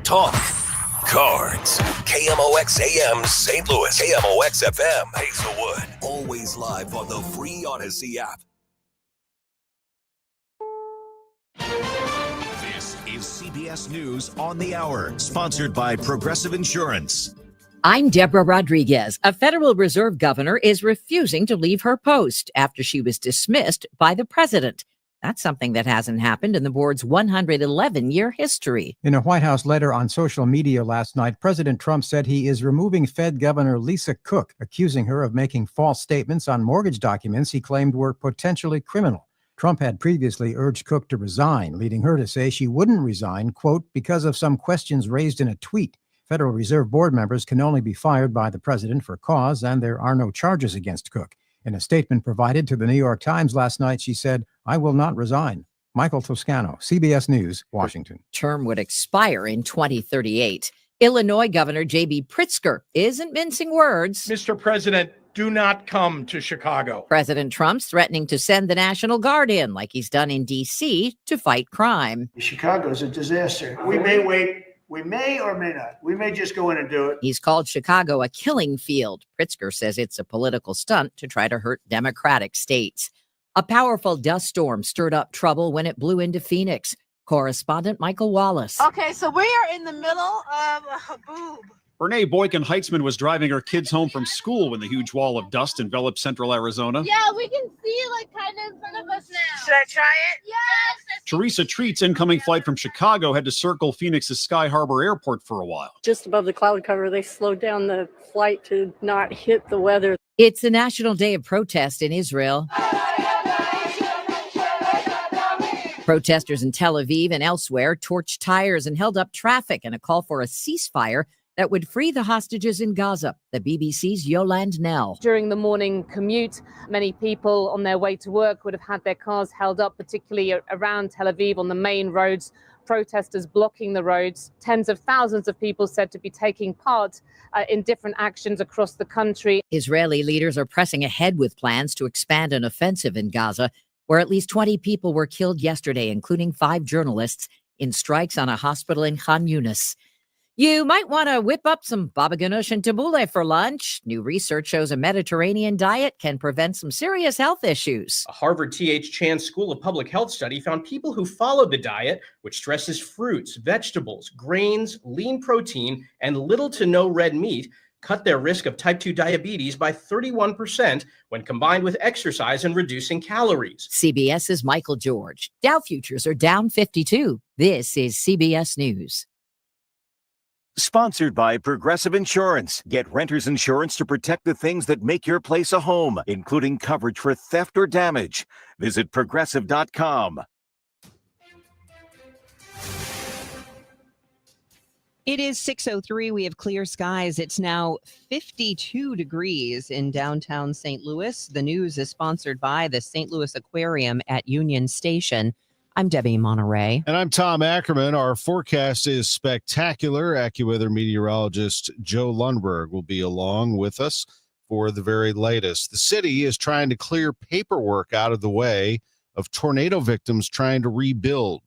Talk Cards. KMOX AM St. Louis. KMOX FM Hazelwood. Always live on the free Odyssey app. This is CBS News on the Hour, sponsored by Progressive Insurance. I'm Deborah Rodriguez. A Federal Reserve governor is refusing to leave her post after she was dismissed by the president. That's something that hasn't happened in the board's 111-year history. In a White House letter on social media last night, President Trump said he is removing Fed Governor Lisa Cook, accusing her of making false statements on mortgage documents he claimed were potentially criminal. Trump had previously urged Cook to resign, leading her to say she wouldn't resign, quote, because of some questions raised in a tweet. Federal Reserve Board members can only be fired by the president for cause, and there are no charges against Cook. In a statement provided to the New York Times last night, she said, "I will not resign." Michael Toscano, CBS News, Washington. Term would expire in 2038. Illinois Governor J.B. Pritzker isn't mincing words. Mr. President, do not come to Chicago. President Trump's threatening to send the National Guard in, like he's done in D.C., to fight crime. Chicago's a disaster. We may wait. We may or may not. We may just go in and do it. He's called Chicago a killing field. Pritzker says it's a political stunt to try to hurt Democratic states. A powerful dust storm stirred up trouble when it blew into Phoenix. Correspondent Michael Wallace. Okay, so we are in the middle of a boob. Renee Boykin-Heitzman was driving her kids home from school when the huge wall of dust enveloped central Arizona. Yeah, we can see kind of in front of us now. Should I try it? Yes. Teresa Treat's incoming flight from Chicago had to circle Phoenix's Sky Harbor Airport for a while. Just above the cloud cover, they slowed down the flight to not hit the weather. It's a national day of protest in Israel. Protesters in Tel Aviv and elsewhere torched tires and held up traffic in a call for a ceasefire that would free the hostages in Gaza. The BBC's Yolande Nell. During the morning commute, many people on their way to work would have had their cars held up, particularly around Tel Aviv on the main roads. Protesters blocking the roads. Tens of thousands of people said to be taking part in different actions across the country. Israeli leaders are pressing ahead with plans to expand an offensive in Gaza, where at least 20 people were killed yesterday, including 5 journalists, in strikes on a hospital in Khan Yunis. You might want to whip up some baba ganoush and tabbouleh for lunch. New research shows a Mediterranean diet can prevent some serious health issues. A Harvard T.H. Chan School of Public Health study found people who followed the diet, which stresses fruits, vegetables, grains, lean protein, and little to no red meat, cut their risk of type 2 diabetes by 31% when combined with exercise and reducing calories. CBS's Michael George. Dow futures are down 52. This is CBS News. Sponsored by Progressive Insurance. Get renter's insurance to protect the things that make your place a home, including coverage for theft or damage. Visit Progressive.com. It is 6:03. We have clear skies. It's now 52 degrees in downtown St. Louis. The news is sponsored by the St. Louis Aquarium at Union Station. I'm Debbie Monterrey. And I'm Tom Ackerman. Our forecast is spectacular. AccuWeather meteorologist Joe Lundberg will be along with us for the very latest. The city is trying to clear paperwork out of the way of tornado victims trying to rebuild.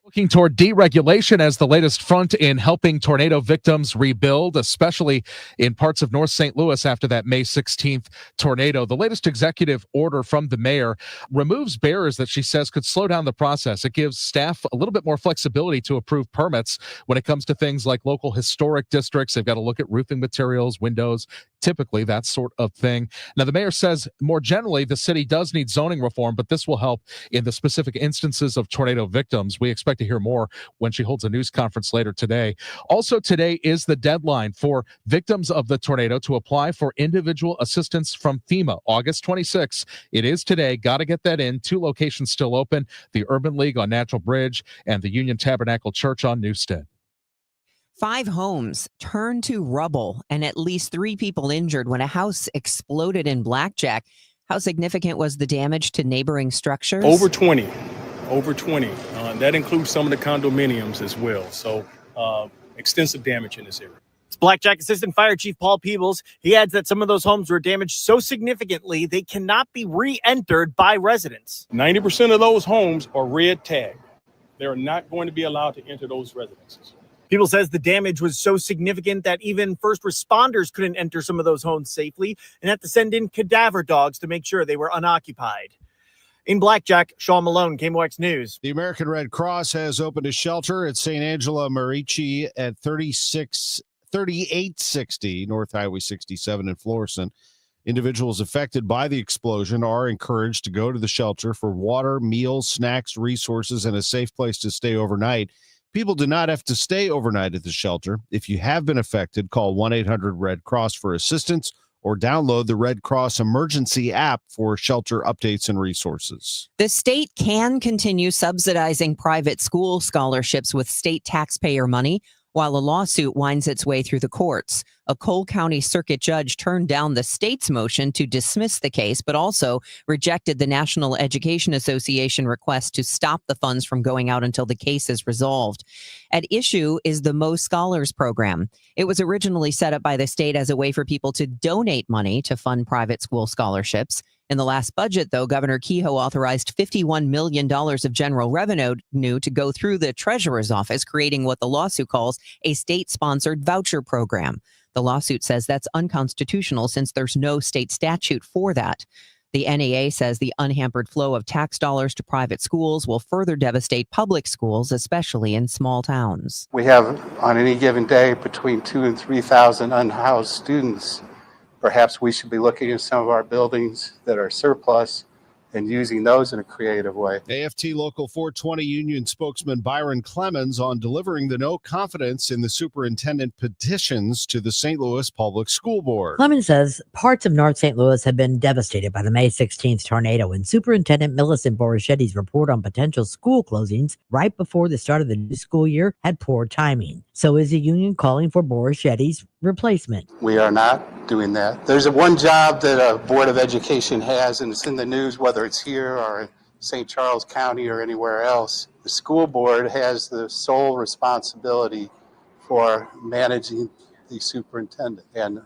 Looking toward deregulation as the latest front in helping tornado victims rebuild, especially in parts of North St. Louis after that May 16th tornado. The latest executive order from the mayor removes barriers that she says could slow down the process. It gives staff a little bit more flexibility to approve permits when it comes to things like local historic districts. They've got to look at roofing materials, windows, typically that sort of thing. Now, the mayor says more generally the city does need zoning reform, but this will help in the specific instances of tornado victims. We expect to hear more when she holds a news conference later today. Also today is the deadline for victims of the tornado to apply for individual assistance from FEMA, August 26th. It is today. Got to get that in. 2 locations still open, the Urban League on Natural Bridge and the Union Tabernacle Church on Newstead. 5 homes turned to rubble and at least 3 people injured when a house exploded in Blackjack. How significant was the damage to neighboring structures? Over 20. That includes some of the condominiums as well. So extensive damage in this area. It's Blackjack Assistant Fire Chief Paul Peebles. He adds that some of those homes were damaged so significantly they cannot be re-entered by residents. 90% of those homes are red tagged. They're not going to be allowed to enter those residences. People says the damage was so significant that even first responders couldn't enter some of those homes safely and had to send in cadaver dogs to make sure they were unoccupied. In Blackjack, Sean Malone, KMOX News. The American Red Cross has opened a shelter at St. Angela Merici at 3860 North Highway 67 in Florissant. Individuals affected by the explosion are encouraged to go to the shelter for water, meals, snacks, resources, and a safe place to stay overnight. People do not have to stay overnight at the shelter. If you have been affected, call 1-800-RED-CROSS for assistance or download the Red Cross Emergency app for shelter updates and resources. The state can continue subsidizing private school scholarships with state taxpayer money while a lawsuit winds its way through the courts. A Cole County Circuit judge turned down the state's motion to dismiss the case, but also rejected the National Education Association request to stop the funds from going out until the case is resolved. At issue is the Mo Scholars program. It was originally set up by the state as a way for people to donate money to fund private school scholarships. In the last budget, though, Governor Kehoe authorized $51 million of general revenue to go through the treasurer's office, creating what the lawsuit calls a state-sponsored voucher program. The lawsuit says that's unconstitutional since there's no state statute for that. The NEA says the unhampered flow of tax dollars to private schools will further devastate public schools, especially in small towns. We have on any given day between 2,000 and 3,000 unhoused students. Perhaps we should be looking at some of our buildings that are surplus and using those in a creative way. AFT Local 420 Union spokesman Byron Clemens on delivering the no confidence in the superintendent petitions to the St. Louis Public School Board. Clemens says parts of North St. Louis have been devastated by the May 16th tornado, and Superintendent Millicent Borischetti's report on potential school closings right before the start of the new school year had poor timing. So is the union calling for Borischetti's replacement? We are not doing that. There's one job that a Board of Education has, and it's in the news, whether it's here or in St. Charles County or anywhere else. The school board has the sole responsibility for managing the superintendent, and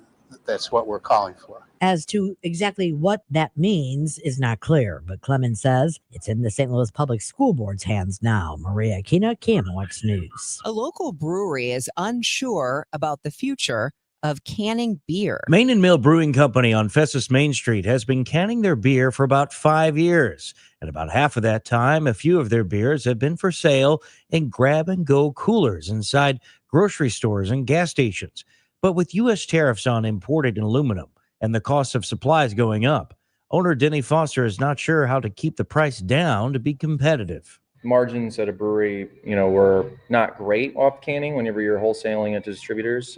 that's what we're calling for. As to exactly what that means is not clear, but Clemens says it's in the St. Louis Public School Board's hands now. Maria Aquina, KMOX News. A local brewery is unsure about the future of canning beer. Main and Mill Brewing Company on Festus Main Street has been canning their beer for about 5 years. And about half of that time, a few of their beers have been for sale in grab-and-go coolers inside grocery stores and gas stations. But with U.S. tariffs on imported aluminum and the cost of supplies going up, owner Denny Foster is not sure how to keep the price down to be competitive. Margins at a brewery, were not great off canning whenever you're wholesaling it to distributors.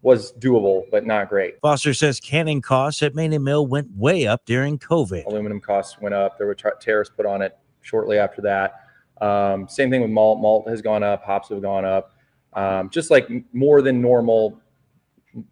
Was doable, but not great. Foster says canning costs at Main and Mill went way up during COVID. Aluminum costs went up. There were tariffs put on it shortly after that. Same thing with malt. Malt has gone up. Hops have gone up. Just like more than normal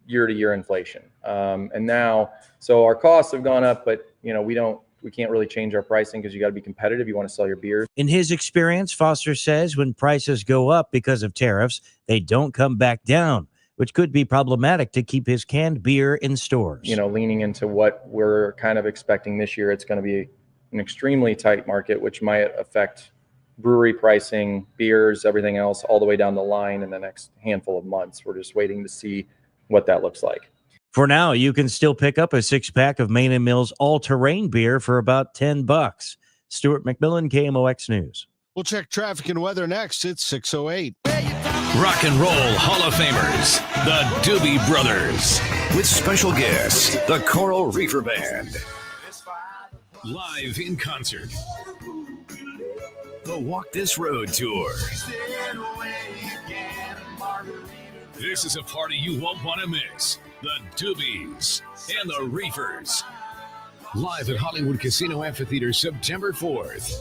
year-to-year inflation. And now, so our costs have gone up, but we can't really change our pricing because you got to be competitive. You want to sell your beer. In his experience, Foster says when prices go up because of tariffs, they don't come back down, which could be problematic to keep his canned beer in stores. Leaning into what we're kind of expecting this year, it's going to be an extremely tight market, which might affect brewery pricing, beers, everything else, all the way down the line in the next handful of months. We're just waiting to see what that looks like. For now, you can still pick up a 6-pack of Main and Mill's all-terrain beer for about $10. Stuart McMillan, KMOX News. We'll check traffic and weather next. It's 6:08. Rock and Roll Hall of Famers, the Doobie Brothers, with special guests, the Coral Reefer Band. Live in concert, the Walk This Road Tour. This is a party you won't want to miss. The Doobies and the Reefers. Live at Hollywood Casino Amphitheater, September 4th.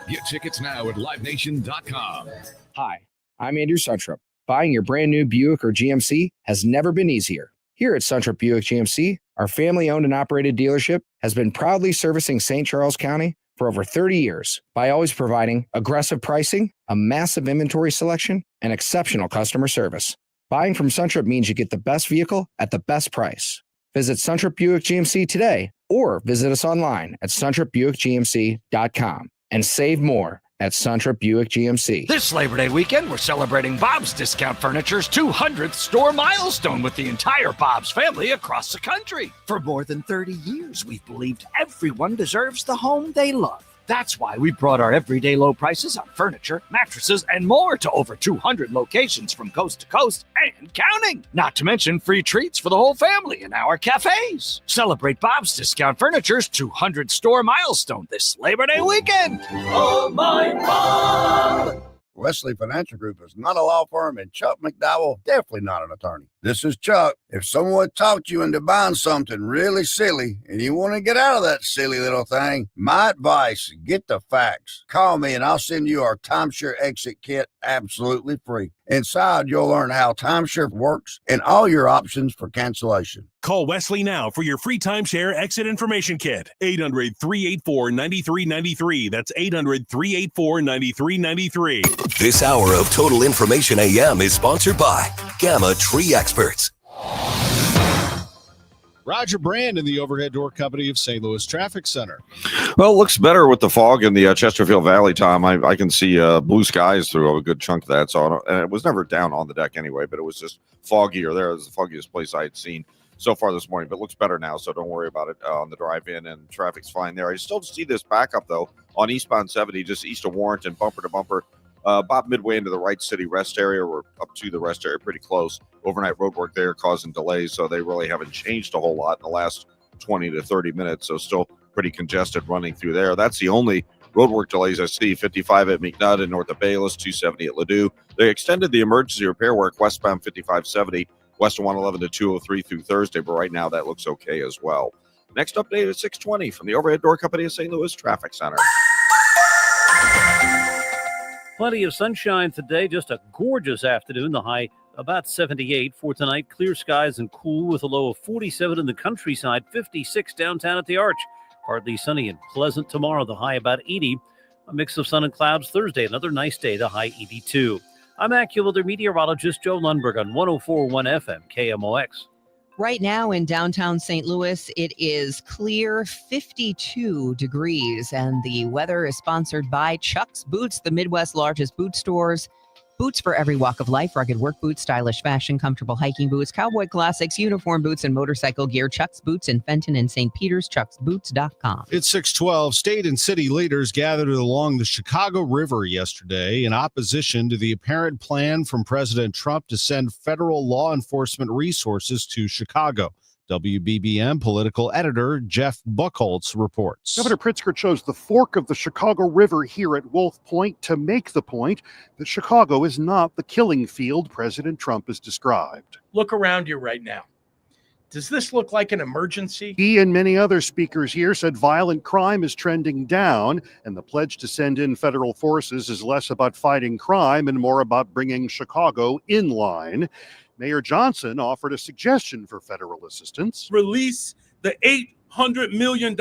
Get tickets now at livenation.com. Hi, I'm Andrew Suntrup. Buying your brand new Buick or GMC has never been easier. Here at Suntrup Buick GMC, our family-owned and operated dealership has been proudly servicing St. Charles County for over 30 years by always providing aggressive pricing, a massive inventory selection, and exceptional customer service. Buying from Suntrup means you get the best vehicle at the best price. Visit Suntrup Buick GMC today or visit us online at suntrupbuickgmc.com and save more at Suntrup Buick GMC. This Labor Day weekend, we're celebrating Bob's Discount Furniture's 200th store milestone with the entire Bob's family across the country. For more than 30 years, we've believed everyone deserves the home they love. That's why we brought our everyday low prices on furniture, mattresses, and more to over 200 locations from coast to coast and counting. Not to mention free treats for the whole family in our cafes. Celebrate Bob's Discount Furniture's 200 store milestone this Labor Day weekend. Oh, my Bob! Wesley Financial Group is not a law firm, and Chuck McDowell definitely not an attorney. This is Chuck. If someone talked you into buying something really silly and you want to get out of that silly little thing, my advice, get the facts. Call me and I'll send you our timeshare exit kit absolutely free. Inside, you'll learn how timeshare works and all your options for cancellation. Call Wesley now for your free timeshare exit information kit. 800-384-9393. That's 800-384-9393. This hour of Total Information AM is sponsored by Gamma Tree Experts. Roger Brand in the Overhead Door Company of St. Louis Traffic Center. Well, it looks better with the fog in the Chesterfield Valley, Tom. I can see blue skies through a good chunk of that. So and it was never down on the deck anyway, but it was just foggier there. It was the foggiest place I had seen so far this morning, but it looks better now, so don't worry about it on the drive-in, and traffic's fine there. I still see this backup, though, on eastbound 70, just east of Warrenton, bumper to bumper, about midway into the Wright City rest area. We're up to the rest area pretty close. Overnight road work there causing delays, so they really haven't changed a whole lot in the last 20 to 30 minutes, so still pretty congested running through there. That's the only road work delays I see. 55 at McNutt and north of Bayless, 270 at Ladue. They extended the emergency repair work westbound 5570, west of 111 to 203 through Thursday, but right now that looks okay as well. Next update at 6:20 from the Overhead Door Company of St. Louis Traffic Center. Plenty of sunshine today, just a gorgeous afternoon. The high about 78 for tonight. Clear skies and cool with a low of 47 in the countryside, 56 downtown at the Arch. Partly sunny and pleasant tomorrow, the high about 80. A mix of sun and clouds Thursday, another nice day, the high 82. I'm AccuWeather meteorologist Joe Lundberg on 104.1 FM KMOX. Right now in downtown St. Louis, it is clear, 52 degrees, and the weather is sponsored by Chuck's Boots, the Midwest's largest boot stores. Boots for every walk of life, rugged work boots, stylish fashion, comfortable hiking boots, cowboy classics, uniform boots, and motorcycle gear. Chuck's Boots in Fenton and St. Peters, chucksboots.com. It's 6:12. State and city leaders gathered along the Chicago River yesterday in opposition to the apparent plan from President Trump to send federal law enforcement resources to Chicago. WBBM political editor Jeff Buchholz reports. Governor Pritzker chose the fork of the Chicago River here at Wolf Point to make the point that Chicago is not the killing field President Trump has described. Look around you right now. Does this look like an emergency? He and many other speakers here said violent crime is trending down, and the pledge to send in federal forces is less about fighting crime and more about bringing Chicago in line. Mayor Johnson offered a suggestion for federal assistance. Release the $800 million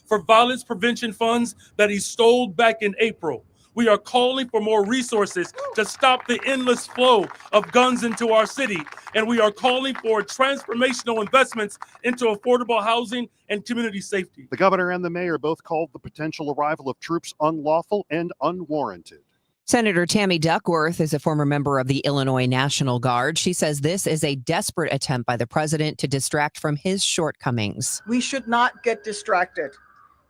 for violence prevention funds that he stole back in April. We are calling for more resources to stop the endless flow of guns into our city. And we are calling for transformational investments into affordable housing and community safety. The governor and the mayor both called the potential arrival of troops unlawful and unwarranted. Senator Tammy Duckworth is a former member of the Illinois National Guard. She says this is a desperate attempt by the president to distract from his shortcomings. We should not get distracted,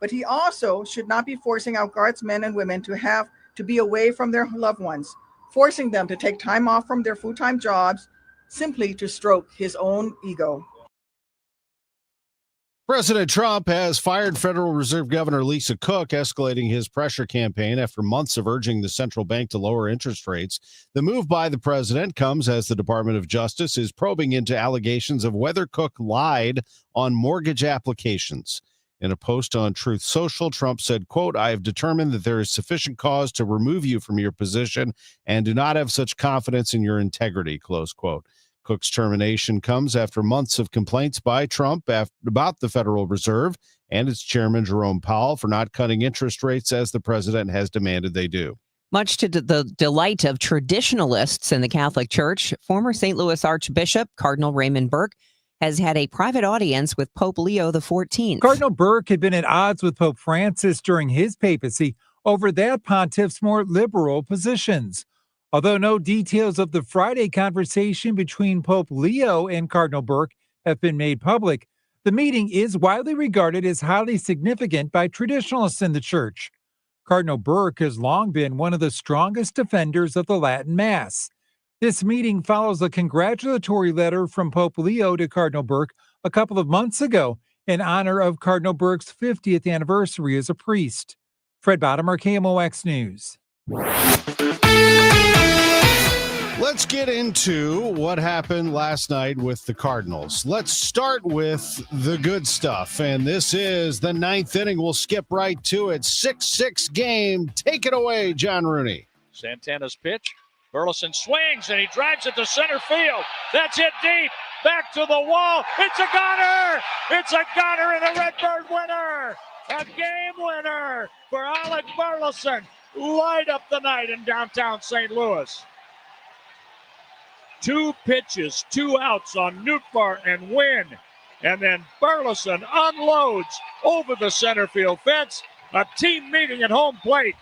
but he also should not be forcing our guardsmen and women to have to be away from their loved ones, forcing them to take time off from their full-time jobs simply to stroke his own ego. President Trump has fired Federal Reserve Governor Lisa Cook, escalating his pressure campaign after months of urging the central bank to lower interest rates. The move by the president comes as the Department of Justice is probing into allegations of whether Cook lied on mortgage applications. In a post on Truth Social, Trump said, quote, "I have determined that there is sufficient cause to remove you from your position and do not have such confidence in your integrity," close quote. Cook's termination comes after months of complaints by Trump about the Federal Reserve and its chairman, Jerome Powell, for not cutting interest rates as the president has demanded they do. Much to the delight of traditionalists in the Catholic Church, former St. Louis Archbishop Cardinal Raymond Burke has had a private audience with Pope Leo XIV. Cardinal Burke had been at odds with Pope Francis during his papacy over that pontiff's more liberal positions. Although no details of the Friday conversation between Pope Leo and Cardinal Burke have been made public, the meeting is widely regarded as highly significant by traditionalists in the church. Cardinal Burke has long been one of the strongest defenders of the Latin Mass. This meeting follows a congratulatory letter from Pope Leo to Cardinal Burke a couple of months ago in honor of Cardinal Burke's 50th anniversary as a priest. Fred Bottomer, KMOX News. Let's get into what happened last night with the Cardinals. Let's start with the good stuff, and this is the ninth inning. We'll skip right to it. 6-6 game. Take it away, John Rooney. Santana's pitch. Burleson swings, and he drives it to center field. That's it deep. Back to the wall. It's a goner! It's a goner and a Redbird winner! A game winner for Alec Burleson. Light up the night in downtown St. Louis. 2 pitches, 2 outs on Nootbaar and Wynn. And then Burleson unloads over the center field fence. A team meeting at home plate.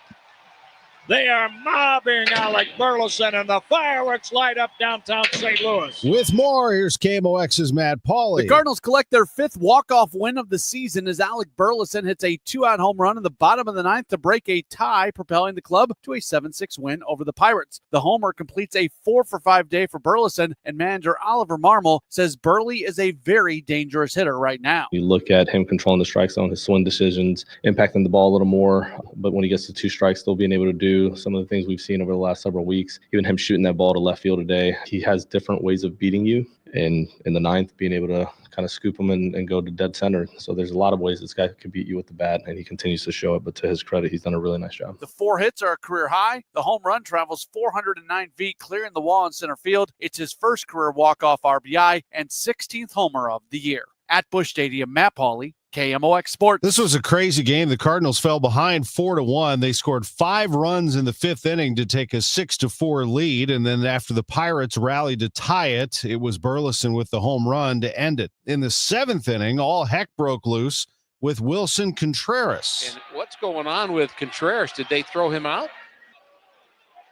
They are mobbing Alec Burleson, and the fireworks light up downtown St. Louis. With more, here's KMOX's Matt Pauley. The Cardinals collect their 5th walk-off win of the season as Alec Burleson hits a 2-out home run in the bottom of the 9th to break a tie, propelling the club to a 7-6 win over the Pirates. The homer completes a 4-for-5 day for Burleson, and manager Oliver Marmol says Burley is a very dangerous hitter right now. You look at him controlling the strike zone, his swing decisions, impacting the ball a little more, but when he gets to 2 strikes, still being able to do some of the things we've seen over the last several weeks. Even him shooting that ball to left field today, he has different ways of beating you. And in the 9th, being able to kind of scoop him and go to dead center. So there's a lot of ways this guy could beat you with the bat, and he continues to show it. But to his credit, he's done a really nice job. The 4 hits are a career high. The home run travels 409 feet, clearing the wall in center field. It's his first career walk-off RBI and 16th homer of the year. At Busch Stadium, Matt Pauley, KMOX Sports. This was a crazy game. The Cardinals fell behind 4-1. They scored 5 runs in the 5th inning to take a 6-4 lead. And then after the Pirates rallied to tie it, it was Burleson with the home run to end it. In the 7th inning, all heck broke loose with Wilson Contreras. And what's going on with Contreras? Did they throw him out?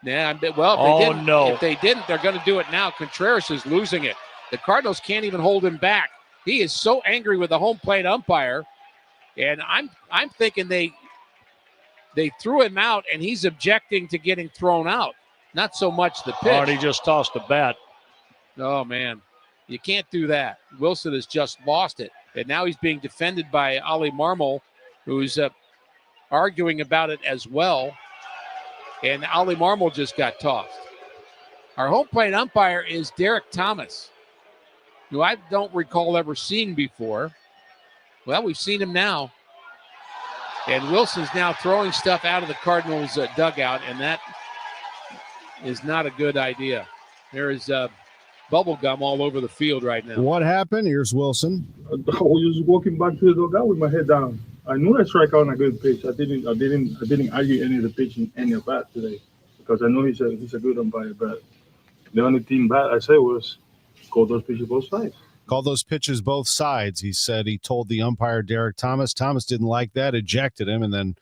Yeah, well, if they didn't, they're going to do it now. Contreras is losing it. The Cardinals can't even hold him back. He is so angry with the home plate umpire, and I'm thinking they threw him out, and he's objecting to getting thrown out. Not so much the pitch. Artie just tossed the bat. Oh, man. You can't do that. Wilson has just lost it. And now he's being defended by Ollie Marmol, who's arguing about it as well. And Ollie Marmol just got tossed. Our home plate umpire is Derek Thomas, who I don't recall ever seeing before. Well, we've seen him now. And Wilson's now throwing stuff out of the Cardinals' dugout, and that is not a good idea. There is bubble gum all over the field right now. What happened? Here's Wilson. I was just walking back to the dugout with my head down. I knew I strike out on a good pitch. I didn't argue any of the pitching any of that today because I know he's a good umpire. But the only thing bad I said was, call those pitches both sides. Call those pitches both sides, he said. He told the umpire, Derek Thomas. Thomas didn't like that, ejected him, and then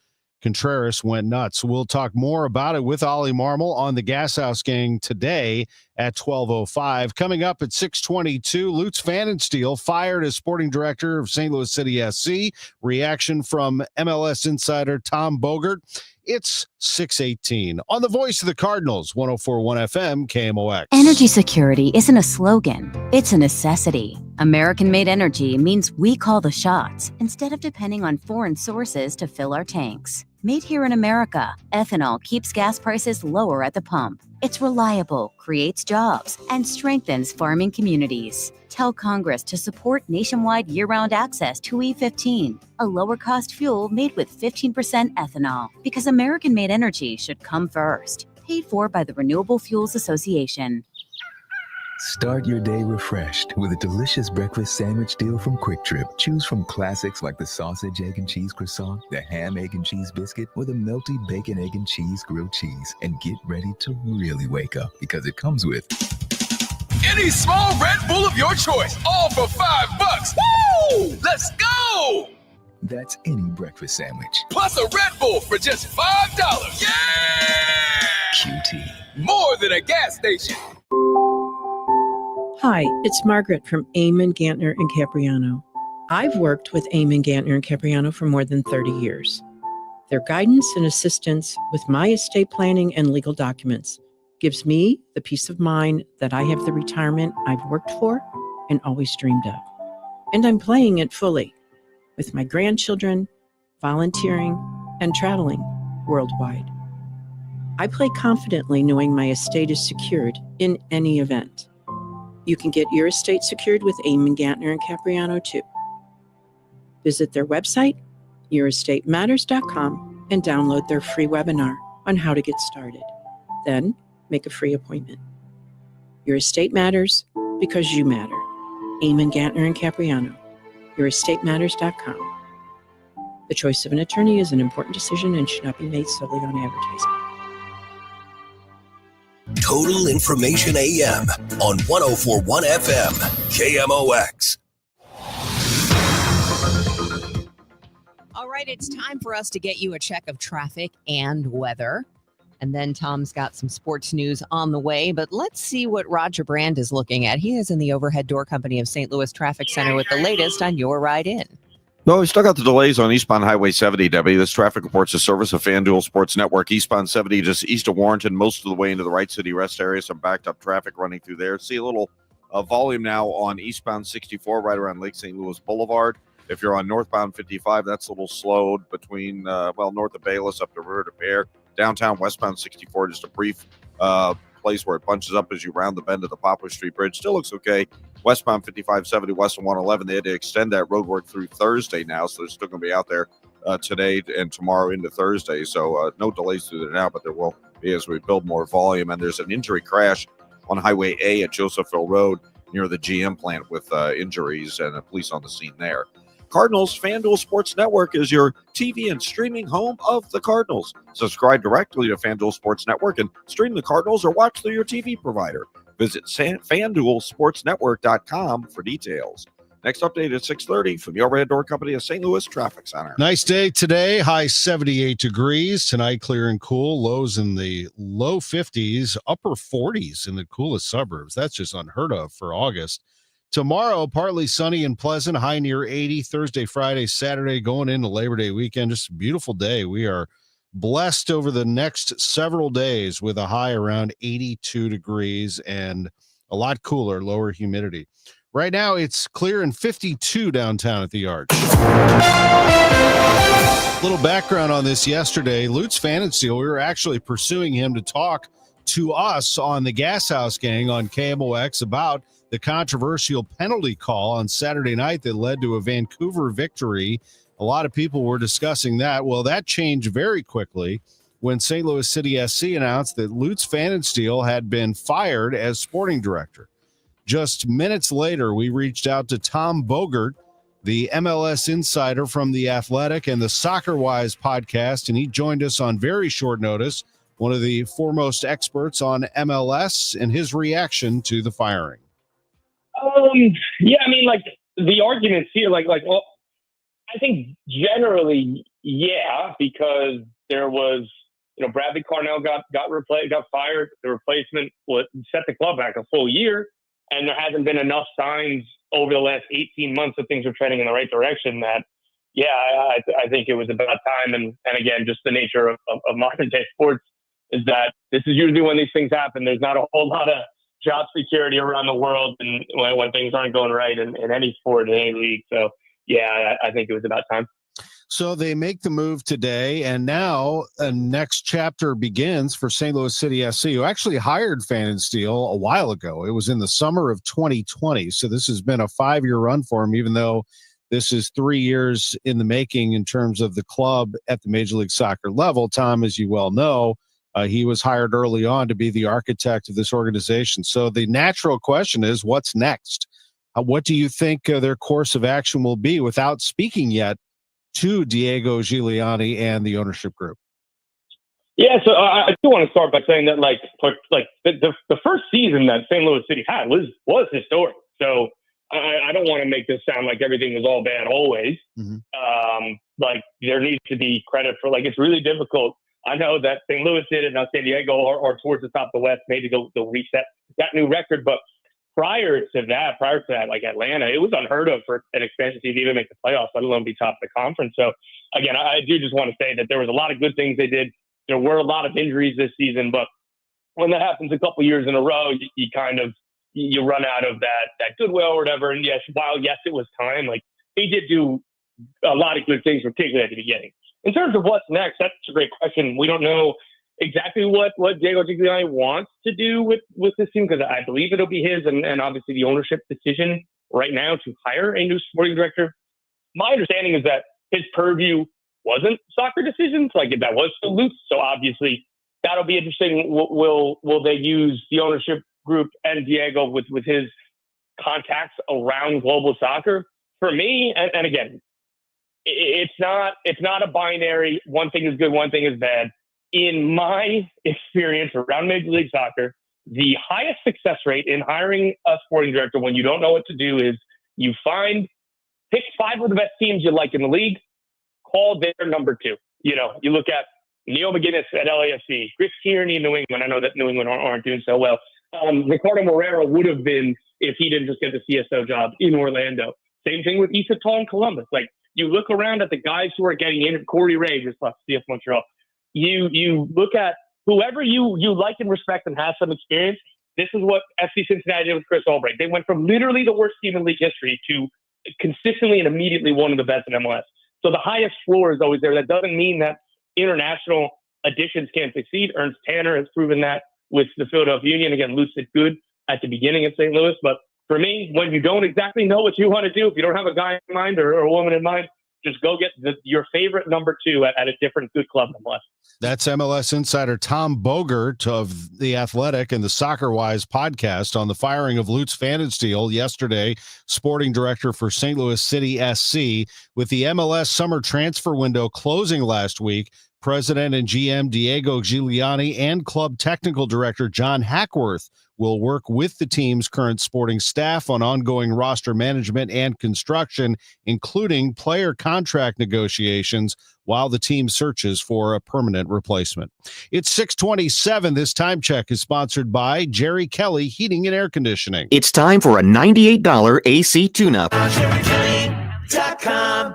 Contreras went nuts. We'll talk more about it with Ollie Marmol on the Gas House Gang today at 12:05. Coming up at 6:22, Lutz Pfannenstiel fired as sporting director of St. Louis City SC. Reaction from MLS insider Tom Bogert. It's 6:18 on the Voice of the Cardinals, 104.1 FM, KMOX. Energy security isn't a slogan, it's a necessity. American-made energy means we call the shots instead of depending on foreign sources to fill our tanks. Made here in America, ethanol keeps gas prices lower at the pump. It's reliable, creates jobs, and strengthens farming communities. Tell Congress to support nationwide year-round access to E15, a lower-cost fuel made with 15% ethanol, because American-made energy should come first. Paid for by the Renewable Fuels Association. Start your day refreshed with a delicious breakfast sandwich deal from Quick Trip. Choose from classics like the sausage, egg, and cheese croissant, the ham, egg, and cheese biscuit, or the melty bacon, egg, and cheese grilled cheese. And get ready to really wake up because it comes with any small Red Bull of your choice, all for $5. Woo! Let's go! That's any breakfast sandwich. Plus a Red Bull for just $5. Yeah! QT. More than a gas station. Hi, it's Margaret from Eamon, Gantner, and Capriano. I've worked with Eamon, Gantner, and Capriano for more than 30 years. Their guidance and assistance with my estate planning and legal documents gives me the peace of mind that I have the retirement I've worked for and always dreamed of. And I'm playing it fully with my grandchildren, volunteering, and traveling worldwide. I play confidently knowing my estate is secured in any event. You can get your estate secured with Eamon, Gantner, and Capriano too. Visit their website, yourestatemasters.com, and download their free webinar on how to get started. Then make a free appointment. Your estate matters because you matter. Eamon, Gantner, and Capriano, yourestatemasters.com. The choice of an attorney is an important decision and should not be made solely on advertising. Total Information AM on 104.1 FM, KMOX. All right, it's time for us to get you a check of traffic and weather. And then Tom's got some sports news on the way. But let's see what Roger Brand is looking at. He is in the Overhead Door Company of St. Louis Traffic Center with the latest on your ride in. No, we still got the delays on eastbound Highway 70, Debbie. This traffic reports a service of FanDuel Sports Network. Eastbound 70 just east of Warrenton, most of the way into the Wright City Rest area. Some backed up traffic running through there. See a little volume now on eastbound 64 right around Lake St. Louis Boulevard. If you're on northbound 55, that's a little slowed between, north of Bayless up to River de Pere. Downtown westbound 64, just a brief place where it bunches up as you round the bend of the Poplar Street Bridge. Still looks okay. Westbound 5570, west of 111, they had to extend that road work through Thursday now, so they're still going to be out there today and tomorrow into Thursday. So no delays through there now, but there will be as we build more volume. And there's an injury crash on Highway A at Josephville Road near the GM plant with injuries and the police on the scene there. Cardinals FanDuel Sports Network is your TV and streaming home of the Cardinals. Subscribe directly to FanDuel Sports Network and stream the Cardinals or watch through your TV provider. Visit FanDuelSportsNetwork.com for details. Next update at 6:30 from the Overhead Door Company of St. Louis Traffic Center. Nice day today. High 78 degrees. Tonight, clear and cool. Lows in the low 50s, upper 40s in the coolest suburbs. That's just unheard of for August. Tomorrow, partly sunny and pleasant, high near 80. Thursday, Friday, Saturday, going into Labor Day weekend. Just a beautiful day. We are blessed over the next several days with a high around 82 degrees and a lot cooler, lower humidity. Right now, it's clear and 52 downtown at the Arch. Little background on this yesterday. Lutz Pfannenstiel, we were actually pursuing him to talk to us on the Gas House Gang on KMOX about the controversial penalty call on Saturday night that led to a Vancouver victory. A lot of people were discussing that. Well, that changed very quickly when St. Louis City SC announced that Lutz Pfannenstiel had been fired as sporting director. Just minutes later, we reached out to Tom Bogert, the MLS insider from The Athletic and the Soccer Wise podcast, and he joined us on very short notice, one of the foremost experts on MLS, and his reaction to the firing. Yeah, I mean, like the arguments here, well, I think generally, yeah, because there was, Bradley Carnell got fired. The replacement set the club back a full year, and there hasn't been enough signs over the last 18 months that things are trending in the right direction. That, yeah, I think it was about time. And again, just the nature of modern day sports is that this is usually when these things happen. There's not a whole lot of job security around the world, and when things aren't going right in any sport, in any league. So, yeah, I think it was about time. So they make the move today, and now a next chapter begins for St. Louis City SC, who actually hired Pfannenstiel a while ago. It was in the summer of 2020. So this has been a 5-year run for him, even though this is 3 years in the making in terms of the club at the Major League Soccer level. Tom, as you well know, he was hired early on to be the architect of this organization. So the natural question is, what's next? What do you think their course of action will be without speaking yet to Diego Giuliani and the ownership group? Yeah, so I do want to start by saying that, the first season that St. Louis City had was historic. So, I don't want to make this sound like everything was all bad always. Like there needs to be credit for, like, it's really difficult. I know that St. Louis did it, now San Diego are towards the top of the West. Maybe they'll reset that new record. But prior to that, like Atlanta, it was unheard of for an expansion team to even make the playoffs, let alone be top of the conference. So again, I do just want to say that there was a lot of good things they did. There were a lot of injuries this season, but when that happens a couple years in a row, you kind of, you run out of that goodwill or whatever. And yes, it was time. Like, he did do a lot of good things, particularly at the beginning. In terms of what's next, that's a great question. We don't know exactly what Diego Giuliani wants to do with this team, because I believe it'll be his and obviously the ownership decision right now to hire a new sporting director. My understanding is that his purview wasn't soccer decisions, like that was still loose. So obviously that'll be interesting. Will they use the ownership group and Diego with his contacts around global soccer? For me, and again, it's not a binary. One thing is good, one thing is bad. In my experience around Major League Soccer, the highest success rate in hiring a sporting director when you don't know what to do is you pick 5 of the best teams you like in the league, call their number 2. You look at Neil McGuinness at LAFC, Chris Tierney in New England. I know that New England aren't doing so well. Ricardo Moreira would have been if he didn't just get the CSO job in Orlando. Same thing with Issa Tall in Columbus. Like, you look around at the guys who are getting in, Corey Ray just left CF Montreal. You look at whoever you like and respect and has some experience. This is what FC Cincinnati did with Chris Albright. They went from literally the worst team in league history to consistently and immediately one of the best in MLS. So the highest floor is always there. That doesn't mean that international additions can't succeed. Ernst Tanner has proven that with the Philadelphia Union. Again, lucid good at the beginning of St. Louis. But for me, when you don't exactly know what you want to do, if you don't have a guy in mind or a woman in mind, just go get your favorite number 2 at a different good club in MLS. That's MLS insider Tom Bogert of The Athletic and the Soccer Wise podcast on the firing of Lutz Pfannenstiel yesterday, sporting director for St. Louis City SC. With the MLS summer transfer window closing last week, President and GM Diego Giuliani and club technical director John Hackworth will work with the team's current sporting staff on ongoing roster management and construction, including player contract negotiations, while the team searches for a permanent replacement. It's 6:27. This time check is sponsored by Jerry Kelly Heating and Air Conditioning. It's time for a $98 AC tune-up.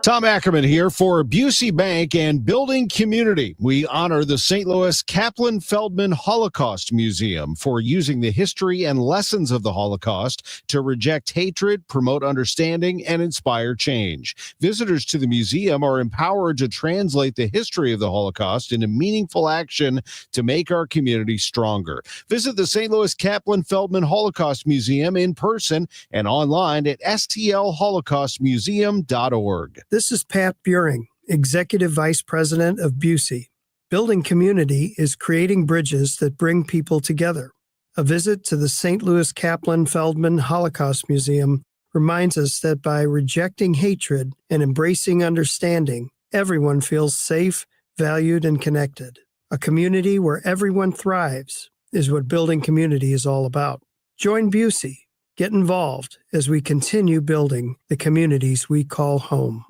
Tom Ackerman here for Busey Bank and Building Community. We honor the St. Louis Kaplan Feldman Holocaust Museum for using the history and lessons of the Holocaust to reject hatred, promote understanding, and inspire change. Visitors to the museum are empowered to translate the history of the Holocaust into meaningful action to make our community stronger. Visit the St. Louis Kaplan Feldman Holocaust Museum in person and online at stlholocaustmuseum.org. This is Pat Buring, Executive Vice President of Busey. Building Community is creating bridges that bring people together. A visit to the St. Louis Kaplan Feldman Holocaust Museum reminds us that by rejecting hatred and embracing understanding, everyone feels safe, valued, and connected. A community where everyone thrives is what Building Community is all about. Join Busey. Get involved as we continue building the communities we call home.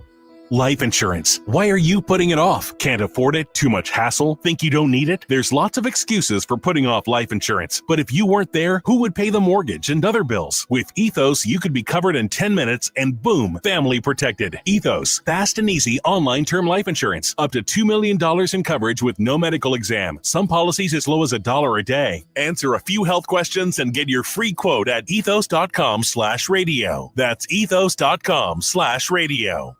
Life insurance. Why are you putting it off? Can't afford it? Too much hassle? Think you don't need it? There's lots of excuses for putting off life insurance. But if you weren't there, who would pay the mortgage and other bills? With Ethos, you could be covered in 10 minutes and boom, family protected. Ethos, fast and easy online term life insurance. Up to $2 million in coverage with no medical exam. Some policies as low as $1 a day. Answer a few health questions and get your free quote at ethos.com/radio. That's ethos.com/radio.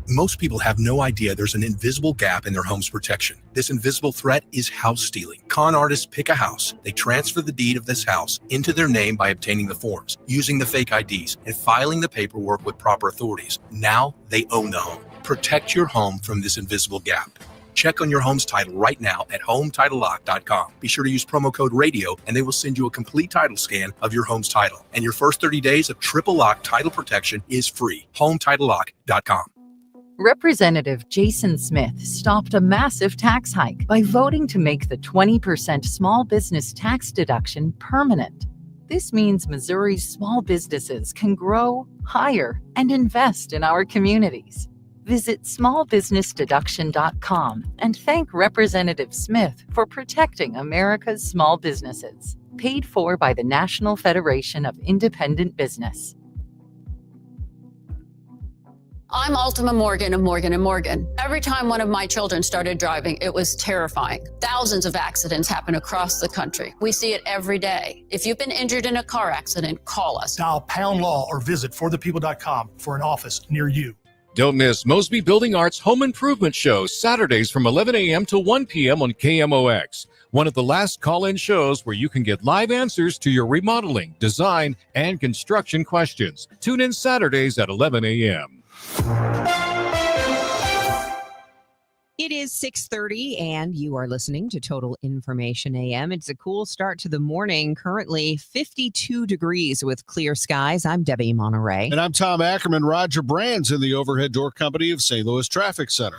Most people have no idea there's an invisible gap in their home's protection. This invisible threat is house stealing. Con artists pick a house. They transfer the deed of this house into their name by obtaining the forms, using the fake IDs, and filing the paperwork with proper authorities. Now they own the home. Protect your home from this invisible gap. Check on your home's title right now at HomeTitleLock.com. Be sure to use promo code RADIO, and they will send you a complete title scan of your home's title. And your first 30 days of triple lock title protection is free. HomeTitleLock.com. Representative Jason Smith stopped a massive tax hike by voting to make the 20% small business tax deduction permanent. This means Missouri's small businesses can grow, hire, and invest in our communities. Visit smallbusinessdeduction.com and thank Representative Smith for protecting America's small businesses. Paid for by the National Federation of Independent Business. I'm Ultima Morgan of Morgan & Morgan. Every time one of my children started driving, it was terrifying. Thousands of accidents happen across the country. We see it every day. If you've been injured in a car accident, call us. Dial #law or visit forthepeople.com for an office near you. Don't miss Mosby Building Arts Home Improvement Show, Saturdays from 11 a.m. to 1 p.m. on KMOX. One of the last call-in shows where you can get live answers to your remodeling, design, and construction questions. Tune in Saturdays at 11 a.m. It is 6:30 and you are listening to Total Information AM. It's a cool start to the morning. Currently 52 degrees with clear skies. I'm Debbie Monterrey. And I'm Tom Ackerman. Roger Brand's in the overhead door company of St. Louis Traffic Center.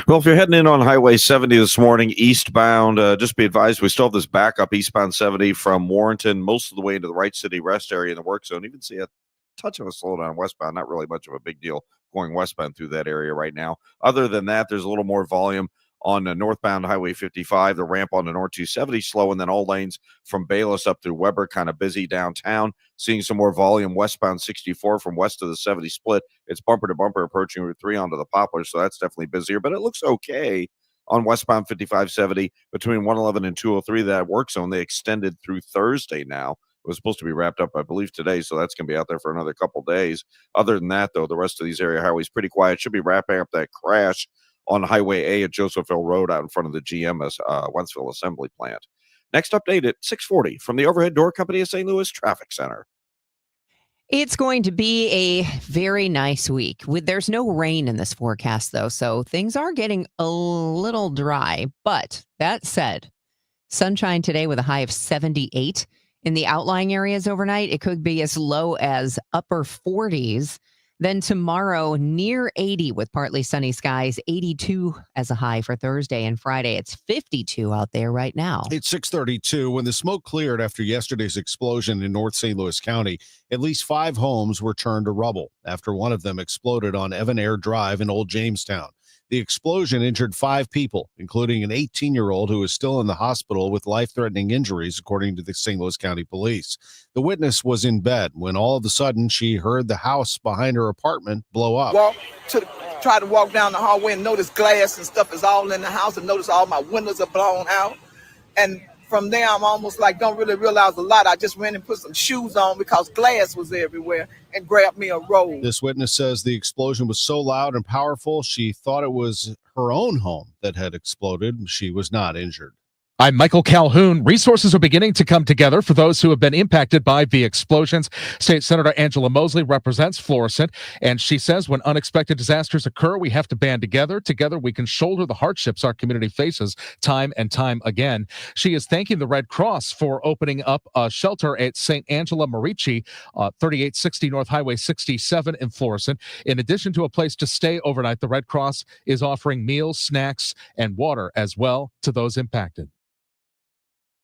Well, if you're heading in on Highway 70 this morning, eastbound, just be advised we still have this backup eastbound 70 from Warrenton most of the way into the Wright City Rest area in the work zone. You can see a touch of a slowdown westbound, not really much of a big deal going westbound through that area right now. Other than that, there's a little more volume on northbound Highway 55, the ramp on the North 270 slow, and then all lanes from Bayless up through Weber kind of busy downtown. Seeing some more volume westbound 64 from west of the 70 split. It's bumper to bumper approaching Route 3 onto the Poplar, so that's definitely busier, but it looks okay on westbound 5570 between 111 and 203. That work zone, they extended through Thursday now. It was supposed to be wrapped up, I believe, today, so that's going to be out there for another couple days. Other than that, though, the rest of these area highways pretty quiet. Should be wrapping up that crash on Highway A at Josephville Road out in front of the GM Wentzville Assembly Plant. Next update at 6:40 from the overhead door company of St. Louis Traffic Center. It's going to be a very nice week. There's no rain in this forecast, though, so things are getting a little dry. But that said, sunshine today with a high of 78. In the outlying areas overnight, it could be as low as upper 40s. Then tomorrow, near 80 with partly sunny skies, 82 as a high for Thursday and Friday. It's 52 out there right now. It's 6:32. When the smoke cleared after yesterday's explosion in North St. Louis County, at least 5 homes were turned to rubble after one of them exploded on Evan Air Drive in Old Jamestown. The explosion injured 5 people, including an 18-year-old who is still in the hospital with life-threatening injuries, according to the St. Louis County Police. The witness was in bed when all of a sudden she heard the house behind her apartment blow up. Try to walk down the hallway and notice glass and stuff is all in the house and notice all my windows are blown out. And from there, I'm almost like don't really realize a lot. I just went and put some shoes on because glass was everywhere and grabbed me a roll. This witness says the explosion was so loud and powerful, she thought it was her own home that had exploded. She was not injured. I'm Michael Calhoun. Resources are beginning to come together for those who have been impacted by the explosions. State Senator Angela Mosley represents Florissant, and she says when unexpected disasters occur, we have to band together. Together, we can shoulder the hardships our community faces time and time again. She is thanking the Red Cross for opening up a shelter at St. Angela Merici, 3860 North Highway 67 in Florissant. In addition to a place to stay overnight, the Red Cross is offering meals, snacks, and water as well to those impacted.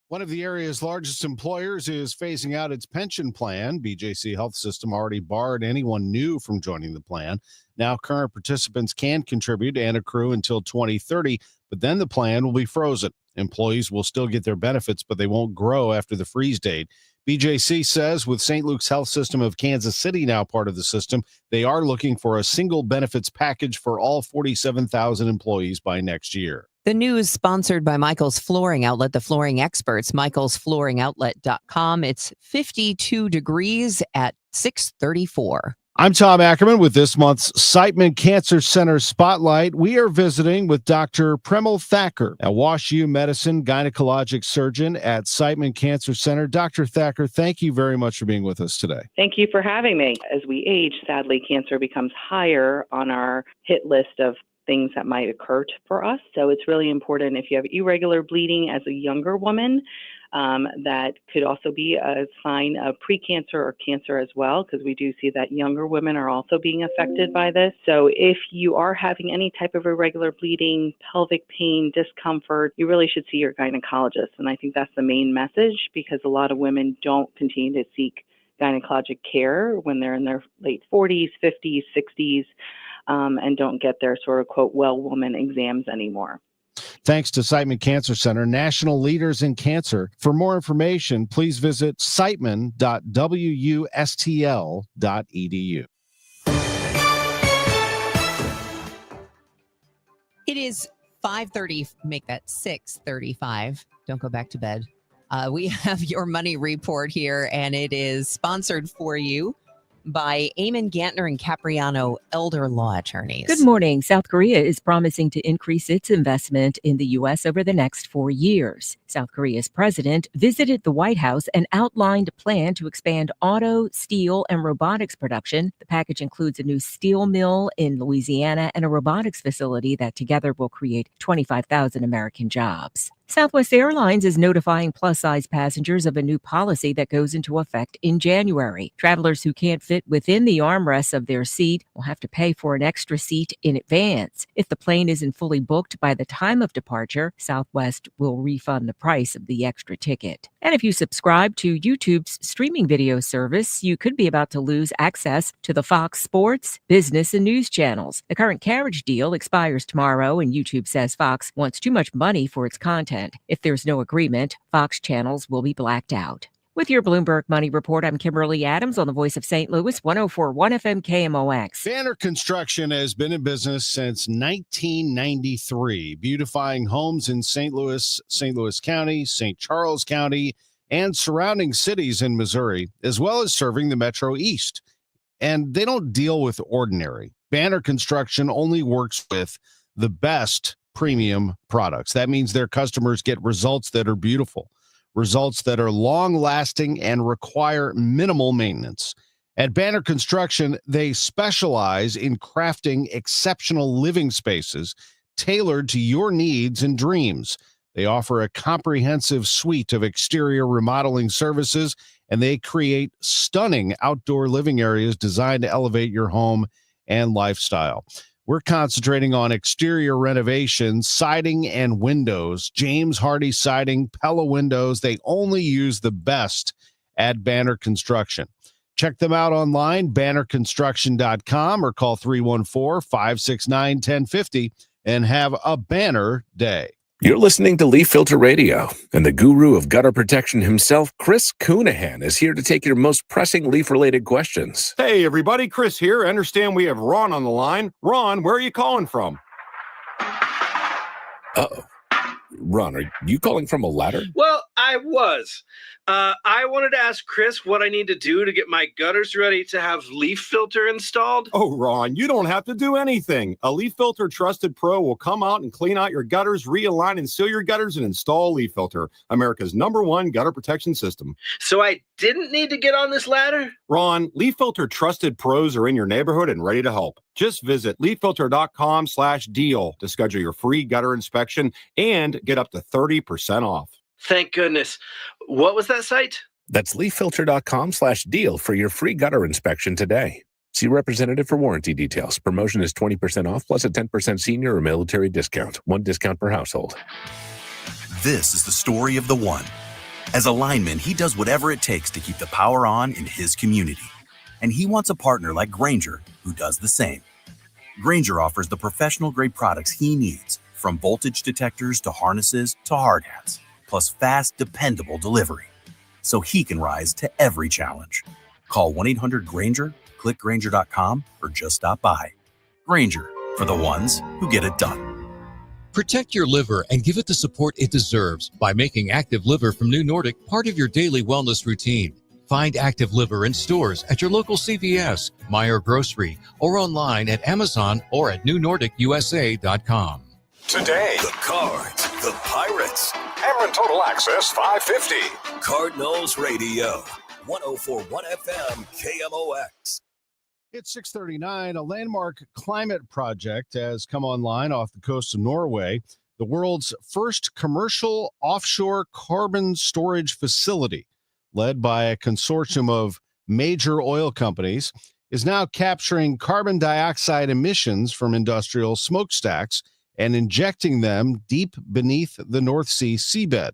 One of the area's largest employers is phasing out its pension plan. BJC Health System already barred anyone new from joining the plan. Now current participants can contribute and accrue until 2030, but then the plan will be frozen. Employees will still get their benefits, but they won't grow after the freeze date. BJC says with St. Luke's Health System of Kansas City now part of the system, they are looking for a single benefits package for all 47,000 employees by next year. The news sponsored by Michael's Flooring Outlet, the flooring experts, michaelsflooringoutlet.com. It's 52 degrees at 6:34. I'm Tom Ackerman with this month's Siteman Cancer Center Spotlight. We are visiting with Dr. Premal Thacker, a WashU Medicine gynecologic surgeon at Siteman Cancer Center. Dr. Thacker, thank you very much for being with us today. Thank you for having me. As we age, sadly, cancer becomes higher on our hit list of things that might occur for us. So it's really important if you have irregular bleeding as a younger woman, that could also be a sign of precancer or cancer as well, because we do see that younger women are also being affected by this. So if you are having any type of irregular bleeding, pelvic pain, discomfort, you really should see your gynecologist. And I think that's the main message, because a lot of women don't continue to seek gynecologic care when they're in their late 40s, 50s, 60s, and don't get their sort of, quote, well woman exams anymore. Thanks to Siteman Cancer Center, national leaders in cancer. For more information, please visit siteman.wustl.edu. It is 5:30. Make that 6:35. Don't go back to bed. We have your money report here, and it is sponsored for you by Eamon Gantner and Capriano Elder Law Attorneys. Good morning. South Korea is promising to increase its investment in the U.S. over the next 4 years. South Korea's president visited the White House and outlined a plan to expand auto, steel, and robotics production. The package includes a new steel mill in Louisiana and a robotics facility that together will create 25,000 American jobs. Southwest Airlines is notifying plus-size passengers of a new policy that goes into effect in January. Travelers who can't fit within the armrests of their seat will have to pay for an extra seat in advance. If the plane isn't fully booked by the time of departure, Southwest will refund the price of the extra ticket. And if you subscribe to YouTube's streaming video service, you could be about to lose access to the Fox Sports, Business, and News channels. The current carriage deal expires tomorrow, and YouTube says Fox wants too much money for its content. If there's no agreement, Fox channels will be blacked out. With your Bloomberg Money Report, I'm Kimberly Adams on the Voice of St. Louis, 104.1 FM KMOX. Banner Construction has been in business since 1993, beautifying homes in St. Louis County, St. Charles County, and surrounding cities in Missouri, as well as serving the Metro East. And they don't deal with ordinary. Banner Construction only works with the best premium products. That means their customers get results that are beautiful, results that are long-lasting and require minimal maintenance. At Banner Construction, they specialize in crafting exceptional living spaces tailored to your needs and dreams. They offer a comprehensive suite of exterior remodeling services, and they create stunning outdoor living areas designed to elevate your home and lifestyle. We're concentrating on exterior renovations, siding, and windows. James Hardy Siding, Pella Windows, they only use the best at Banner Construction. Check them out online, bannerconstruction.com, or call 314-569-1050 and have a banner day. You're listening to Leaf Filter Radio, and the guru of gutter protection himself, Chris Coonahan, is here to take your most pressing leaf-related questions. Hey, everybody, Chris here. I understand we have Ron on the line. Ron, where are you calling from? Uh-oh. Ron, are you calling from a ladder? Well, I was. I wanted to ask Chris what I need to do to get my gutters ready to have Leaf Filter installed. Oh, Ron, you don't have to do anything. A Leaf Filter Trusted Pro will come out and clean out your gutters, realign and seal your gutters, and install Leaf Filter, America's #1 gutter protection system. So I didn't need to get on this ladder? Ron, Leaf Filter Trusted Pros are in your neighborhood and ready to help. Just visit leaffilter.com/deal to schedule your free gutter inspection and get up to 30% off. Thank goodness. What was that site? That's leaffilter.com/deal for your free gutter inspection today. See representative for warranty details. Promotion is 20% off plus a 10% senior or military discount. One discount per household. This is the story of the one. As a lineman, he does whatever it takes to keep the power on in his community. And he wants a partner like Grainger who does the same. Grainger offers the professional-grade products he needs, from voltage detectors to harnesses to hard hats, plus fast, dependable delivery, so he can rise to every challenge. Call 1-800-GRAINGER, click Grainger.com, or just stop by. Grainger, for the ones who get it done. Protect your liver and give it the support it deserves by making Active Liver from New Nordic part of your daily wellness routine. Find Active Liver in stores at your local CVS, Meijer Grocery, or online at Amazon or at newnordicusa.com. Today, the Cards, the Pirates, Cameron Total Access 550. Cardinals Radio, 104.1 FM KMOX. It's 6:39. A landmark climate project has come online off the coast of Norway. The world's first commercial offshore carbon storage facility, led by a consortium of major oil companies, is now capturing carbon dioxide emissions from industrial smokestacks and injecting them deep beneath the North Sea seabed.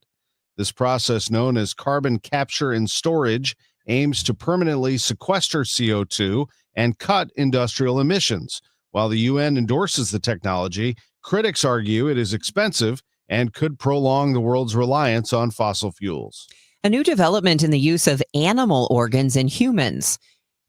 This process, known as carbon capture and storage, aims to permanently sequester CO2 and cut industrial emissions. While the UN endorses the technology, critics argue it is expensive and could prolong the world's reliance on fossil fuels. A new development in the use of animal organs in humans.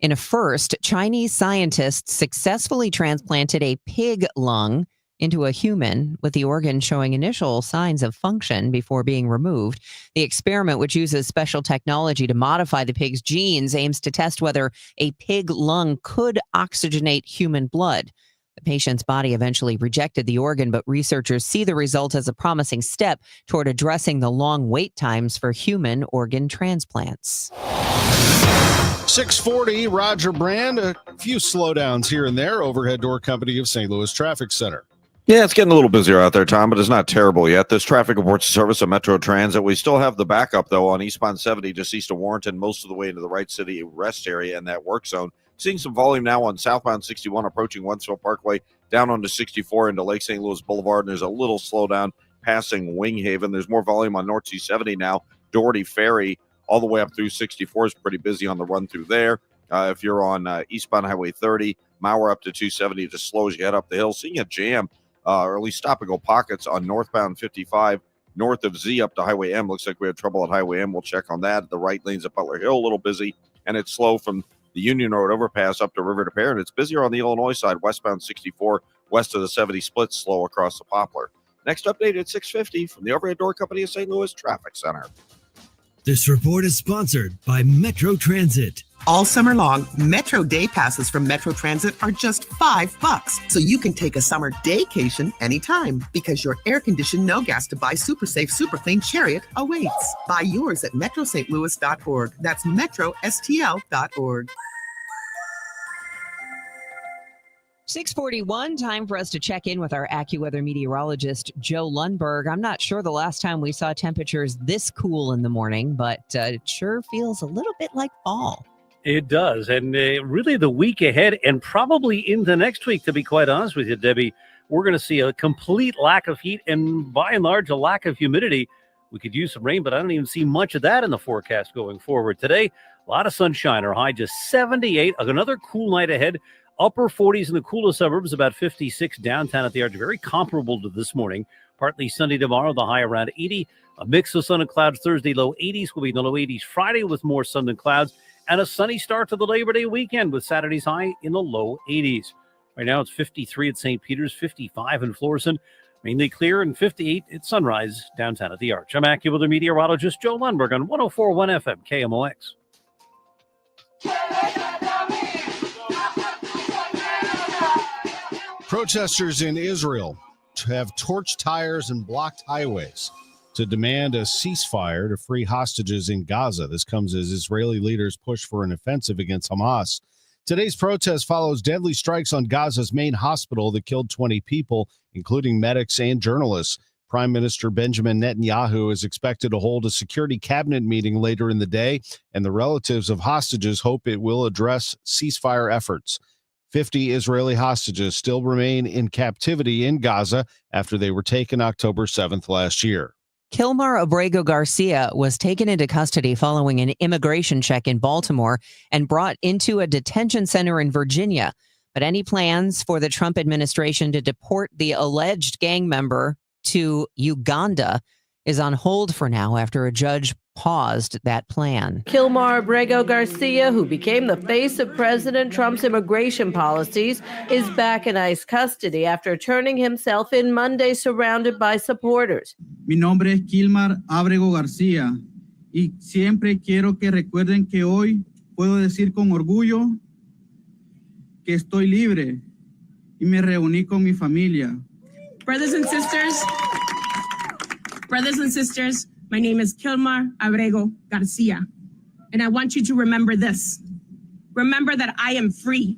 In a first, Chinese scientists successfully transplanted a pig lung into a human, with the organ showing initial signs of function before being removed. The experiment, which uses special technology to modify the pig's genes, aims to test whether a pig lung could oxygenate human blood. The patient's body eventually rejected the organ, but researchers see the result as a promising step toward addressing the long wait times for human organ transplants. 640, Roger Brand. A few slowdowns here and there. Overhead Door Company of St. Louis Traffic Center. Yeah, it's getting a little busier out there, Tom, but it's not terrible yet. This traffic reports the service of Metro Transit. We still have the backup, though, on eastbound 70 just east of Warrenton, most of the way into the Wright City rest area and that work zone. Seeing some volume now on southbound 61 approaching Wentzville Parkway, down onto 64 into Lake St. Louis Boulevard, and there's a little slowdown passing Winghaven. There's more volume on North 270 now. Doherty Ferry all the way up through 64 is pretty busy on the run through there. If you're on eastbound Highway 30, Mauer up to 270 just slows you head up the hill. Seeing a jam, or at least stop-and-go pockets on northbound 55 north of Z up to Highway M. Looks like we had trouble at Highway M. We'll check on that. The right lanes at Butler Hill a little busy, and it's slow from the Union Road overpass up to River to Perrin. It's busier on the Illinois side, westbound 64 west of the 70 split, slow across the Poplar. Next update at 6:50 from the Overhead Door Company of St. Louis Traffic Center. This report is sponsored by Metro Transit. All summer long, Metro Day Passes from Metro Transit are just $5, so you can take a summer daycation anytime because your air-conditioned, no-gas to buy super safe, super clean Chariot awaits. Buy yours at metrostlouis.org. That's metrostl.org. 6:41, time for us to check in with our AccuWeather meteorologist, Joe Lundberg. I'm not sure the last time we saw temperatures this cool in the morning, but it sure feels a little bit like fall. It does, and really the week ahead and probably into next week, to be quite honest with you, Debbie, we're going to see a complete lack of heat and by and large a lack of humidity. We could use some rain, but I don't even see much of that in the forecast going forward. Today, a lot of sunshine, our high just 78, another cool night ahead. Upper 40s in the coolest suburbs, about 56 downtown at the Arch, very comparable to this morning. Partly sunny tomorrow, the high around 80. A mix of sun and clouds Thursday, low 80s. Will be in the low 80s Friday with more sun and clouds. And a sunny start to the Labor Day weekend with Saturday's high in the low 80s. Right now it's 53 at St. Peter's, 55 in Florissant. Mainly clear, and 58 at sunrise downtown at the Arch. I'm AccuWeather meteorologist Joe Lundberg on 104.1 FM KMOX. Protesters in Israel have torched tires and blocked highways to demand a ceasefire to free hostages in Gaza. This comes as Israeli leaders push for an offensive against Hamas. Today's protest follows deadly strikes on Gaza's main hospital that killed 20 people, including medics and journalists. Prime Minister Benjamin Netanyahu is expected to hold a security cabinet meeting later in the day, and the relatives of hostages hope it will address ceasefire efforts. 50 Israeli hostages still remain in captivity in Gaza after they were taken October 7th last year. Kilmar Abrego Garcia was taken into custody following an immigration check in Baltimore and brought into a detention center in Virginia. But any plans for the Trump administration to deport the alleged gang member to Uganda is on hold for now after a judge paused that plan. Kilmar Abrego Garcia, who became the face of President Trump's immigration policies, is back in ICE custody after turning himself in Monday surrounded by supporters. Mi nombre es Kilmar Abrego Garcia y siempre quiero que recuerden que hoy puedo decir con orgullo que estoy libre y me reuní con mi familia. Brothers and sisters, my name is Kilmar Abrego Garcia, and I want you to remember this. Remember that I am free.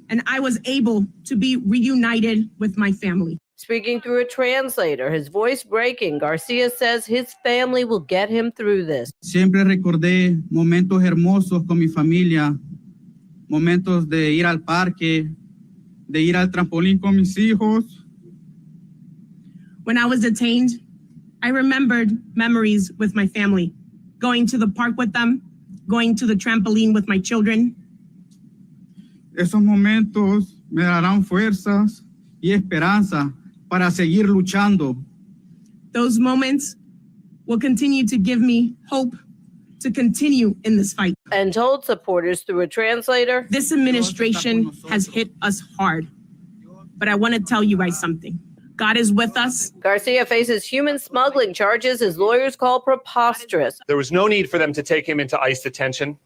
and I was able to be reunited with my family. Speaking through a translator, his voice breaking, Garcia says his family will get him through this. Siempre recordé momentos hermosos con mi familia, momentos de ir al parque, de ir al trampolín con mis hijos. When I was detained, I remembered memories with my family, going to the park with them, going to the trampoline with my children. Esos momentos me darán fuerzas y esperanza para seguir luchando. Those moments will continue to give me hope to continue in this fight. And told supporters through a translator, this administration has hit us hard. But I want to tell you guys something. God is with us. Garcia faces human smuggling charges his lawyers call preposterous. There was no need for them to take him into ICE detention.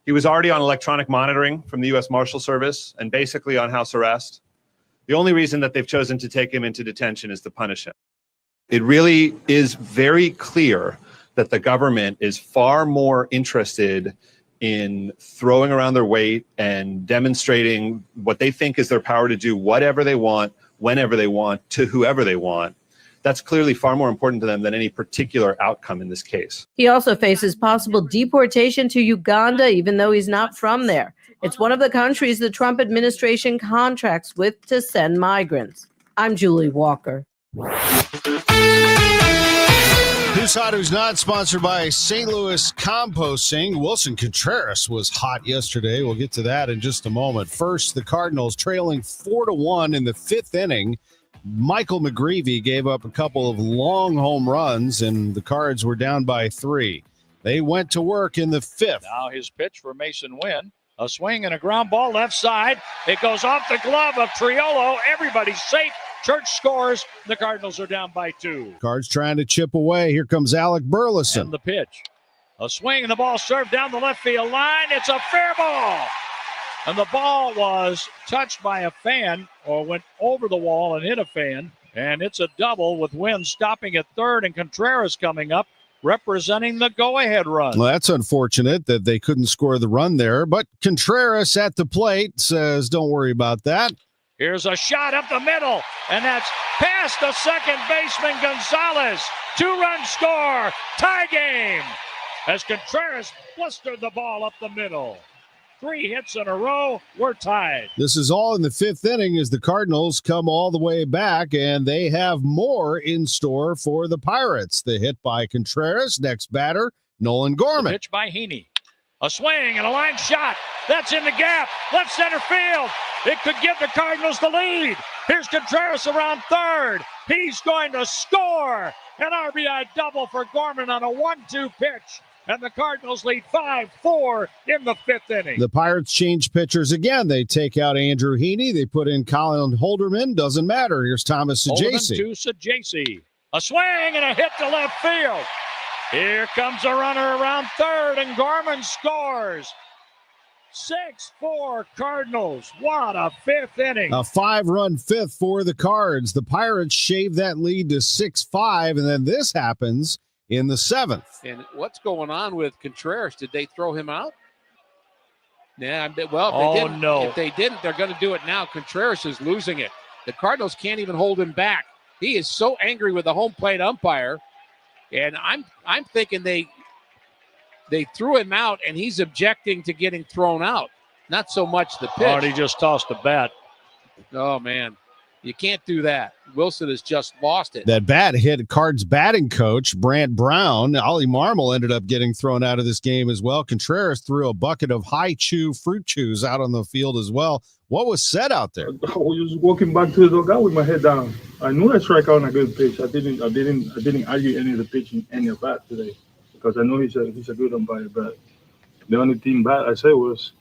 He was already on electronic monitoring from the U.S. Marshal Service and basically on house arrest. The only reason that they've chosen to take him into detention is to punish him. It really is very clear that the government is far more interested in throwing around their weight and demonstrating what they think is their power to do whatever they want, whenever they want, to whoever they want. That's clearly far more important to them than any particular outcome in this case. He also faces possible deportation to Uganda, even though he's not from there. It's one of the countries the Trump administration contracts with to send migrants. I'm Julie Walker. Who's Hot, Who's Not, sponsored by St. Louis Composting. Wilson Contreras was hot yesterday. We'll get to that in just a moment. First, the Cardinals trailing 4-1 in the fifth inning. Michael McGreevy gave up a couple of long home runs, and the Cards were down by 3. They went to work in the fifth. Now his pitch for Mason Wynn. A swing and a ground ball left side. It goes off the glove of Triolo. Everybody's safe. Church scores. The Cardinals are down by 2. Cards trying to chip away. Here comes Alec Burleson. And the pitch. A swing and the ball served down the left field line. It's a fair ball. And the ball was touched by a fan or went over the wall and hit a fan. And it's a double with Wynn stopping at third and Contreras coming up, representing the go-ahead run. Well, that's unfortunate that they couldn't score the run there, but Contreras at the plate says, don't worry about that. Here's a shot up the middle, and that's past the second baseman Gonzalez. 2-run score, tie game, as Contreras blistered the ball up the middle. 3 hits in a row, we're tied. This is all in the fifth inning as the Cardinals come all the way back, and they have more in store for the Pirates. The hit by Contreras, next batter, Nolan Gorman. Pitch by Heaney. A swing and a line shot. That's in the gap. Left center field. It could give the Cardinals the lead. Here's Contreras around third. He's going to score. An RBI double for Gorman on a 1-2 pitch. And the Cardinals lead 5-4 in the fifth inning. The Pirates change pitchers again. They take out Andrew Heaney. They put in Colin Holderman. Doesn't matter. Here's Thomas Sajaci. Holderman to Sajaci. A swing and a hit to left field. Here comes a runner around third, and Gorman scores. 6-4 Cardinals. What a fifth inning. A 5-run fifth for the Cards. The Pirates shave that lead to 6-5, and then this happens in the seventh. And what's going on with Contreras? Did they throw him out? Yeah, well, if they didn't, they're going to do it now. Contreras is losing it. The Cardinals can't even hold him back. He is so angry with the home plate umpire, and I'm thinking they threw him out, and he's objecting to getting thrown out. Not so much the pitch. Oh, he just tossed a bat. Oh, man. You can't do that. Wilson has just lost it. That bat hit Cards batting coach, Brant Brown. Ollie Marmol ended up getting thrown out of this game as well. Contreras threw a bucket of high chew fruit chews out on the field as well. What was said out there? I was walking back to the dugout with my head down. I knew I struck out on a good pitch. I didn't argue any of the pitching, any of that today, because I know he's a good umpire. But the only thing bad I said was,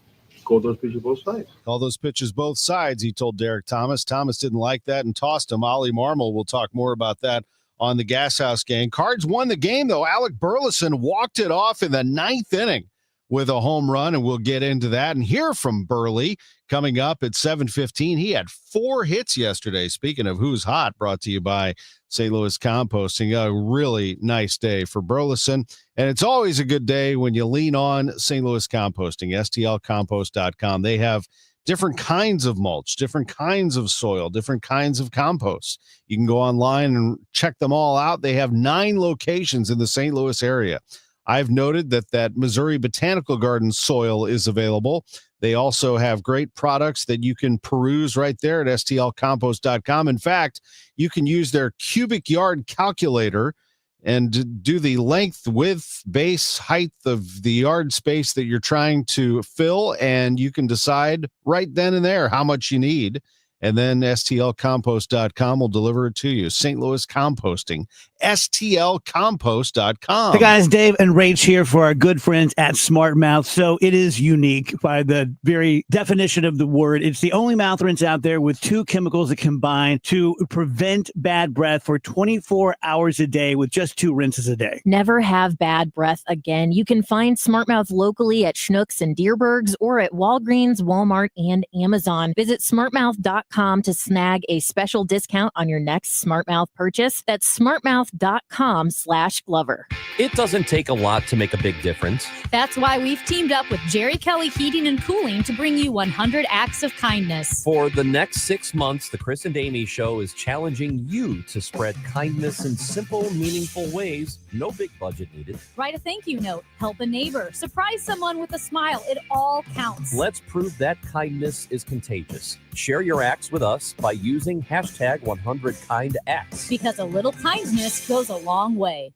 call those pitches both sides. Call those pitches both sides, he told Derek Thomas. Thomas didn't like that and tossed him. Ollie Marmol will talk more about that on the Gas House game. Cards won the game, though. Alec Burleson walked it off in the ninth inning with a home run, and we'll get into that and hear from Burley coming up at 7:15. He had 4 hits yesterday. Speaking of who's hot, brought to you by St. Louis Composting. A really nice day for Burleson, and it's always a good day when you lean on St. Louis Composting, stlcompost.com. They have different kinds of mulch, different kinds of soil, different kinds of compost. You can go online and check them all out. They have 9 locations in the St. Louis area. I've noted that Missouri Botanical Garden soil is available. They also have great products that you can peruse right there at stlcompost.com. In fact, you can use their cubic yard calculator and do the length, width, base, height of the yard space that you're trying to fill, and you can decide right then and there how much you need. And then stlcompost.com will deliver it to you. St. Louis Composting, stlcompost.com. Hey guys, Dave and Rach here for our good friends at Smart Mouth. So it is unique by the very definition of the word. It's the only mouth rinse out there with 2 chemicals that combine to prevent bad breath for 24 hours a day with just 2 rinses a day. Never have bad breath again. You can find Smart Mouth locally at Schnucks and Deerbergs or at Walgreens, Walmart, and Amazon. Visit smartmouth.com to snag a special discount on your next Smart Mouth purchase. That's smartmouth.com/Glover. It doesn't take a lot to make a big difference. That's why we've teamed up with Jerry Kelly Heating and Cooling to bring you 100 acts of kindness. For the next 6 months, the Chris and Amy Show is challenging you to spread kindness in simple, meaningful ways. No big budget needed. Write a thank you note, help a neighbor, surprise someone with a smile. It all counts. Let's prove that kindness is contagious. Share your acts with us by using hashtag 100KindActs. Because a little kindness goes a long way.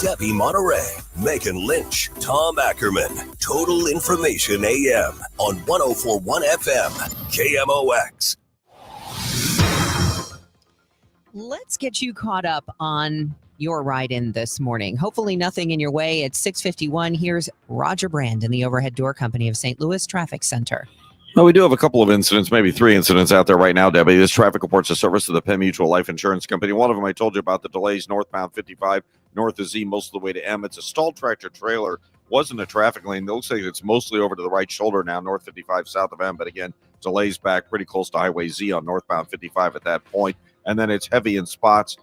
Debbie Monterrey, Megan Lynch, Tom Ackerman. Total Information AM on 104.1 FM, KMOX. Let's get you caught up on your ride-in this morning. Hopefully nothing in your way. It's 6:51. Here's Roger Brand in the Overhead Door Company of St. Louis Traffic Center. Well, we do have a couple of incidents, maybe 3 incidents out there right now, Debbie. This traffic reports a service of the Penn Mutual Life Insurance Company. One of them I told you about, the delays northbound 55, north of Z, most of the way to M. It's a stalled tractor trailer. Wasn't a traffic lane. It looks like it's mostly over to the right shoulder now, north 55, south of M. But again, delays back pretty close to Highway Z on northbound 55 at that point. And then it's heavy in spots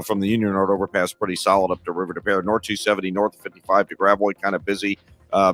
from the Union Road overpass, pretty solid up to River de Pere. North 270, north 55 to Gravois, kind of busy.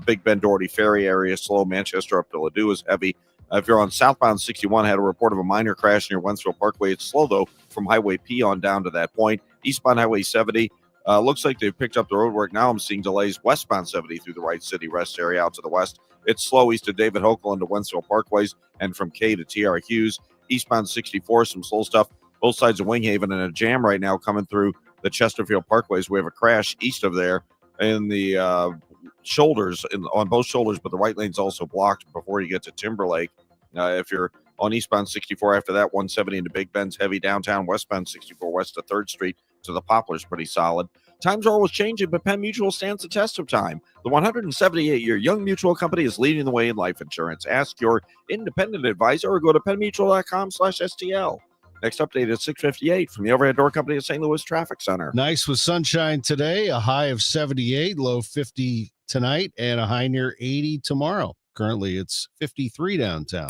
Big Bend Doherty Ferry area slow. Manchester up to Ladue is heavy. If you're on southbound 61, had a report of a minor crash near Wentzville Parkway. It's slow, though, from Highway P on down to that point. Eastbound Highway 70, looks like they've picked up the road work. Now I'm seeing delays westbound 70 through the Wright City Rest area out to the west. It's slow east of David Hokel into Wentzville Parkways and from K to TR Hughes. Eastbound 64, some slow stuff both sides of Winghaven, and a jam right now coming through the Chesterfield Parkways. We have a crash east of there in the shoulders, on both shoulders, but the right lane's also blocked before you get to Timberlake. If you're on eastbound 64 after that, 170 into Big Bend's heavy downtown, westbound 64 west to 3rd Street to the Poplars, pretty solid. Times are always changing, but Penn Mutual stands the test of time. The 178-year Young Mutual Company is leading the way in life insurance. Ask your independent advisor or go to pennmutual.com/STL. Next update at 6:58 from the Overhead Door Company at St. Louis Traffic Center. Nice with sunshine today, a high of 78, low 50 tonight, and a high near 80 tomorrow. Currently, it's 53 downtown.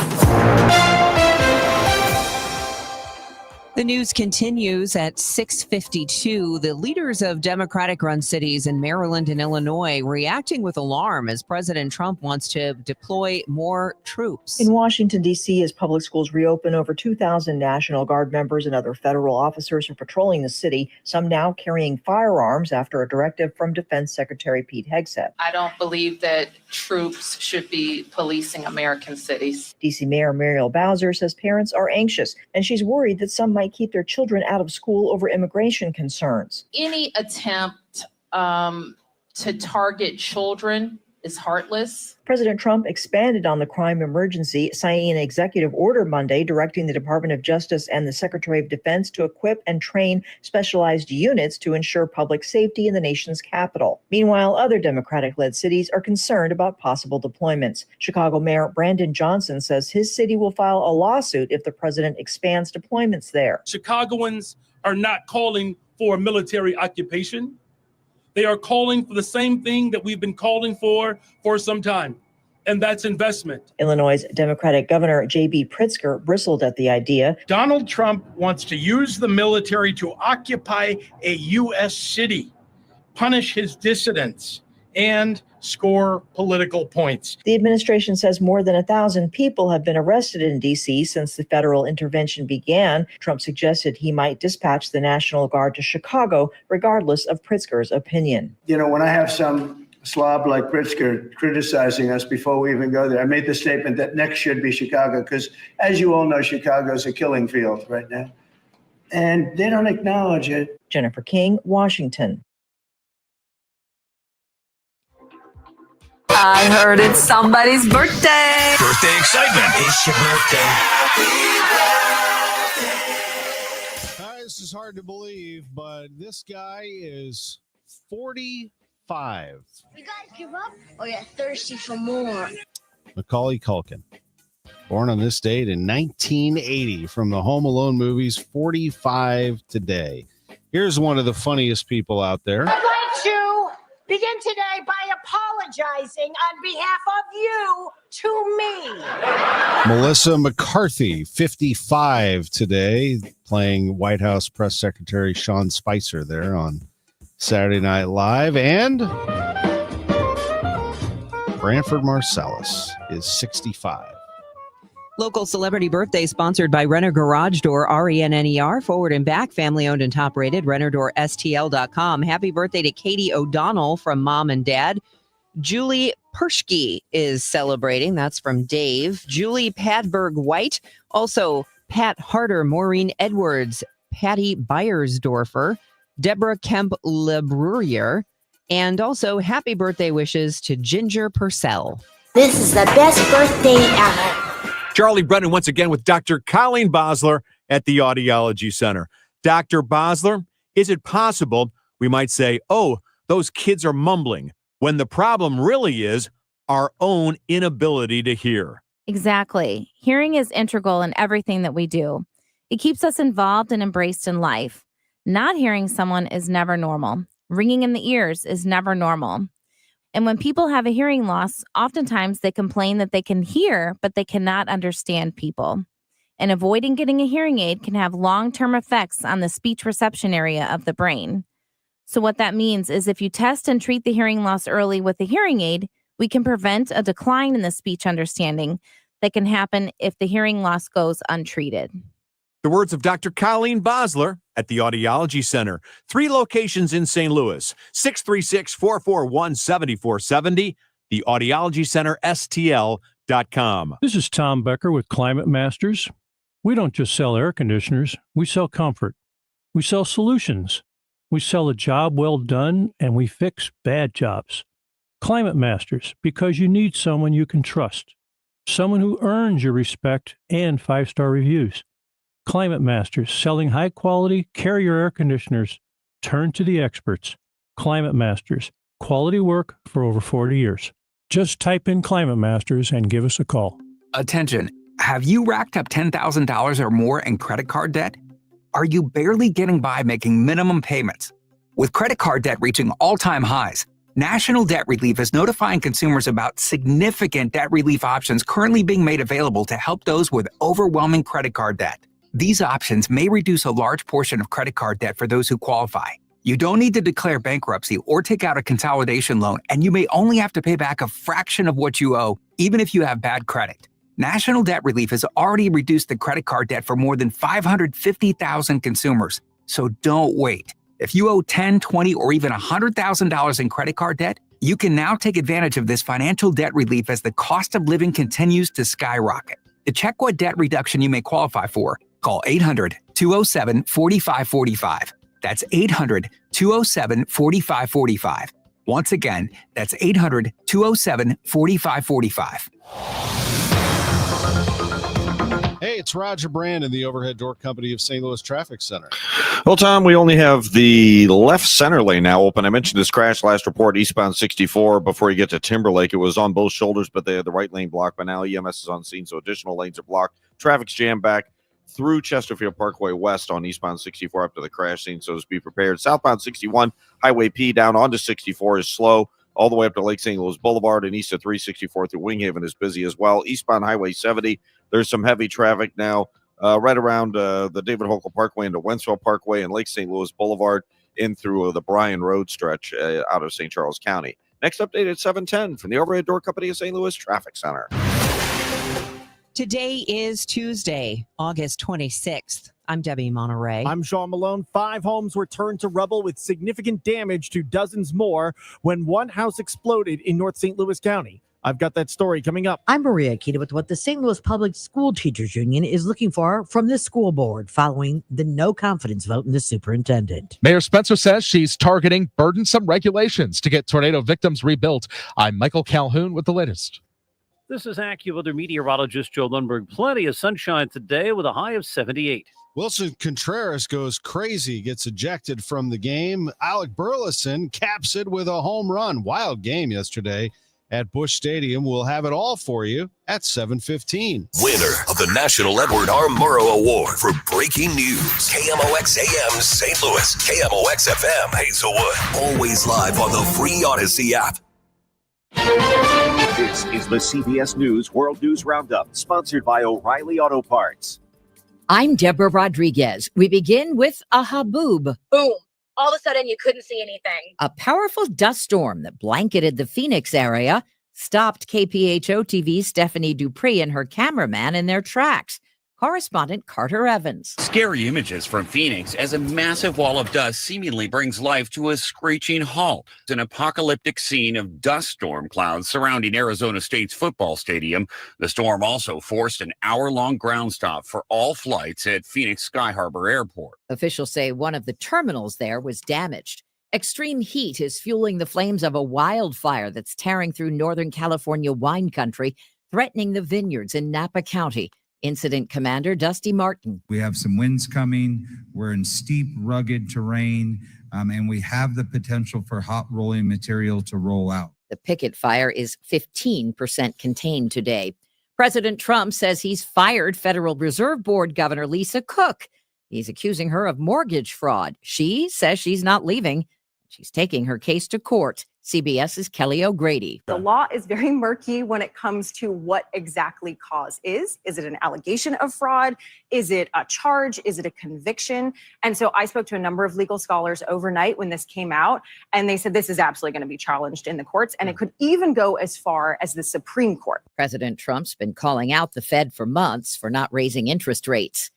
The news continues at 6:52. The leaders of Democratic-run cities in Maryland and Illinois reacting with alarm as President Trump wants to deploy more troops. In Washington, D.C., as public schools reopen, over 2,000 National Guard members and other federal officers are patrolling the city, some now carrying firearms after a directive from Defense Secretary Pete Hegseth. I don't believe that troops should be policing American cities. D.C. Mayor Muriel Bowser says parents are anxious, and she's worried that some might keep their children out of school over immigration concerns. Any attempt to target children is heartless. President Trump expanded on the crime emergency, signing an executive order Monday directing the Department of Justice and the Secretary of Defense to equip and train specialized units to ensure public safety in the nation's capital. Meanwhile, other Democratic-led cities are concerned about possible deployments. Chicago Mayor Brandon Johnson says his city will file a lawsuit if the president expands deployments there. Chicagoans are not calling for a military occupation. They are calling for the same thing that we've been calling for some time, and that's investment. Illinois' Democratic Governor J.B. Pritzker bristled at the idea. Donald Trump wants to use the military to occupy a U.S. city, punish his dissidents, and score political points. The administration says more than 1,000 people have been arrested in D.C. since the federal intervention began. Trump suggested he might dispatch the National Guard to Chicago, regardless of Pritzker's opinion. You know, when I have some slob like Pritzker criticizing us before we even go there, I made the statement that next should be Chicago, because as you all know, Chicago is a killing field right now. And they don't acknowledge it. Jennifer King, Washington. I heard it's somebody's birthday. Birthday excitement. It's your birthday. This is hard to believe, but this guy is 45. You guys give up or you're thirsty for more? Macaulay Culkin, born on this date in 1980 from the Home Alone movies, 45 today. Here's one of the funniest people out there. I'd like to begin today by apologizing on behalf of you to me. Melissa McCarthy, 55 today, playing White House Press Secretary Sean Spicer there on Saturday Night Live. And Branford Marsalis is 65. Local celebrity birthday sponsored by Renner Garage Door, RENNER, forward and back, family owned and top rated, RennerDoorSTL.com. Happy birthday to Katie O'Donnell from Mom and Dad. Julie Pershke is celebrating. That's from Dave. Julie Padberg White. Also, Pat Harder, Maureen Edwards, Patty Beiersdorfer, Deborah Kemp LeBruyere, and also happy birthday wishes to Ginger Purcell. This is the best birthday ever. Charlie Brennan once again with Dr. Colleen Bosler at the Audiology Center. Dr. Bosler, is it possible we might say, oh, those kids are mumbling, when the problem really is our own inability to hear? Exactly. Hearing is integral in everything that we do. It keeps us involved and embraced in life. Not hearing someone is never normal. Ringing in the ears is never normal. And when people have a hearing loss, oftentimes they complain that they can hear, but they cannot understand people. And avoiding getting a hearing aid can have long-term effects on the speech reception area of the brain. So what that means is if you test and treat the hearing loss early with a hearing aid, we can prevent a decline in the speech understanding that can happen if the hearing loss goes untreated. The words of Dr. Colleen Bosler at the Audiology Center. 3 locations in St. Louis, 636-441-7470, the Audiology Center, STL.com. This is Tom Becker with Climate Masters. We don't just sell air conditioners, we sell comfort. We sell solutions. We sell a job well done, and we fix bad jobs. Climate Masters, because you need someone you can trust, someone who earns your respect and 5-star reviews. Climate Masters, selling high-quality Carrier air conditioners. Turn to the experts. Climate Masters, quality work for over 40 years. Just type in Climate Masters and give us a call. Attention, have you racked up $10,000 or more in credit card debt? Are you barely getting by making minimum payments? With credit card debt reaching all-time highs, National Debt Relief is notifying consumers about significant debt relief options currently being made available to help those with overwhelming credit card debt. These options may reduce a large portion of credit card debt for those who qualify. You don't need to declare bankruptcy or take out a consolidation loan, and you may only have to pay back a fraction of what you owe, even if you have bad credit. National Debt Relief has already reduced the credit card debt for more than 550,000 consumers. So don't wait. If you owe $10,000, $20,000, or even $100,000 in credit card debt, you can now take advantage of this financial debt relief as the cost of living continues to skyrocket. To check what debt reduction you may qualify for, call 800-207-4545. That's 800-207-4545. Once again, that's 800-207-4545. Hey, it's Roger Brand in the Overhead Door Company of St. Louis Traffic Center. Well, Tom, we only have the left center lane now open. I mentioned this crash last report, eastbound 64, before you get to Timberlake. It was on both shoulders, but they had the right lane blocked. But now EMS is on scene, so additional lanes are blocked. Traffic's jammed back through Chesterfield Parkway West on eastbound 64 up to the crash scene, so just be prepared. Southbound 61, Highway P down onto 64 is slow. All the way up to Lake St. Louis Boulevard and east of 364 through Winghaven is busy as well. Eastbound Highway 70, there's some heavy traffic now right around the David Hochul Parkway into Wentzville Parkway and Lake St. Louis Boulevard in through the Bryan Road stretch out of St. Charles County. Next update at 7:10 from the Overhead Door Company of St. Louis Traffic Center. Today is Tuesday, August 26th. I'm Debbie Monterrey. I'm Sean Malone. 5 homes were turned to rubble with significant damage to dozens more when one house exploded in North St. Louis County. I've got that story coming up. I'm Maria Akita with what the St. Louis Public School Teachers Union is looking for from the school board following the no confidence vote in the superintendent. Mayor Spencer says she's targeting burdensome regulations to get tornado victims rebuilt. I'm Michael Calhoun with the latest. This is AccuWeather meteorologist Joe Lundberg. Plenty of sunshine today with a high of 78. Wilson Contreras goes crazy, gets ejected from the game. Alec Burleson caps it with a home run. Wild game yesterday at Busch Stadium. We'll have it all for you at 7:15. Winner of the National Edward R. Murrow Award for breaking news. KMOX AM St. Louis, KMOX FM Hazelwood. Always live on the free Odyssey app. This is the CBS News World News Roundup, sponsored by O'Reilly Auto Parts. I'm Deborah Rodriguez. We begin with a haboob. Boom. All of a sudden, you couldn't see anything. A powerful dust storm that blanketed the Phoenix area stopped KPHO TV's Stephanie Dupree and her cameraman in their tracks. Correspondent Carter Evans. Scary images from Phoenix as a massive wall of dust seemingly brings life to a screeching halt. It's an apocalyptic scene of dust storm clouds surrounding Arizona State's football stadium. The storm also forced an hour-long ground stop for all flights at Phoenix Sky Harbor Airport. Officials say one of the terminals there was damaged. Extreme heat is fueling the flames of a wildfire that's tearing through Northern California wine country, threatening the vineyards in Napa County. Incident Commander Dusty Martin. We have some winds coming. We're in steep, rugged terrain, and we have the potential for hot rolling material to roll out. The picket fire is 15% contained today. President Trump says he's fired Federal Reserve Board Governor Lisa Cook. He's accusing her of mortgage fraud. She says she's not leaving. She's taking her case to court. CBS's Kelly O'Grady. The law is very murky when it comes to what exactly cause is. Is it an allegation of fraud? Is it a charge? Is it a conviction? And so I spoke to a number of legal scholars overnight when this came out, and they said this is absolutely going to be challenged in the courts, and it could even go as far as the Supreme Court. President Trump's been calling out the Fed for months for not raising interest rates.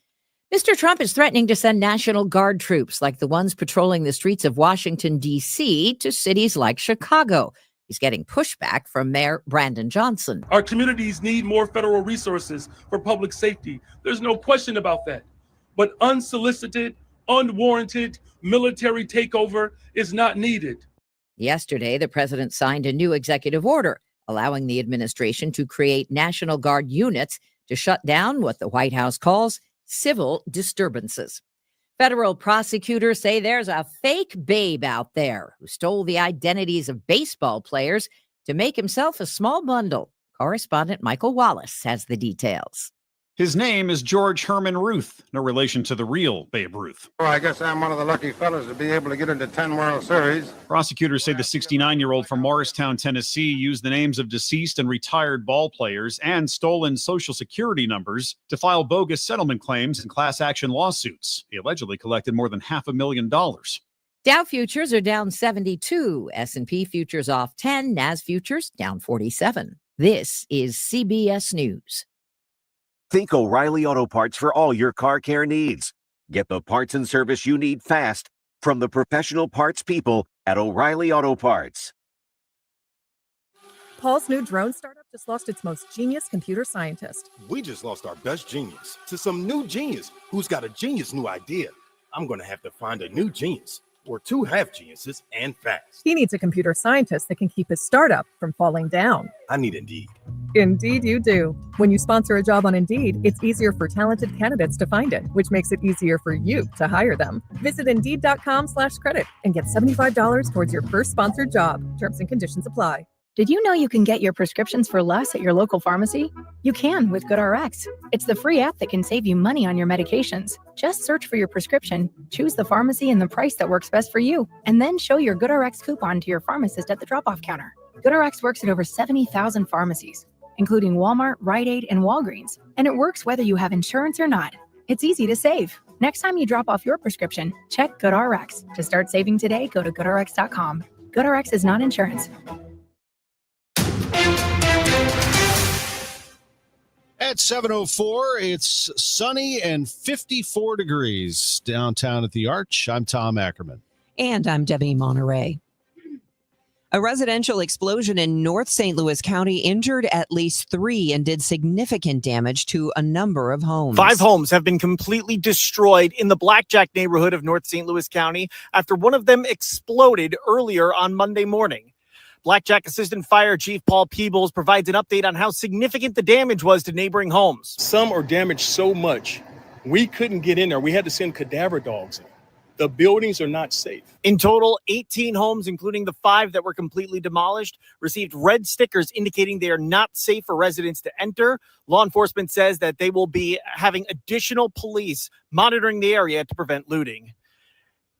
Mr. Trump is threatening to send National Guard troops like the ones patrolling the streets of Washington, D.C. to cities like Chicago. He's getting pushback from Mayor Brandon Johnson. Our communities need more federal resources for public safety. There's no question about that. But unsolicited, unwarranted military takeover is not needed. Yesterday, the president signed a new executive order allowing the administration to create National Guard units to shut down what the White House calls civil disturbances. Federal prosecutors say there's a fake babe out there who stole the identities of baseball players to make himself a small bundle. Correspondent Michael Wallace has the details. His name is George Herman Ruth, no relation to the real Babe Ruth. Well, I guess I'm one of the lucky fellas to be able to get into 10 World Series. Prosecutors say the 69-year-old from Morristown, Tennessee, used the names of deceased and retired ball players and stolen Social Security numbers to file bogus settlement claims and class action lawsuits. He allegedly collected more than $500,000. Dow futures are down 72, S&P futures off 10, NAS futures down 47. This is CBS News. Think O'Reilly Auto Parts for all your car care needs. Get the parts and service you need fast from the professional parts people at O'Reilly Auto Parts. Paul's new drone startup just lost its most genius computer scientist. We just lost our best genius to some new genius who's got a genius new idea. I'm going to have to find a new genius or two half geniuses and fast. He needs a computer scientist that can keep his startup from falling down. I need Indeed. Indeed you do. When you sponsor a job on Indeed, it's easier for talented candidates to find it, which makes it easier for you to hire them. Visit Indeed.com/credit and get $75 towards your first sponsored job. Terms and conditions apply. Did you know you can get your prescriptions for less at your local pharmacy? You can with GoodRx. It's the free app that can save you money on your medications. Just search for your prescription, choose the pharmacy and the price that works best for you, and then show your GoodRx coupon to your pharmacist at the drop-off counter. GoodRx works at over 70,000 pharmacies, including Walmart, Rite Aid, and Walgreens, and it works whether you have insurance or not. It's easy to save. Next time you drop off your prescription, check GoodRx. To start saving today, go to GoodRx.com. GoodRx is not insurance. At 7:04, it's sunny and 54 degrees downtown at the Arch. I'm Tom Ackerman. And I'm Debbie Monterrey. A residential explosion in North St. Louis County injured at least 3 and did significant damage to a number of homes. 5 homes have been completely destroyed in the Blackjack neighborhood of North St. Louis County after one of them exploded earlier on Monday morning. Blackjack Assistant Fire Chief Paul Peebles provides an update on how significant the damage was to neighboring homes. Some are damaged so much, we couldn't get in there. We had to send cadaver dogs in. The buildings are not safe. In total, 18 homes, including the 5 that were completely demolished, received red stickers indicating they are not safe for residents to enter. Law enforcement says that they will be having additional police monitoring the area to prevent looting.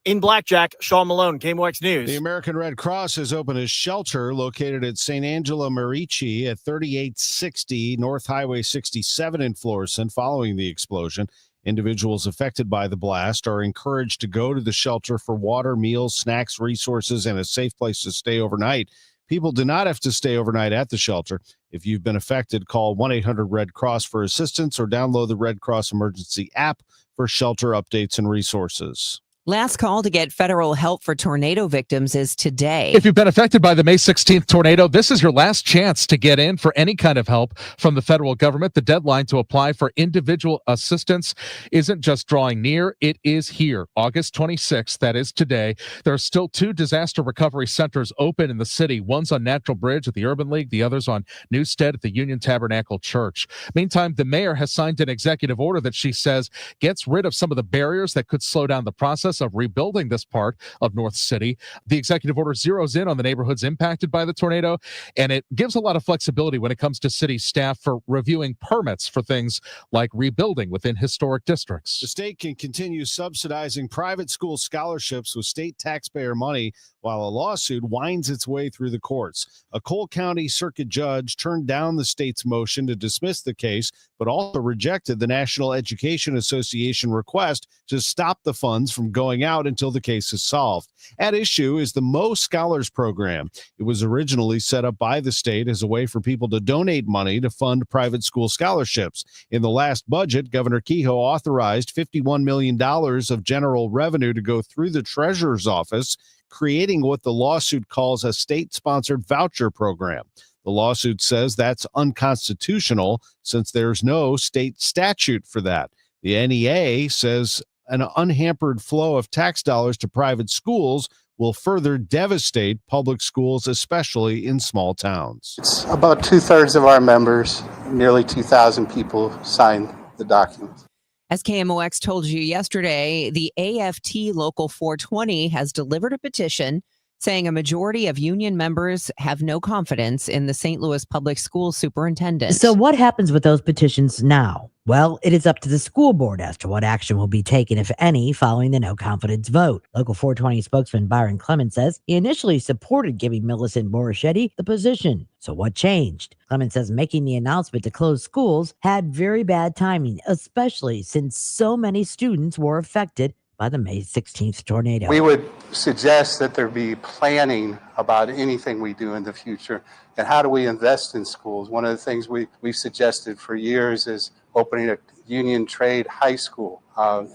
In Blackjack, Sean Malone, KMOX News. The American Red Cross has opened a shelter located at St. Angela Merici at 3860 North Highway 67 in Florissant following the explosion. Individuals affected by the blast are encouraged to go to the shelter for water, meals, snacks, resources, and a safe place to stay overnight. People do not have to stay overnight at the shelter. If you've been affected, call 1-800-RED-CROSS for assistance or download the Red Cross Emergency app for shelter updates and resources. Last call to get federal help for tornado victims is today. If you've been affected by the May 16th tornado, this is your last chance to get in for any kind of help from the federal government. The deadline to apply for individual assistance isn't just drawing near, it is here. August 26th, that is today. There are still 2 disaster recovery centers open in the city. One's on Natural Bridge at the Urban League, the other's on Newstead at the Union Tabernacle Church. Meantime, the mayor has signed an executive order that she says gets rid of some of the barriers that could slow down the process of rebuilding this part of North City. The executive order zeroes in on the neighborhoods impacted by the tornado, and it gives a lot of flexibility when it comes to city staff for reviewing permits for things like rebuilding within historic districts. The state can continue subsidizing private school scholarships with state taxpayer money while a lawsuit winds its way through the courts. A Cole County Circuit judge turned down the state's motion to dismiss the case, but also rejected the National Education Association request to stop the funds from going out until the case is solved. At issue is the Mo Scholars Program. It was originally set up by the state as a way for people to donate money to fund private school scholarships. In the last budget, Governor Kehoe authorized $51 million of general revenue to go through the treasurer's office, creating what the lawsuit calls a state-sponsored voucher program. The lawsuit says that's unconstitutional since there's no state statute for that. The NEA says an unhampered flow of tax dollars to private schools will further devastate public schools, especially in small towns. It's about 2/3 of our members, nearly 2,000 people signed the document. As KMOX told you yesterday, the AFT Local 420 has delivered a petition saying a majority of union members have no confidence in the St. Louis Public School Superintendent. So what happens with those petitions now? Well, it is up to the school board as to what action will be taken, if any, following the no confidence vote. Local 420 spokesman Byron Clemens says he initially supported giving Millicent Borichetti the position. So what changed? Clemens says making the announcement to close schools had very bad timing, especially since so many students were affected by the May 16th tornado. We would suggest that there be planning about anything we do in the future and how do we invest in schools. One of the things we've suggested for years is opening a union trade high school,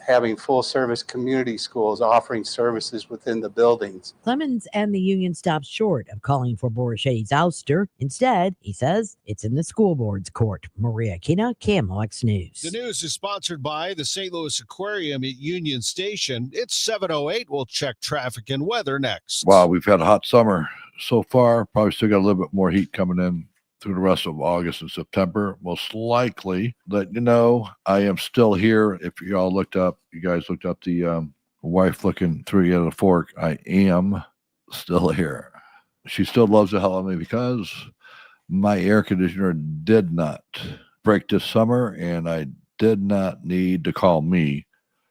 having full service community schools offering services within the buildings. Clemens and the union stopped short of calling for Borichetti's ouster. Instead, he says it's in the school board's court. Maria Kina, KMOX News. The news is sponsored by the St. Louis Aquarium at Union Station. It's 7:08. We'll check traffic and weather next. Wow, we've had a hot summer so far. Probably still got a little bit more heat coming in through the rest of August and September. Most likely, let you know, I am still here. If you guys looked up the wife looking through you at a fork, I am still here. She still loves the hell out of me because my air conditioner did not break this summer, and I did not need to call me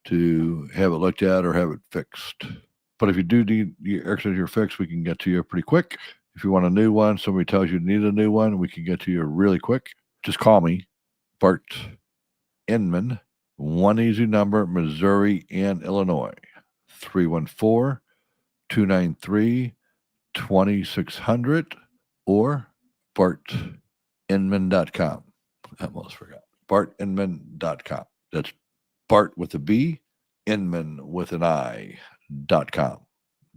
to have it looked at or have it fixed. But if you do need your air conditioner fixed, we can get to you pretty quick. If you want a new one, somebody tells you need a new one, we can get to you really quick. Just call me, Bart Inman, one easy number, Missouri and Illinois, 314-293-2600 or bartinman.com. I almost forgot. bartinman.com. That's Bart with a B, Inman with an I.com.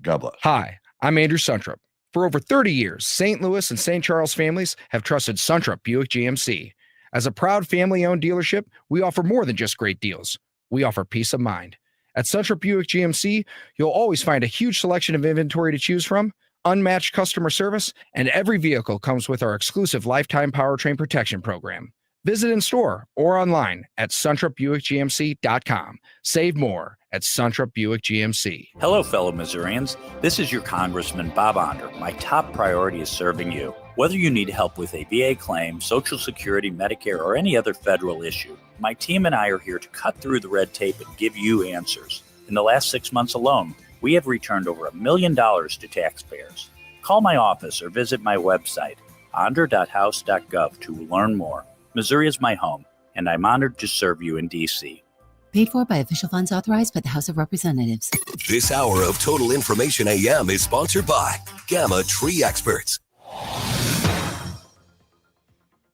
God bless. Hi, I'm Andrew Suntrup. For over 30 years, St. Louis and St. Charles families have trusted Suntrup Buick GMC. As a proud family-owned dealership, we offer more than just great deals. We offer peace of mind. At Suntrup Buick GMC, you'll always find a huge selection of inventory to choose from, unmatched customer service, and every vehicle comes with our exclusive lifetime powertrain protection program. Visit in store or online at suntrupbuickgmc.com. Save more at Suntrup Buick GMC. Hello, fellow Missourians. This is your Congressman Bob Onder. My top priority is serving you. Whether you need help with a VA claim, Social Security, Medicare, or any other federal issue, my team and I are here to cut through the red tape and give you answers. In the last 6 months alone, we have returned over $1 million to taxpayers. Call my office or visit my website, onder.house.gov, to learn more. Missouri is my home, and I'm honored to serve you in D.C. Paid for by official funds authorized by the House of Representatives. This hour of Total Information AM is sponsored by Gamma Tree Experts.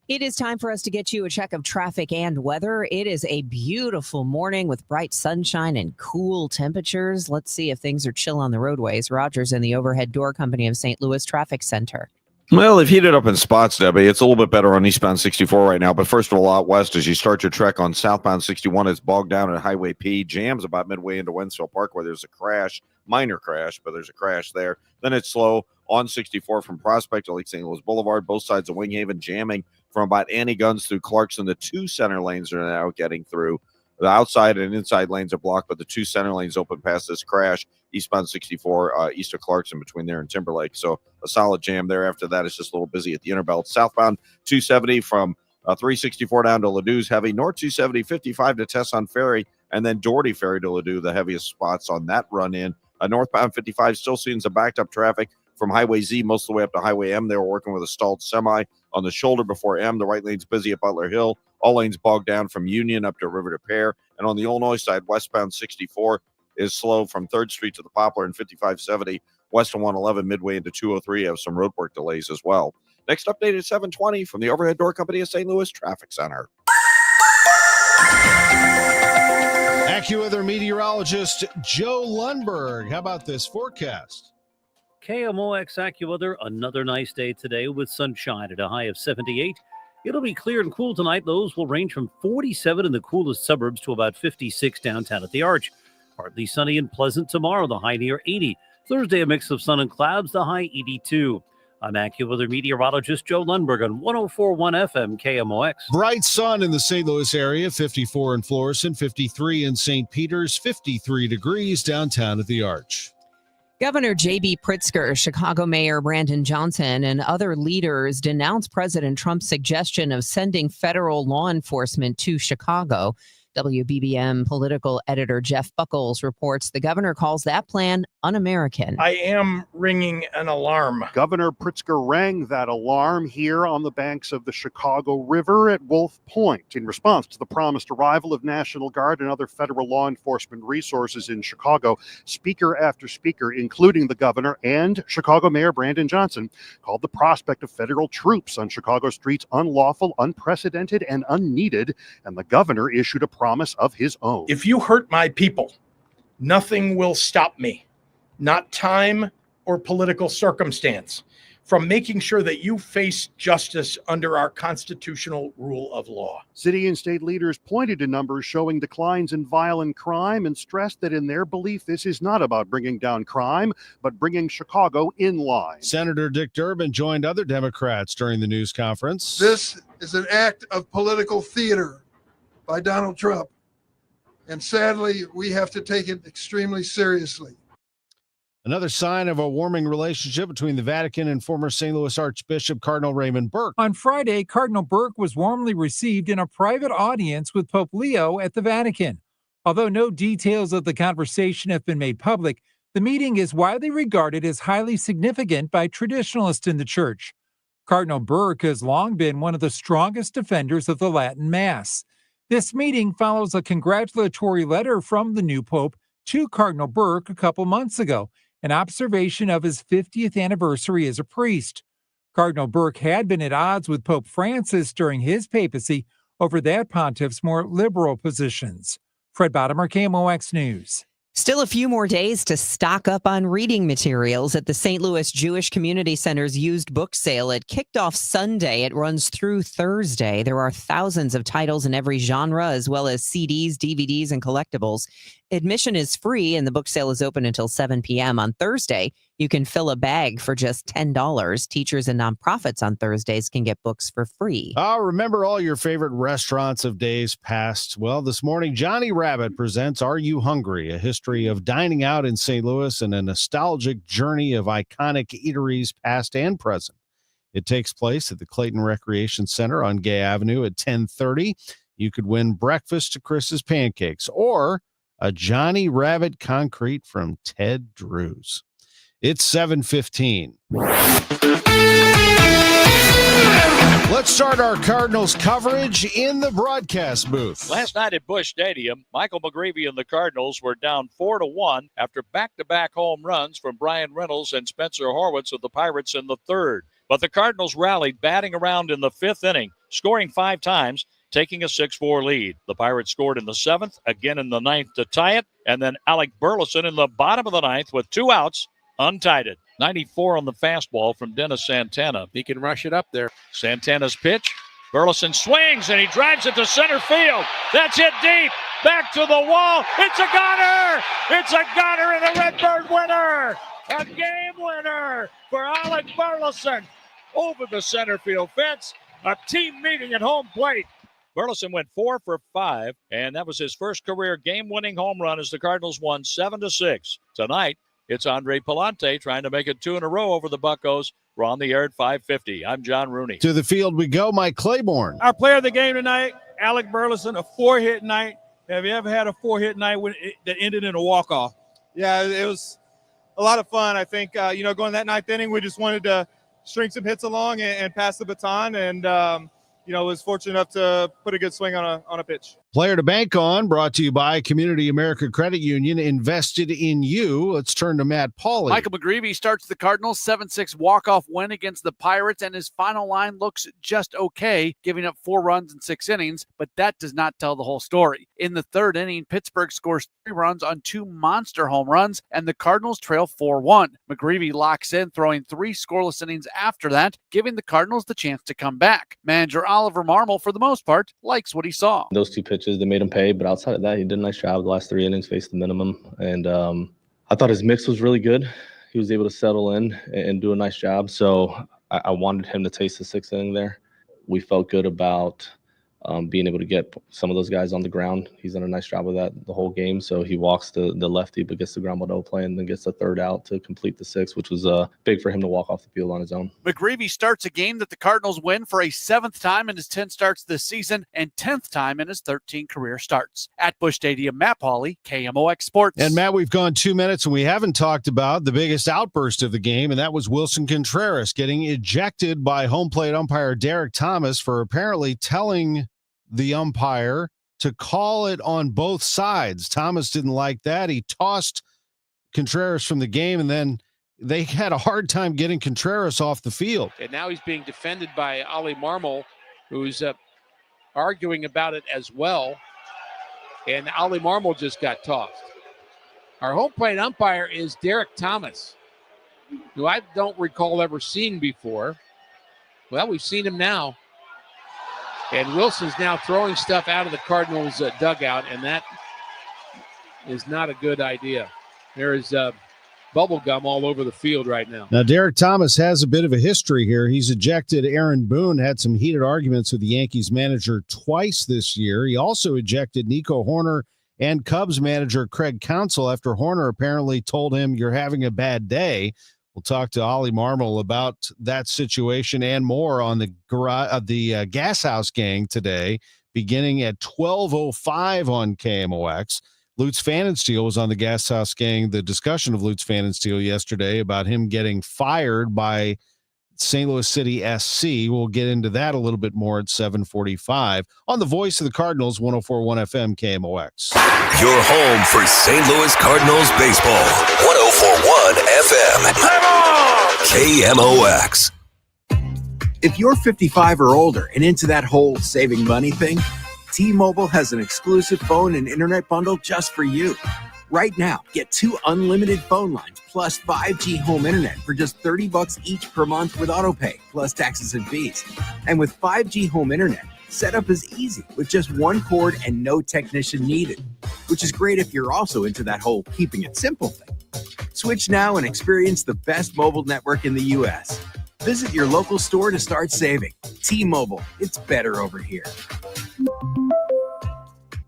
It is time for us to get you a check of traffic and weather. It is a beautiful morning with bright sunshine and cool temperatures. Let's see if things are chill on the roadways. Roger's in the Overhead Door Company of St. Louis Traffic Center. Well, they've heated up in spots, Debbie. It's a little bit better on eastbound 64 right now. But first of all, out west, as you start your trek on southbound 61, it's bogged down at Highway P. Jams about midway into Wentzville Park where there's a crash, minor crash, but there's a crash there. Then it's slow on 64 from Prospect to Lake St. Louis Boulevard, both sides of Winghaven, jamming from about Annie Guns through Clarkson. The two center lanes are now getting through. The outside and inside lanes are blocked, but the two center lanes open past this crash. Eastbound 64, east of Clarkson, between there and Timberlake. So a solid jam there. After that, it's just a little busy at the Interbelt. Southbound 270 from 364 down to Ladou's heavy. North 270, 55 to Tesson Ferry, and then Doherty Ferry to Ladou, the heaviest spots on that run in. Northbound 55, still seeing some backed up traffic from Highway Z most of the way up to Highway M. They were working with a stalled semi on the shoulder before M. The right lane's busy at Butler Hill. All lanes bogged down from Union up to River to Pear. And on the Illinois side, westbound 64 is slow from 3rd Street to the Poplar, and 5570 west of 111 midway into 203 have some roadwork delays as well. Next update at 720 from the Overhead Door Company of St. Louis Traffic Center. AccuWeather meteorologist Joe Lundberg. How about this forecast? KMOX AccuWeather, another nice day today with sunshine at a high of 78. It'll be clear and cool tonight. Lows will range from 47 in the coolest suburbs to about 56 downtown at the Arch. Partly sunny and pleasant tomorrow, the high near 80. Thursday, a mix of sun and clouds, the high 82. I'm AccuWeather meteorologist Joe Lundberg on 104.1 FM KMOX. Bright sun in the St. Louis area, 54 in Florissant, 53 in St. Peters, 53 degrees downtown at the Arch. Governor J.B. Pritzker, Chicago Mayor Brandon Johnson, and other leaders denounced President Trump's suggestion of sending federal law enforcement to Chicago. WBBM political editor Jeff Buckles reports the governor calls that plan un-American. I am ringing an alarm. Governor Pritzker rang that alarm here on the banks of the Chicago River at Wolf Point in response to the promised arrival of National Guard and other federal law enforcement resources in Chicago. Speaker after speaker, including the governor and Chicago Mayor Brandon Johnson, called the prospect of federal troops on Chicago streets unlawful, unprecedented, and unneeded, and the governor issued a promise of his own. If you hurt my people, nothing will stop me, not time or political circumstance, from making sure that you face justice under our constitutional rule of law. City and state leaders pointed to numbers showing declines in violent crime and stressed that in their belief, this is not about bringing down crime, but bringing Chicago in line. Senator Dick Durbin joined other Democrats during the news conference. This is an act of political theater by Donald Trump, and sadly, we have to take it extremely seriously. Another sign of a warming relationship between the Vatican and former St. Louis Archbishop Cardinal Raymond Burke. On Friday, Cardinal Burke was warmly received in a private audience with Pope Leo at the Vatican. Although no details of the conversation have been made public, the meeting is widely regarded as highly significant by traditionalists in the church. Cardinal Burke has long been one of the strongest defenders of the Latin Mass. This meeting follows a congratulatory letter from the new pope to Cardinal Burke a couple months ago, an observation of his 50th anniversary as a priest. Cardinal Burke had been at odds with Pope Francis during his papacy over that pontiff's more liberal positions. Fred Bottomer, KMOX News. Still a few more days to stock up on reading materials at the St. Louis Jewish Community Center's used book sale. It kicked off Sunday. It runs through Thursday. There are thousands of titles in every genre, as well as CDs, DVDs, and collectibles. Admission is free, and the book sale is open until 7 p.m. on Thursday. You can fill a bag for just $10. Teachers and nonprofits on Thursdays can get books for free. Remember all your favorite restaurants of days past? Well, this morning, Johnny Rabbit presents Are You Hungry? A history of dining out in St. Louis and a nostalgic journey of iconic eateries past and present. It takes place at the Clayton Recreation Center on Gay Avenue at 10:30. You could win breakfast to Chris's Pancakes or a Johnny Rabbit concrete from Ted Drew's. It's 7:15. Let's start our Cardinals coverage in the broadcast booth. Last night at Busch Stadium, Michael McGreevy and the Cardinals were down 4-1 after back-to-back home runs from Brian Reynolds and Spencer Horwitz of the Pirates in the third. But the Cardinals rallied, batting around in the fifth inning, scoring 5 times, taking a 6-4 lead. The Pirates scored in the seventh, again in the ninth to tie it, and then Alec Burleson in the bottom of the ninth with 2 outs, untied it. 94 on the fastball from Dennis Santana. He can rush it up there. Santana's pitch. Burleson swings, and he drives it to center field. That's hit deep. Back to the wall. It's a gunner. It's a gunner and a Redbird winner. A game winner for Alec Burleson over the center field fence. A team meeting at home plate. Burleson went 4 for 5, and that was his first career game-winning home run as the Cardinals won 7-6. Tonight, it's Andre Palante trying to make it 2 in a row over the Buccos. We're on the air at 5:50. I'm John Rooney. To the field we go, Mike Claiborne. Our player of the game tonight, Alec Burleson, a 4-hit night. Have you ever had a 4-hit night that ended in a walk-off? Yeah, it was a lot of fun. I think, going that ninth inning, we just wanted to string some hits along and pass the baton, and was fortunate enough to put a good swing on a pitch. Player to bank on, brought to you by Community America Credit Union, invested in you. Let's turn to Matt Pauley. Michael McGreevy starts the Cardinals 7-6 walk-off win against the Pirates, and his final line looks just okay, giving up 4 runs in 6 innings, but that does not tell the whole story. In the third inning, Pittsburgh scores 3 runs on 2 monster home runs, and the Cardinals trail 4-1. McGreevy locks in, throwing 3 scoreless innings after that, giving the Cardinals the chance to come back. Manager Oliver Marmol, for the most part, likes what he saw. Those 2 pitches, they made him pay, but outside of that, he did a nice job. The last 3 innings faced the minimum, and I thought his mix was really good. He was able to settle in and do a nice job, so I wanted him to taste the 6th inning there. We felt good about being able to get some of those guys on the ground. He's done a nice job of that the whole game, so he walks the lefty but gets the ground ball double play and then gets the 3rd out to complete the 6th, which was big for him to walk off the field on his own. McGreevy starts a game that the Cardinals win for a 7th time in his 10 starts this season and 10th time in his 13 career starts. At Busch Stadium, Matt Pauley, KMOX Sports. And Matt, we've gone 2 minutes and we haven't talked about the biggest outburst of the game, and that was Wilson Contreras getting ejected by home plate umpire Derek Thomas for apparently telling the umpire to call it on both sides. Thomas didn't like that. He tossed Contreras from the game, and then they had a hard time getting Contreras off the field. And now he's being defended by Ollie Marmol, who's arguing about it as well. And Ollie Marmol just got tossed. Our home plate umpire is Derek Thomas, who I don't recall ever seeing before. Well, we've seen him now. And Wilson's now throwing stuff out of the Cardinals' dugout, and that is not a good idea. There is bubble gum all over the field right now. Now, Derek Thomas has a bit of a history here. He's ejected Aaron Boone, had some heated arguments with the Yankees manager twice this year. He also ejected Nico Horner and Cubs manager Craig Counsell after Horner apparently told him, "You're having a bad day." We'll talk to Ollie Marmol about that situation and more on the Gas House Gang today, beginning at 12:05 on KMOX. Lutz Pfannenstiel was on the Gas House Gang, the discussion of Lutz Pfannenstiel yesterday about him getting fired by St. Louis City SC. We'll get into that a little bit more at 7:45 on the Voice of the Cardinals, 104.1 FM KMOX. Your home for St. Louis Cardinals baseball, 104.1 FM KMOX. If you're 55 or older and into that whole saving money thing, T-Mobile has an exclusive phone and internet bundle just for you. Right now, get 2 unlimited phone lines plus 5G home internet for just $30 each per month with autopay, plus taxes and fees. And with 5G home internet, setup is easy with just one cord and no technician needed, which is great if you're also into that whole keeping it simple thing. Switch now and experience the best mobile network in the U.S. Visit your local store to start saving. T-Mobile, it's better over here.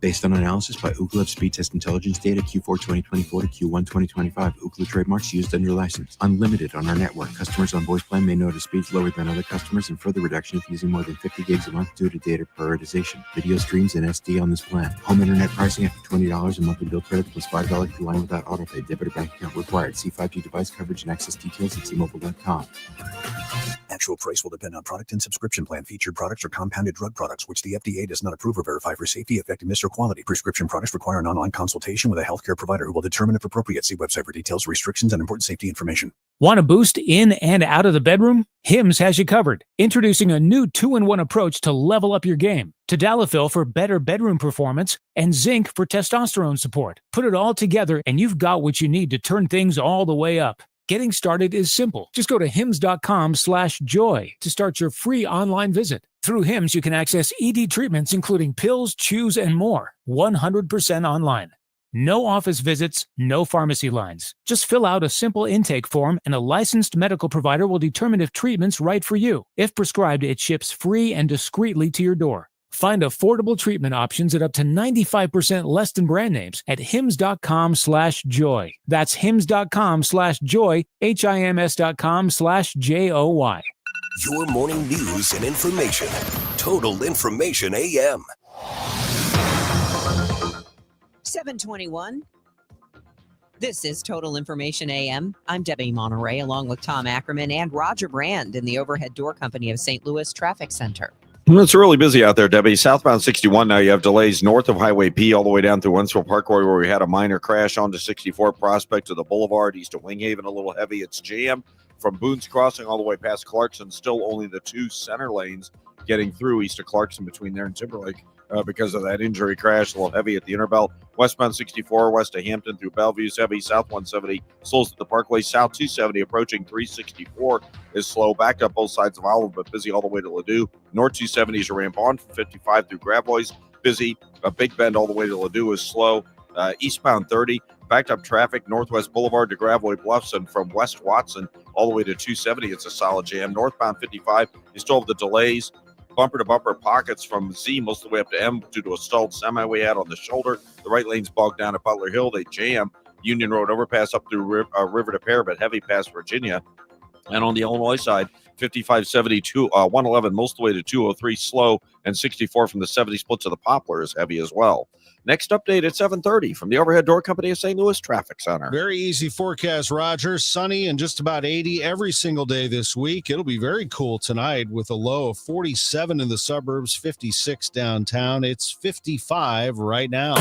Based on analysis by Ookla Speed Test Intelligence data Q4 2024 to Q1 2025. Ookla trademarks used under license. Unlimited on our network. Customers on voice plan may notice speeds lower than other customers and further reduction if using more than 50 gigs a month due to data prioritization. Video streams and SD on this plan. Home internet pricing after $20 a monthly bill credit plus $5 per line without autopay. Debit or bank account required. See 5G device coverage and access details at T-Mobile.com. Actual price will depend on product and subscription plan. Featured products are compounded drug products, which the FDA does not approve or verify for safety, effectiveness, or quality. Prescription products require an online consultation with a healthcare provider who will determine if appropriate. See website for details, restrictions, and important safety information. Want a boost in and out of the bedroom? Hims has you covered. Introducing a new 2-in-1 approach to level up your game. Tadalafil for better bedroom performance and zinc for testosterone support. Put it all together and you've got what you need to turn things all the way up. Getting started is simple. Just go to hims.com/joy to start your free online visit. Through Hims, you can access ED treatments, including pills, chews, and more, 100% online. No office visits, no pharmacy lines. Just fill out a simple intake form and a licensed medical provider will determine if treatment's right for you. If prescribed, it ships free and discreetly to your door. Find affordable treatment options at up to 95% less than brand names at hims.com/joy. That's hims.com/joy, HIMS.com/JOY. Your morning news and information. Total Information AM. 721. This is Total Information AM. I'm Debbie Monterrey, along with Tom Ackerman and Roger Brand in the Overhead Door Company of St. Louis Traffic Center. It's really busy out there, Debbie. Southbound 61 now, you have delays north of Highway P all the way down through Wentzville Parkway where we had a minor crash onto 64 Prospect to the Boulevard, east of Winghaven, a little heavy. It's jammed from Boone's Crossing all the way past Clarkson. Still only the 2 center lanes getting through east of Clarkson between there and Timberlake because of that injury crash. A little heavy at the Interbelt. Westbound 64 west of Hampton through Bellevue's heavy. South 170 slows at the Parkway. South 270 approaching 364 is slow. Backed up both sides of Olive, but busy all the way to Ladue. North 270 is a ramp on from 55 through Gravois. Busy. Big Bend all the way to Ladue is slow. Eastbound 30. Backed up traffic Northwest Boulevard to Gravois Bluffs and from West Watson all the way to 270. It's a solid jam. Northbound 55, you still have the delays. Bumper to bumper pockets from Z most of the way up to M due to a stalled semi we had on the shoulder. The right lane's bogged down at Butler Hill. They jam Union Road overpass up through River to Pear, but heavy past Virginia. And on the Illinois side, 5572, 111 most of the way to 203 slow, and 64 from the 70 split to the Poplar is heavy as well. Next update at 7:30 from the Overhead Door Company of St. Louis Traffic Center. Very easy forecast, Roger. Sunny and just about 80 every single day this week. It'll be very cool tonight with a low of 47 in the suburbs, 56 downtown. It's 55 right now.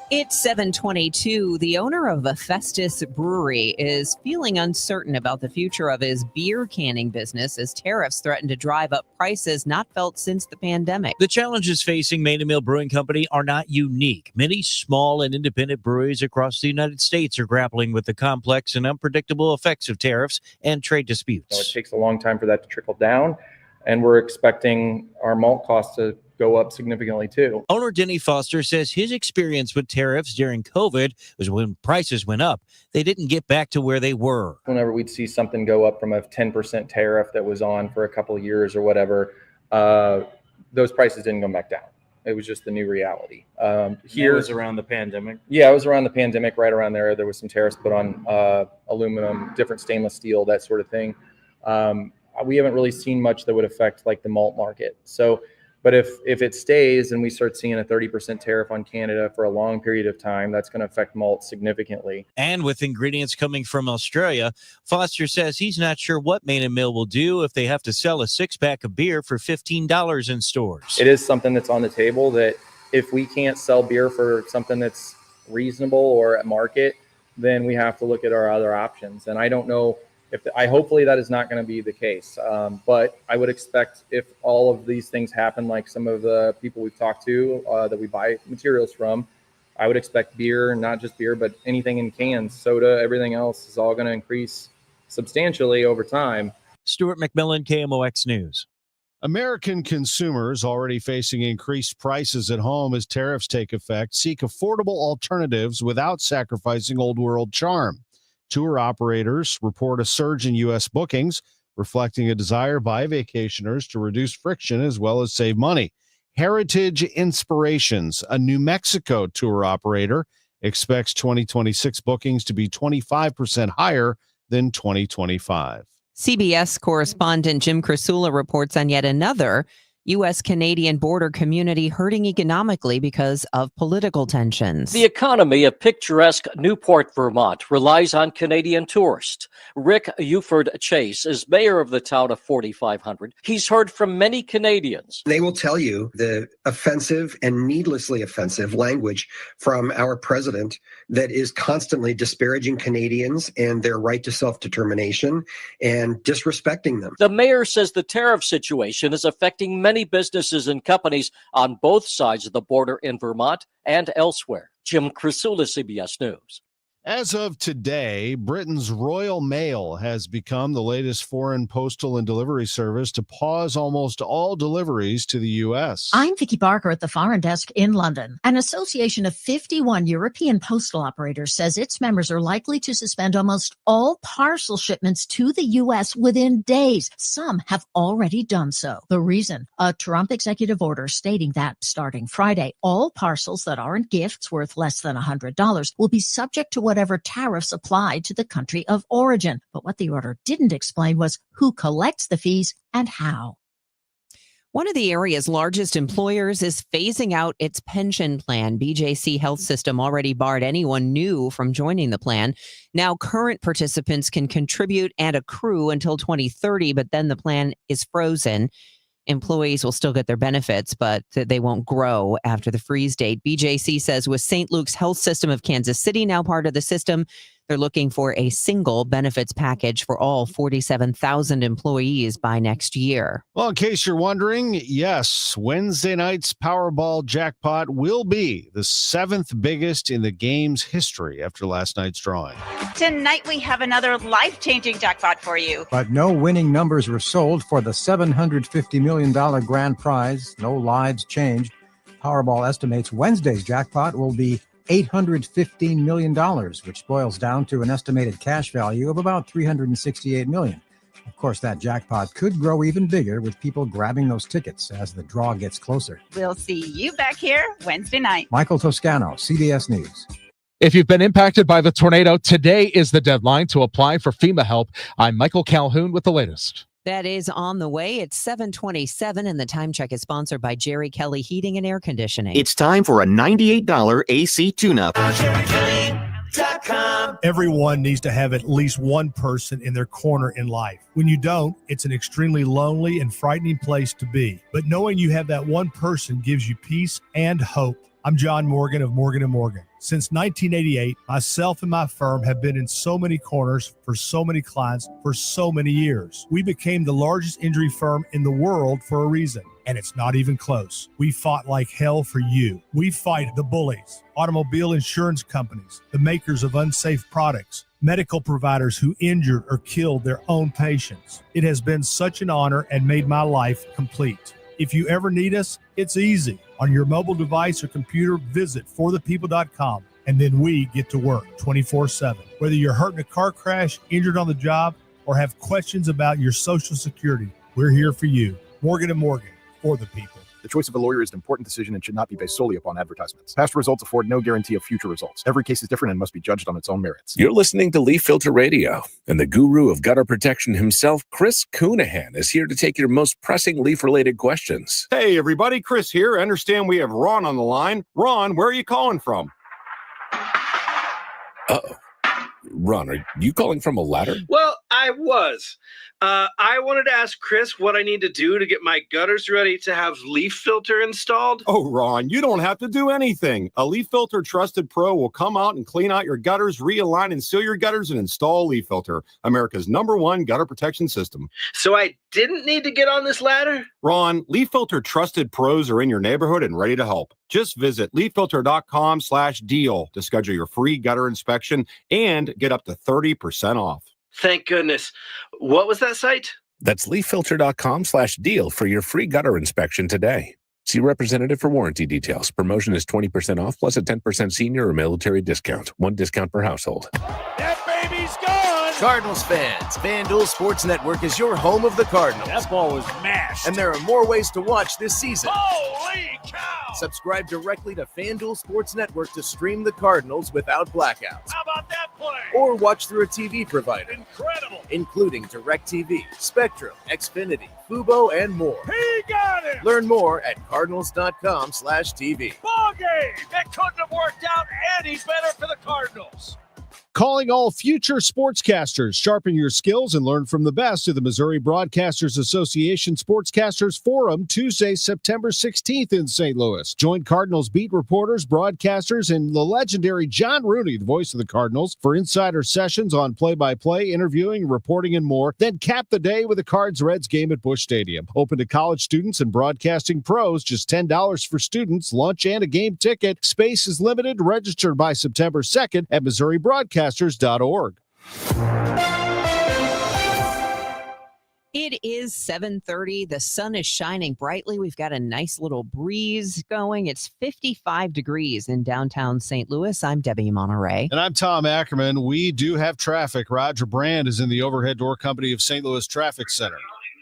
It's 722. The owner of a Festus Brewery is feeling uncertain about the future of his beer canning business as tariffs threaten to drive up prices not felt since the pandemic. The challenges facing Main and Mill Brewing Company are not unique. Many small and independent breweries across the United States are grappling with the complex and unpredictable effects of tariffs and trade disputes. It takes a long time for that to trickle down, and we're expecting our malt costs to go up significantly too. Owner Denny Foster says his experience with tariffs during COVID was when prices went up. They didn't get back to where they were. Whenever we'd see something go up from a 10% tariff that was on for a couple of years or whatever, those prices didn't go back down. It was just the new reality. Here was around the pandemic. Yeah, it was around the pandemic, right around there. There was some tariffs put on aluminum, different stainless steel, that sort of thing. We haven't really seen much that would affect like the malt market. So, but if it stays and we start seeing a 30% tariff on Canada for a long period of time, that's going to affect malt significantly. And with ingredients coming from Australia, Foster says he's not sure what Main and Mill will do if they have to sell a 6-pack of beer for $15 in stores. It is something that's on the table that if we can't sell beer for something that's reasonable or at market, then we have to look at our other options. And I don't know Hopefully that is not going to be the case. But I would expect if all of these things happen, like some of the people we've talked to that we buy materials from, I would expect beer, not just beer, but anything in cans, soda, everything else is all going to increase substantially over time. Stuart McMillan, KMOX News. American consumers already facing increased prices at home as tariffs take effect seek affordable alternatives without sacrificing old world charm. Tour operators report a surge in U.S. bookings, reflecting a desire by vacationers to reduce friction as well as save money. Heritage Inspirations, a New Mexico tour operator, expects 2026 bookings to be 25% higher than 2025. CBS correspondent Jim Krasula reports on yet another U.S.-Canadian border community hurting economically because of political tensions. The economy of picturesque Newport, Vermont, relies on Canadian tourists. Rick Uford Chase is mayor of the town of 4,500. He's heard from many Canadians. They will tell you the offensive and needlessly offensive language from our president that is constantly disparaging Canadians and their right to self-determination and disrespecting them. The mayor says the tariff situation is affecting many businesses and companies on both sides of the border in Vermont and elsewhere. Jim Krasula, CBS News. As of today, Britain's Royal Mail has become the latest foreign postal and delivery service to pause almost all deliveries to the U.S. I'm Vicky Barker at the Foreign Desk in London. An association of 51 European postal operators says its members are likely to suspend almost all parcel shipments to the U.S. within days. Some have already done so. The reason? A Trump executive order stating that starting Friday, all parcels that aren't gifts worth less than $100 will be subject to whatever tariffs applied to the country of origin. But what the order didn't explain was who collects the fees and how. One of the area's largest employers is phasing out its pension plan. BJC Health System already barred anyone new from joining the plan. Now current participants can contribute and accrue until 2030, but then the plan is frozen. Employees will still get their benefits, but they won't grow after the freeze date. BJC says with St. Luke's Health System of Kansas City now part of the system, they're looking for a single benefits package for all 47,000 employees by next year. Well, in case you're wondering, yes, Wednesday night's Powerball jackpot will be the 7th biggest in the game's history after last night's drawing. Tonight we have another life-changing jackpot for you. But no winning numbers were sold for the $750 million grand prize. No lives changed. Powerball estimates Wednesday's jackpot will be $815 million, which boils down to an estimated cash value of about $368 million. Of course, that jackpot could grow even bigger with people grabbing those tickets as the draw gets closer. We'll see you back here Wednesday night. Michael Toscano, CBS News. If you've been impacted by the tornado, today is the deadline to apply for FEMA help. I'm Michael Calhoun with the latest. That is on the way. It's 7:27, and the time check is sponsored by Jerry Kelly Heating and Air Conditioning. It's time for a $98 AC tune-up. Everyone needs to have at least one person in their corner in life. When you don't, it's an extremely lonely and frightening place to be. But knowing you have that one person gives you peace and hope. I'm John Morgan of Morgan & Morgan. Since 1988, myself and my firm have been in so many corners for so many clients for so many years. We became the largest injury firm in the world for a reason, and it's not even close. We fought like hell for you. We fight the bullies, automobile insurance companies, the makers of unsafe products, medical providers who injured or killed their own patients. It has been such an honor and made my life complete. If you ever need us, it's easy. On your mobile device or computer, visit forthepeople.com, and then we get to work 24/7. Whether you're hurt in a car crash, injured on the job, or have questions about your Social Security, we're here for you. Morgan & Morgan, for the people. The choice of a lawyer is an important decision and should not be based solely upon advertisements. Past results afford no guarantee of future results. Every case is different and must be judged on its own merits. You're listening to Leaf Filter Radio, and the guru of gutter protection himself, Chris Coonahan, is here to take your most pressing leaf-related questions. Hey, everybody, Chris here. I understand we have Ron on the line. Ron, where are you calling from? Uh-oh. Ron, are you calling from a ladder? Well, I was. I wanted to ask Chris what I need to do to get my gutters ready to have leaf filter installed. Oh, Ron, you don't have to do anything. A Leaf Filter Trusted Pro will come out and clean out your gutters, realign and seal your gutters, and install a Leaf Filter, America's #1 gutter protection system. So I didn't need to get on this ladder? Ron, Leaf Filter Trusted Pros are in your neighborhood and ready to help. Just visit leaffilter.com/deal to schedule your free gutter inspection and get up to 30% off. Thank goodness. What was that site? That's leaffilter.com/deal for your free gutter inspection today. See representative for warranty details. Promotion is 20% off plus a 10% senior or military discount. One discount per household. That baby's gone! Cardinals fans, FanDuel Sports Network is your home of the Cardinals. That ball was mashed. And there are more ways to watch this season. Holy cow! Subscribe directly to FanDuel Sports Network to stream the Cardinals without blackouts. How about that play? Or watch through a TV provider. Incredible! Including DirecTV, Spectrum, Xfinity, Fubo, and more. He got it! Learn more at cardinals.com/TV. Ball game! That couldn't have worked out any better for the Cardinals. Calling all future sportscasters. Sharpen your skills and learn from the best of the Missouri Broadcasters Association Sportscasters Forum Tuesday, September 16th in St. Louis. Join Cardinals beat reporters, broadcasters, and the legendary John Rooney, the voice of the Cardinals, for insider sessions on play-by-play, interviewing, reporting, and more. Then cap the day with a Cards-Reds game at Busch Stadium. Open to college students and broadcasting pros. Just $10 for students, lunch, and a game ticket. Space is limited. Register by September 2nd at MissouriBroadcasters.org. It is 7:30. The sun is shining brightly. We've got a nice little breeze going. It's 55 degrees in downtown St. Louis. I'm Debbie Monterrey. And I'm Tom Ackerman. We do have traffic. Roger Brand is in the overhead door company of St. Louis Traffic Center.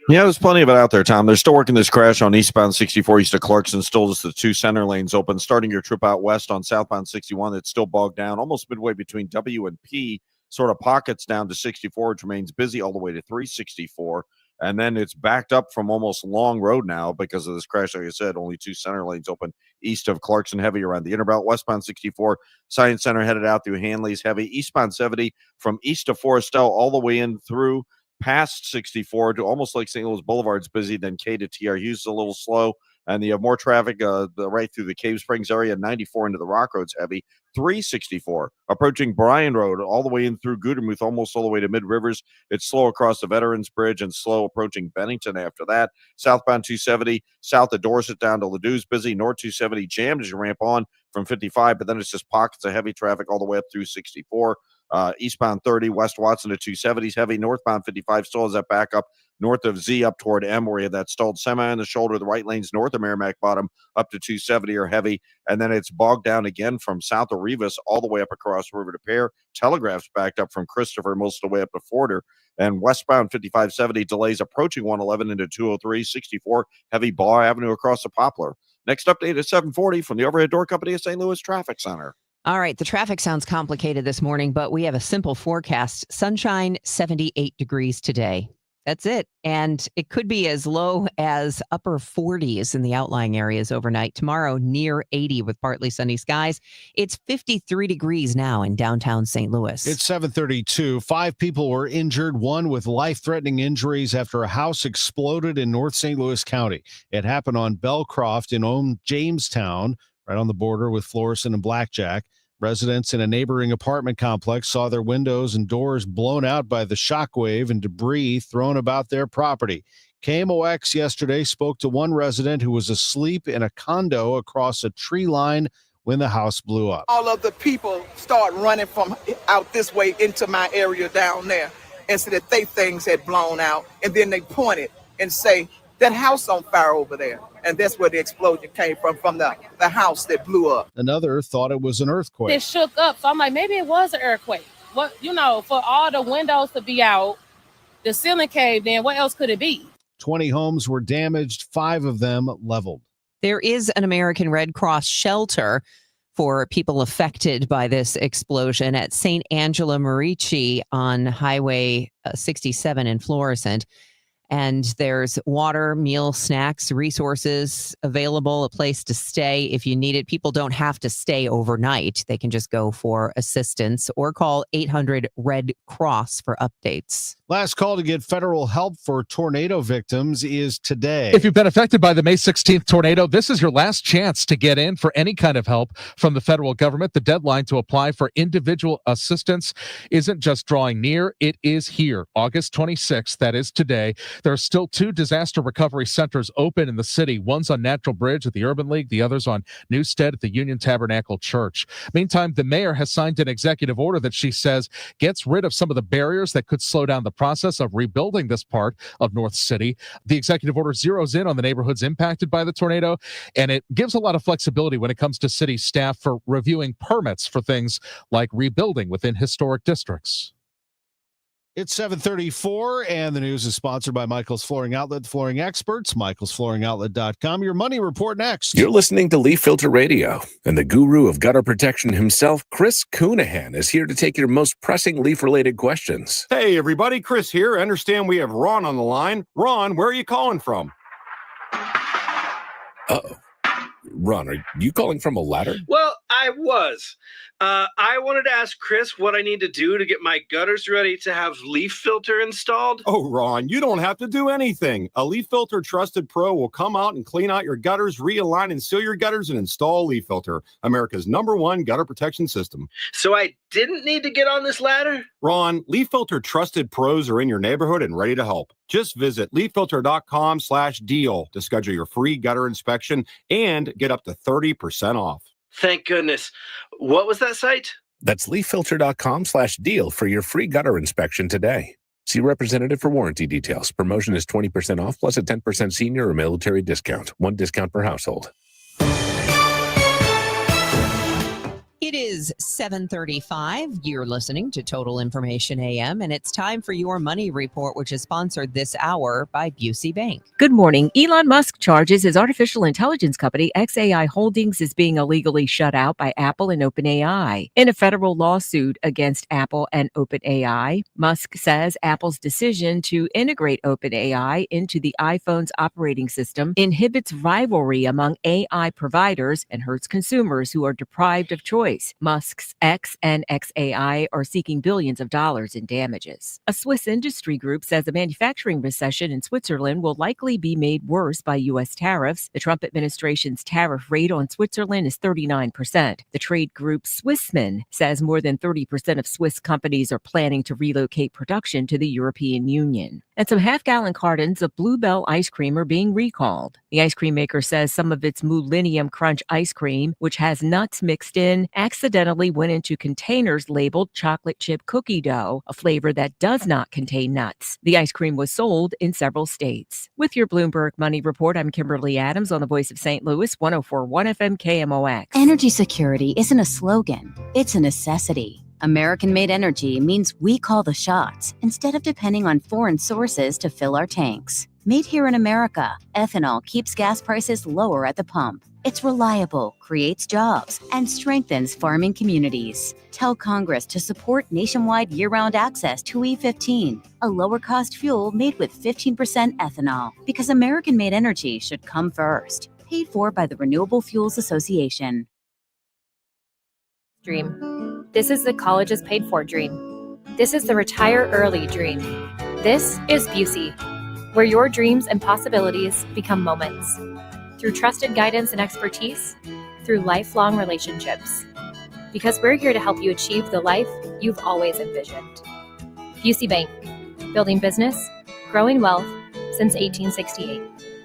Yeah, there's plenty of it out there, Tom. They're still working this crash on eastbound 64 east of Clarkson. Still just the two center lanes open. Starting your trip out west on southbound 61, it's still bogged down almost midway between W and P. Sort of pockets down to 64, which remains busy all the way to 364. And then it's backed up from almost Long Road now because of this crash. Like I said, only two center lanes open east of Clarkson, heavy around the Interbelt. Westbound 64, Science Center headed out through Hanley's, heavy. Eastbound 70 from east of Forestel all the way in through past 64 to almost like St. Louis Boulevard's busy. Then K to TR Hughes is a little slow. And you have more traffic right through the Cave Springs area. 94 into the Rock Road's heavy. 364 approaching Bryan Road all the way in through Gudermuth, almost all the way to Mid Rivers. It's slow across the Veterans Bridge and slow approaching Bennington after that. Southbound 270 south of Dorset down to Ladou's busy. North 270 jammed as you ramp on from 55, but then it's just pockets of heavy traffic all the way up through 64. Eastbound 30 West Watson to 270's heavy. Northbound 55 still has that backup north of Z up toward M, where you have that stalled semi on the shoulder. The right lane's north of Merrimack Bottom up to 270 are heavy. And then it's bogged down again from south of Rivas all the way up across River to Pear. Telegraph's backed up from Christopher most of the way up to Forder. And westbound 5570 delays approaching 111 into 203. 64 heavy Bar Avenue across the Poplar. Next update at 740 from the overhead door company of St. Louis Traffic Center. All right, the traffic sounds complicated this morning, but we have a simple forecast. Sunshine, 78 degrees today. That's it. And it could be as low as upper 40s in the outlying areas overnight. Tomorrow, near 80 with partly sunny skies. It's 53 degrees now in downtown St. Louis. It's 7:32. 5 people were injured, one with life-threatening injuries after a house exploded in North St. Louis County. It happened on Belcroft in Jamestown, right on the border with Florissant and Blackjack. Residents in a neighboring apartment complex saw their windows and doors blown out by the shockwave and debris thrown about their property. KMOX yesterday spoke to one resident who was asleep in a condo across a tree line when the house blew up. All of the people start running from out this way into my area down there and said that they things had blown out. And then they pointed and say, that house on fire over there. And that's where the explosion came from the house that blew up. Another thought it was an earthquake. It shook up. So I'm like, maybe it was an earthquake. What, for all the windows to be out, the ceiling caved in, what else could it be? 20 homes were damaged, 5 of them leveled. There is an American Red Cross shelter for people affected by this explosion at St. Angela Merici on Highway 67 in Florissant. And there's water, meal, snacks, resources available, a place to stay if you need it. People don't have to stay overnight. They can just go for assistance or call 800 Red Cross for updates. Last call to get federal help for tornado victims is today. If you've been affected by the May 16th tornado, this is your last chance to get in for any kind of help from the federal government. The deadline to apply for individual assistance isn't just drawing near, it is here. August 26th, that is today. There are still 2 disaster recovery centers open in the city. One's on Natural Bridge at the Urban League, the other's on Newstead at the Union Tabernacle Church. Meantime, the mayor has signed an executive order that she says gets rid of some of the barriers that could slow down the process of rebuilding this part of North City. The executive order zeroes in on the neighborhoods impacted by the tornado, and it gives a lot of flexibility when it comes to city staff for reviewing permits for things like rebuilding within historic districts. It's 7:34, and the news is sponsored by Michael's Flooring Outlet, flooring experts, michaelsflooringoutlet.com. Your money report next. You're listening to Leaf Filter Radio, and the guru of gutter protection himself, Chris Coonahan, is here to take your most pressing leaf-related questions. Hey, everybody, Chris here. I understand we have Ron on the line. Ron, where are you calling from? Uh-oh. Ron, are you calling from a ladder? Well, I was. I wanted to ask Chris what I need to do to get my gutters ready to have leaf filter installed. Oh, Ron, you don't have to do anything. A Leaf Filter Trusted Pro will come out and clean out your gutters, realign and seal your gutters, and install Leaf Filter, America's #1 gutter protection system. So I didn't need to get on this ladder? Ron, Leaf Filter Trusted Pros are in your neighborhood and ready to help. Just visit leaffilter.com/deal to schedule your free gutter inspection and get up to 30% off. Thank goodness. What was that site? That's leaffilter.com/deal for your free gutter inspection today. See representative for warranty details. Promotion is 20% off plus a 10% senior or military discount. 1 discount per household. It is 7:35. You're listening to Total Information AM, and it's time for your money report, which is sponsored this hour by Busey Bank. Good morning. Elon Musk charges his artificial intelligence company XAI Holdings is being illegally shut out by Apple and OpenAI. In a federal lawsuit against Apple and OpenAI, Musk says Apple's decision to integrate OpenAI into the iPhone's operating system inhibits rivalry among AI providers and hurts consumers who are deprived of choice. Musk's X and XAI are seeking billions of dollars in damages. A Swiss industry group says a manufacturing recession in Switzerland will likely be made worse by U.S. tariffs. The Trump administration's tariff rate on Switzerland is 39%. The trade group Swissman says more than 30% of Swiss companies are planning to relocate production to the European Union. And some half-gallon cartons of Bluebell ice cream are being recalled. The ice cream maker says some of its Millennium Crunch ice cream, which has nuts mixed in, accidentally went into containers labeled chocolate chip cookie dough, a flavor that does not contain nuts. The ice cream was sold in several states. With your Bloomberg Money Report, I'm Kimberly Adams on the Voice of St. Louis, 104.1 FM KMOX. Energy security isn't a slogan, it's a necessity. American-made energy means we call the shots instead of depending on foreign sources to fill our tanks. Made here in America, ethanol keeps gas prices lower at the pump. It's reliable, creates jobs, and strengthens farming communities. Tell Congress to support nationwide year-round access to E15, a lower-cost fuel made with 15% ethanol, because American-made energy should come first. Paid for by the Renewable Fuels Association. Dream. This is the college's paid for dream. This is the retire early dream. This is Busey, where your dreams and possibilities become moments. Through trusted guidance and expertise, through lifelong relationships. Because we're here to help you achieve the life you've always envisioned. Busey Bank, building business, growing wealth since 1868.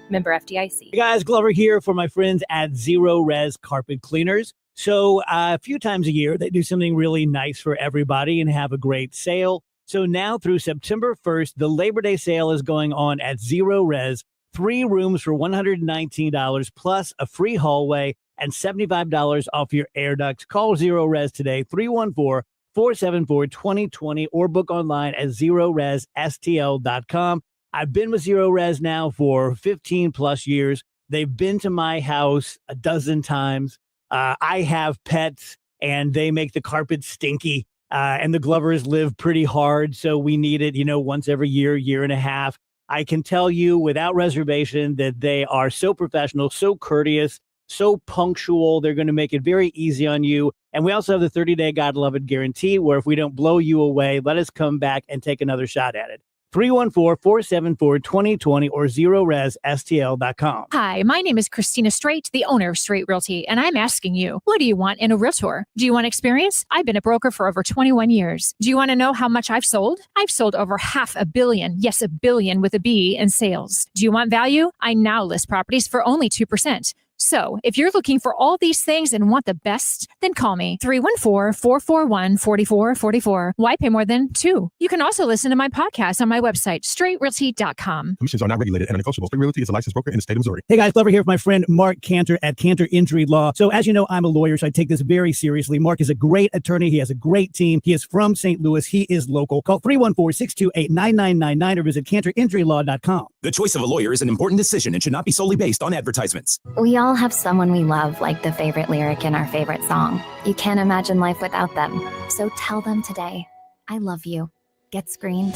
Member FDIC. Hey guys, Glover here for my friends at Zero Res Carpet Cleaners. So a few times a year, they do something really nice for everybody and have a great sale. So now through September 1st, the Labor Day sale is going on at Zero Res. 3 rooms for $119 plus a free hallway and $75 off your air ducts. Call Zero Res today, 314-474-2020, or book online at ZeroResSTL.com. I've been with Zero Res now for 15 plus years. They've been to my house a dozen times. I have pets and they make the carpet stinky. And the Glovers live pretty hard, so we need it, once every year, year and a half. I can tell you without reservation that they are so professional, so courteous, so punctual. They're going to make it very easy on you. And we also have the 30-day God Love It guarantee, where if we don't blow you away, let us come back and take another shot at it. 314-474-2020 or ZeroResSTL.com. Hi, my name is Christina Straight, the owner of Straight Realty, and I'm asking you, what do you want in a realtor? Do you want experience? I've been a broker for over 21 years. Do you want to know how much I've sold? I've sold over $500 million, yes, $1 billion with a B, in sales. Do you want value? I now list properties for only 2%. So, if you're looking for all these things and want the best, then call me 314-441-4444. Why pay more than 2? You can also listen to my podcast on my website, straightrealty.com. Commissions are not regulated and unnegotiable. Straight Realty is a licensed broker in the state of Missouri. Hey guys, Glover here with my friend Mark Cantor at Cantor Injury Law. So as you know, I'm a lawyer, so I take this very seriously. Mark is a great attorney. He has a great team. He is from St. Louis. He is local. Call 314-628-9999 or visit cantorinjurylaw.com. The choice of a lawyer is an important decision and should not be solely based on advertisements. We all have someone we love, like the favorite lyric in our favorite song. You can't imagine life without them. So tell them today, I love you. Get screened.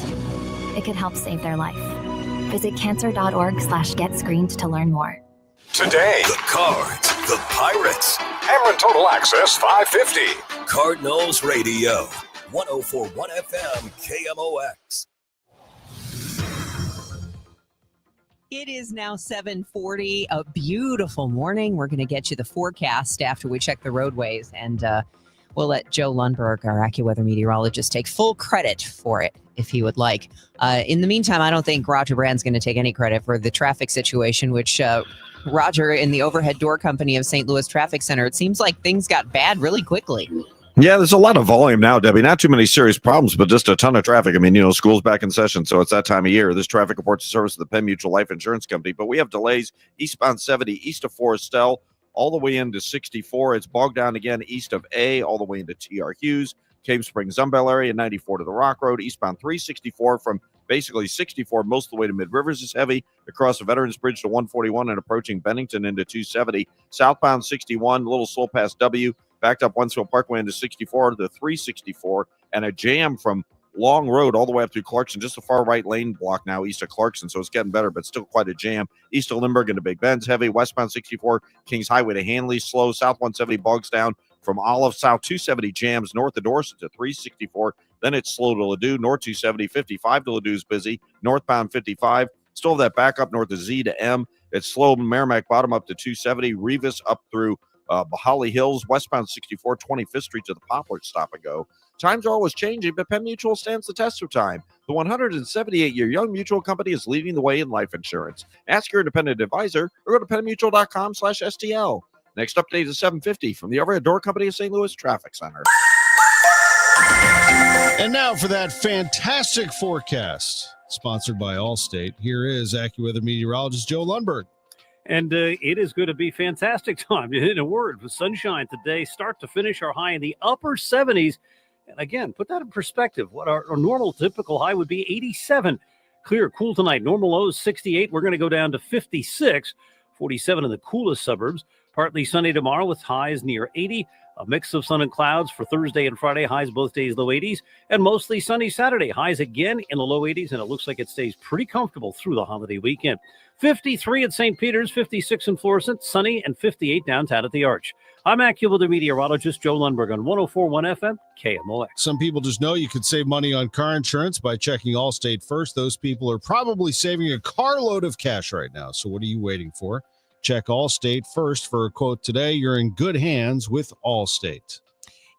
It could help save their life. Visit cancer.org/getscreened to learn more. Today, the Cards, the Pirates. Cameron Total Access 550. Cardinals Radio, 104.1 FM, KMOX. It is now 7:40, a beautiful morning. We're going to get you the forecast after we check the roadways, and we'll let Joe Lundberg, our AccuWeather meteorologist, take full credit for it if he would like. In the meantime, I don't think Roger Brand's going to take any credit for the traffic situation, which Roger in the overhead door company of St. Louis Traffic Center, it seems like things got bad really quickly. Yeah, there's a lot of volume now, Debbie. Not too many serious problems, but just a ton of traffic. I mean, school's back in session, so it's that time of year. This traffic reports the service of the Penn Mutual Life Insurance Company, but we have delays eastbound 70, east of Forestell, all the way into 64. It's bogged down again east of A, all the way into TR Hughes, Cave Springs, Zumbell area, 94 to the Rock Road, eastbound 364 from basically 64 most of the way to Mid Rivers is heavy, across the Veterans Bridge to 141 and approaching Bennington into 270. Southbound 61, a little slow past W, backed up Wensville Parkway into 64 to 364, and a jam from Long Road all the way up to Clarkson, just a far right lane block now east of Clarkson, so it's getting better, but still quite a jam. East of Lindbergh into Big Bend's heavy, westbound 64, Kings Highway to Hanley slow, south 170 bogs down from Olive, south 270 jams north of Dorset to 364, then it's slow to Ladue, north 270, 55 to Ladue is busy, northbound 55, still have that back up north of Z to M, it's slow Merrimack bottom up to 270, Revis up through Holly Hills, westbound 64, 25th Street to the Poplar stop and go. Times are always changing, but Penn Mutual stands the test of time. The 178-year Young Mutual Company is leading the way in life insurance. Ask your independent advisor or go to pennmutual.com/STL. Next update is 7:50 from the Overhead Door Company of St. Louis Traffic Center. And now for that fantastic forecast, sponsored by Allstate, here is AccuWeather meteorologist Joe Lundberg. And it is going to be fantastic time. In a word, with sunshine today, start to finish, our high in the upper 70s. And again, put that in perspective. What our normal typical high would be 87. Clear, cool tonight. Normal lows 68. We're going to go down to 56. 47 in the coolest suburbs. Partly sunny tomorrow with highs near 80. A mix of sun and clouds for Thursday and Friday. Highs both days low 80s. And mostly sunny Saturday. Highs again in the low 80s. And it looks like it stays pretty comfortable through the holiday weekend. 53 at St. Peter's, 56 in Florissant, sunny, and 58 downtown at the Arch. I'm AccuWeather meteorologist Joe Lundberg on 104.1 FM, KMOX. Some people just know you could save money on car insurance by checking Allstate first. Those people are probably saving a carload of cash right now. So what are you waiting for? Check Allstate first for a quote today. You're in good hands with Allstate.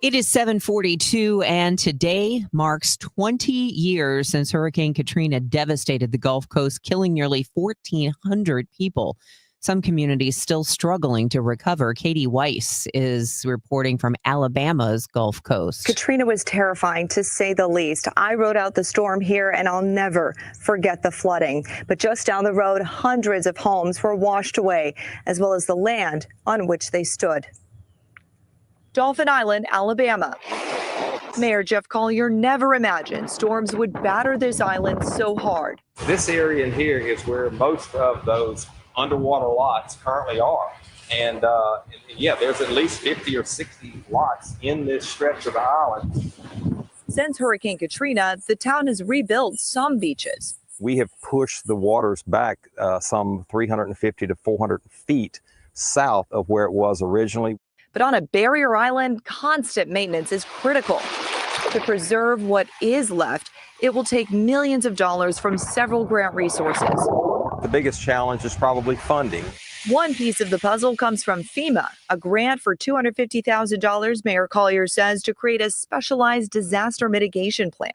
It is 7:42, and today marks 20 years since Hurricane Katrina devastated the Gulf Coast, killing nearly 1,400 people. Some communities still struggling to recover. Katie Weiss is reporting from Alabama's Gulf Coast. Katrina was terrifying, to say the least. I rode out the storm here, and I'll never forget the flooding. But just down the road, hundreds of homes were washed away, as well as the land on which they stood. Dolphin Island, Alabama. Mayor Jeff Collier never imagined storms would batter this island so hard. This area in here is where most of those underwater lots currently are. And there's at least 50 or 60 lots in this stretch of the island. Since Hurricane Katrina, the town has rebuilt some beaches, we have pushed the waters back some 350 to 400 feet south of where it was originally. But on a barrier island, constant maintenance is critical. To preserve what is left, it will take millions of dollars from several grant resources. The biggest challenge is probably funding. One piece of the puzzle comes from FEMA, a grant for $250,000, Mayor Collier says, to create a specialized disaster mitigation plan.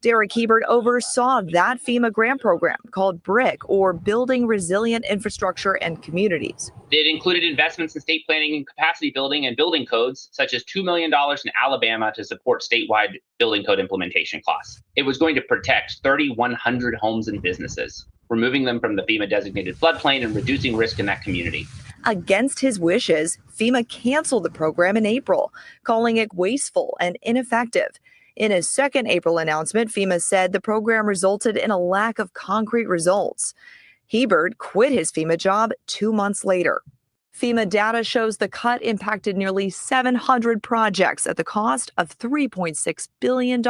Derek Hebert oversaw that FEMA grant program called BRIC, or Building Resilient Infrastructure and Communities. It included investments in state planning and capacity building and building codes, such as $2 million in Alabama to support statewide building code implementation costs. It was going to protect 3,100 homes and businesses, removing them from the FEMA designated floodplain and reducing risk in that community. Against his wishes, FEMA canceled the program in April, calling it wasteful and ineffective. In a second April announcement, FEMA said the program resulted in a lack of concrete results. Hebert quit his FEMA job 2 months later. FEMA data shows the cut impacted nearly 700 projects at the cost of $3.6 billion.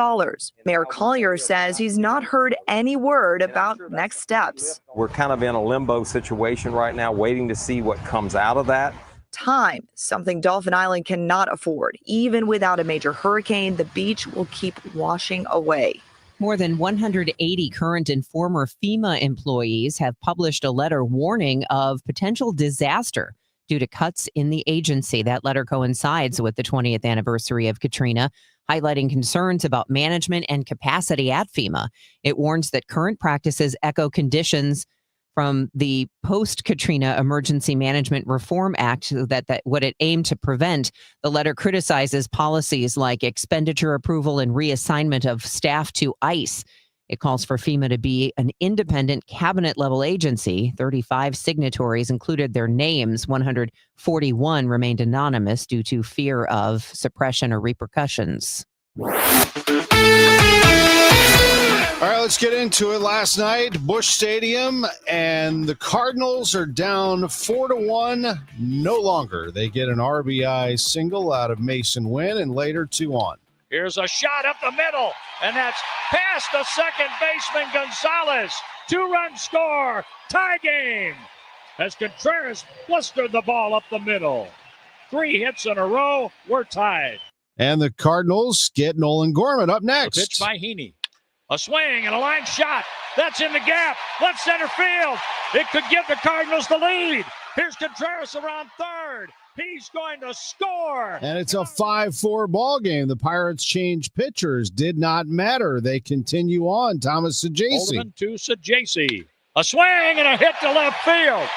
Mayor Collier says he's not heard any word about next steps. We're kind of in a limbo situation right now, waiting to see what comes out of that. Time, something Dolphin Island cannot afford. Even without a major hurricane, the beach will keep washing away. More than 180 current and former FEMA employees have published a letter warning of potential disaster due to cuts in the agency. That letter coincides with the 20th anniversary of Katrina, highlighting concerns about management and capacity at FEMA. It warns that current practices echo conditions from the post-Katrina Emergency Management Reform Act that what it aimed to prevent. The letter criticizes policies like expenditure approval and reassignment of staff to ICE. It calls for FEMA to be an independent cabinet-level agency. 35 signatories included their names. 141 remained anonymous due to fear of suppression or repercussions. All right, let's get into it. Last night, Busch Stadium, and the Cardinals are down 4-1. No longer. They get an RBI single out of Mason Wynn, and later 2 on. Here's a shot up the middle, and that's past the second baseman Gonzalez. 2-run score, tie game, as Contreras blistered the ball up the middle. 3 hits in a row, we're tied. And the Cardinals get Nolan Gorman up next. A pitch by Heaney. A swing and a line shot. That's in the gap. Left center field. It could give the Cardinals the lead. Here's Contreras around third. He's going to score. And it's a 5-4 ball game. The Pirates change pitchers. Did not matter. They continue on. Thomas Sajaci. Holdeman to Sajaci. A swing and a hit to left field.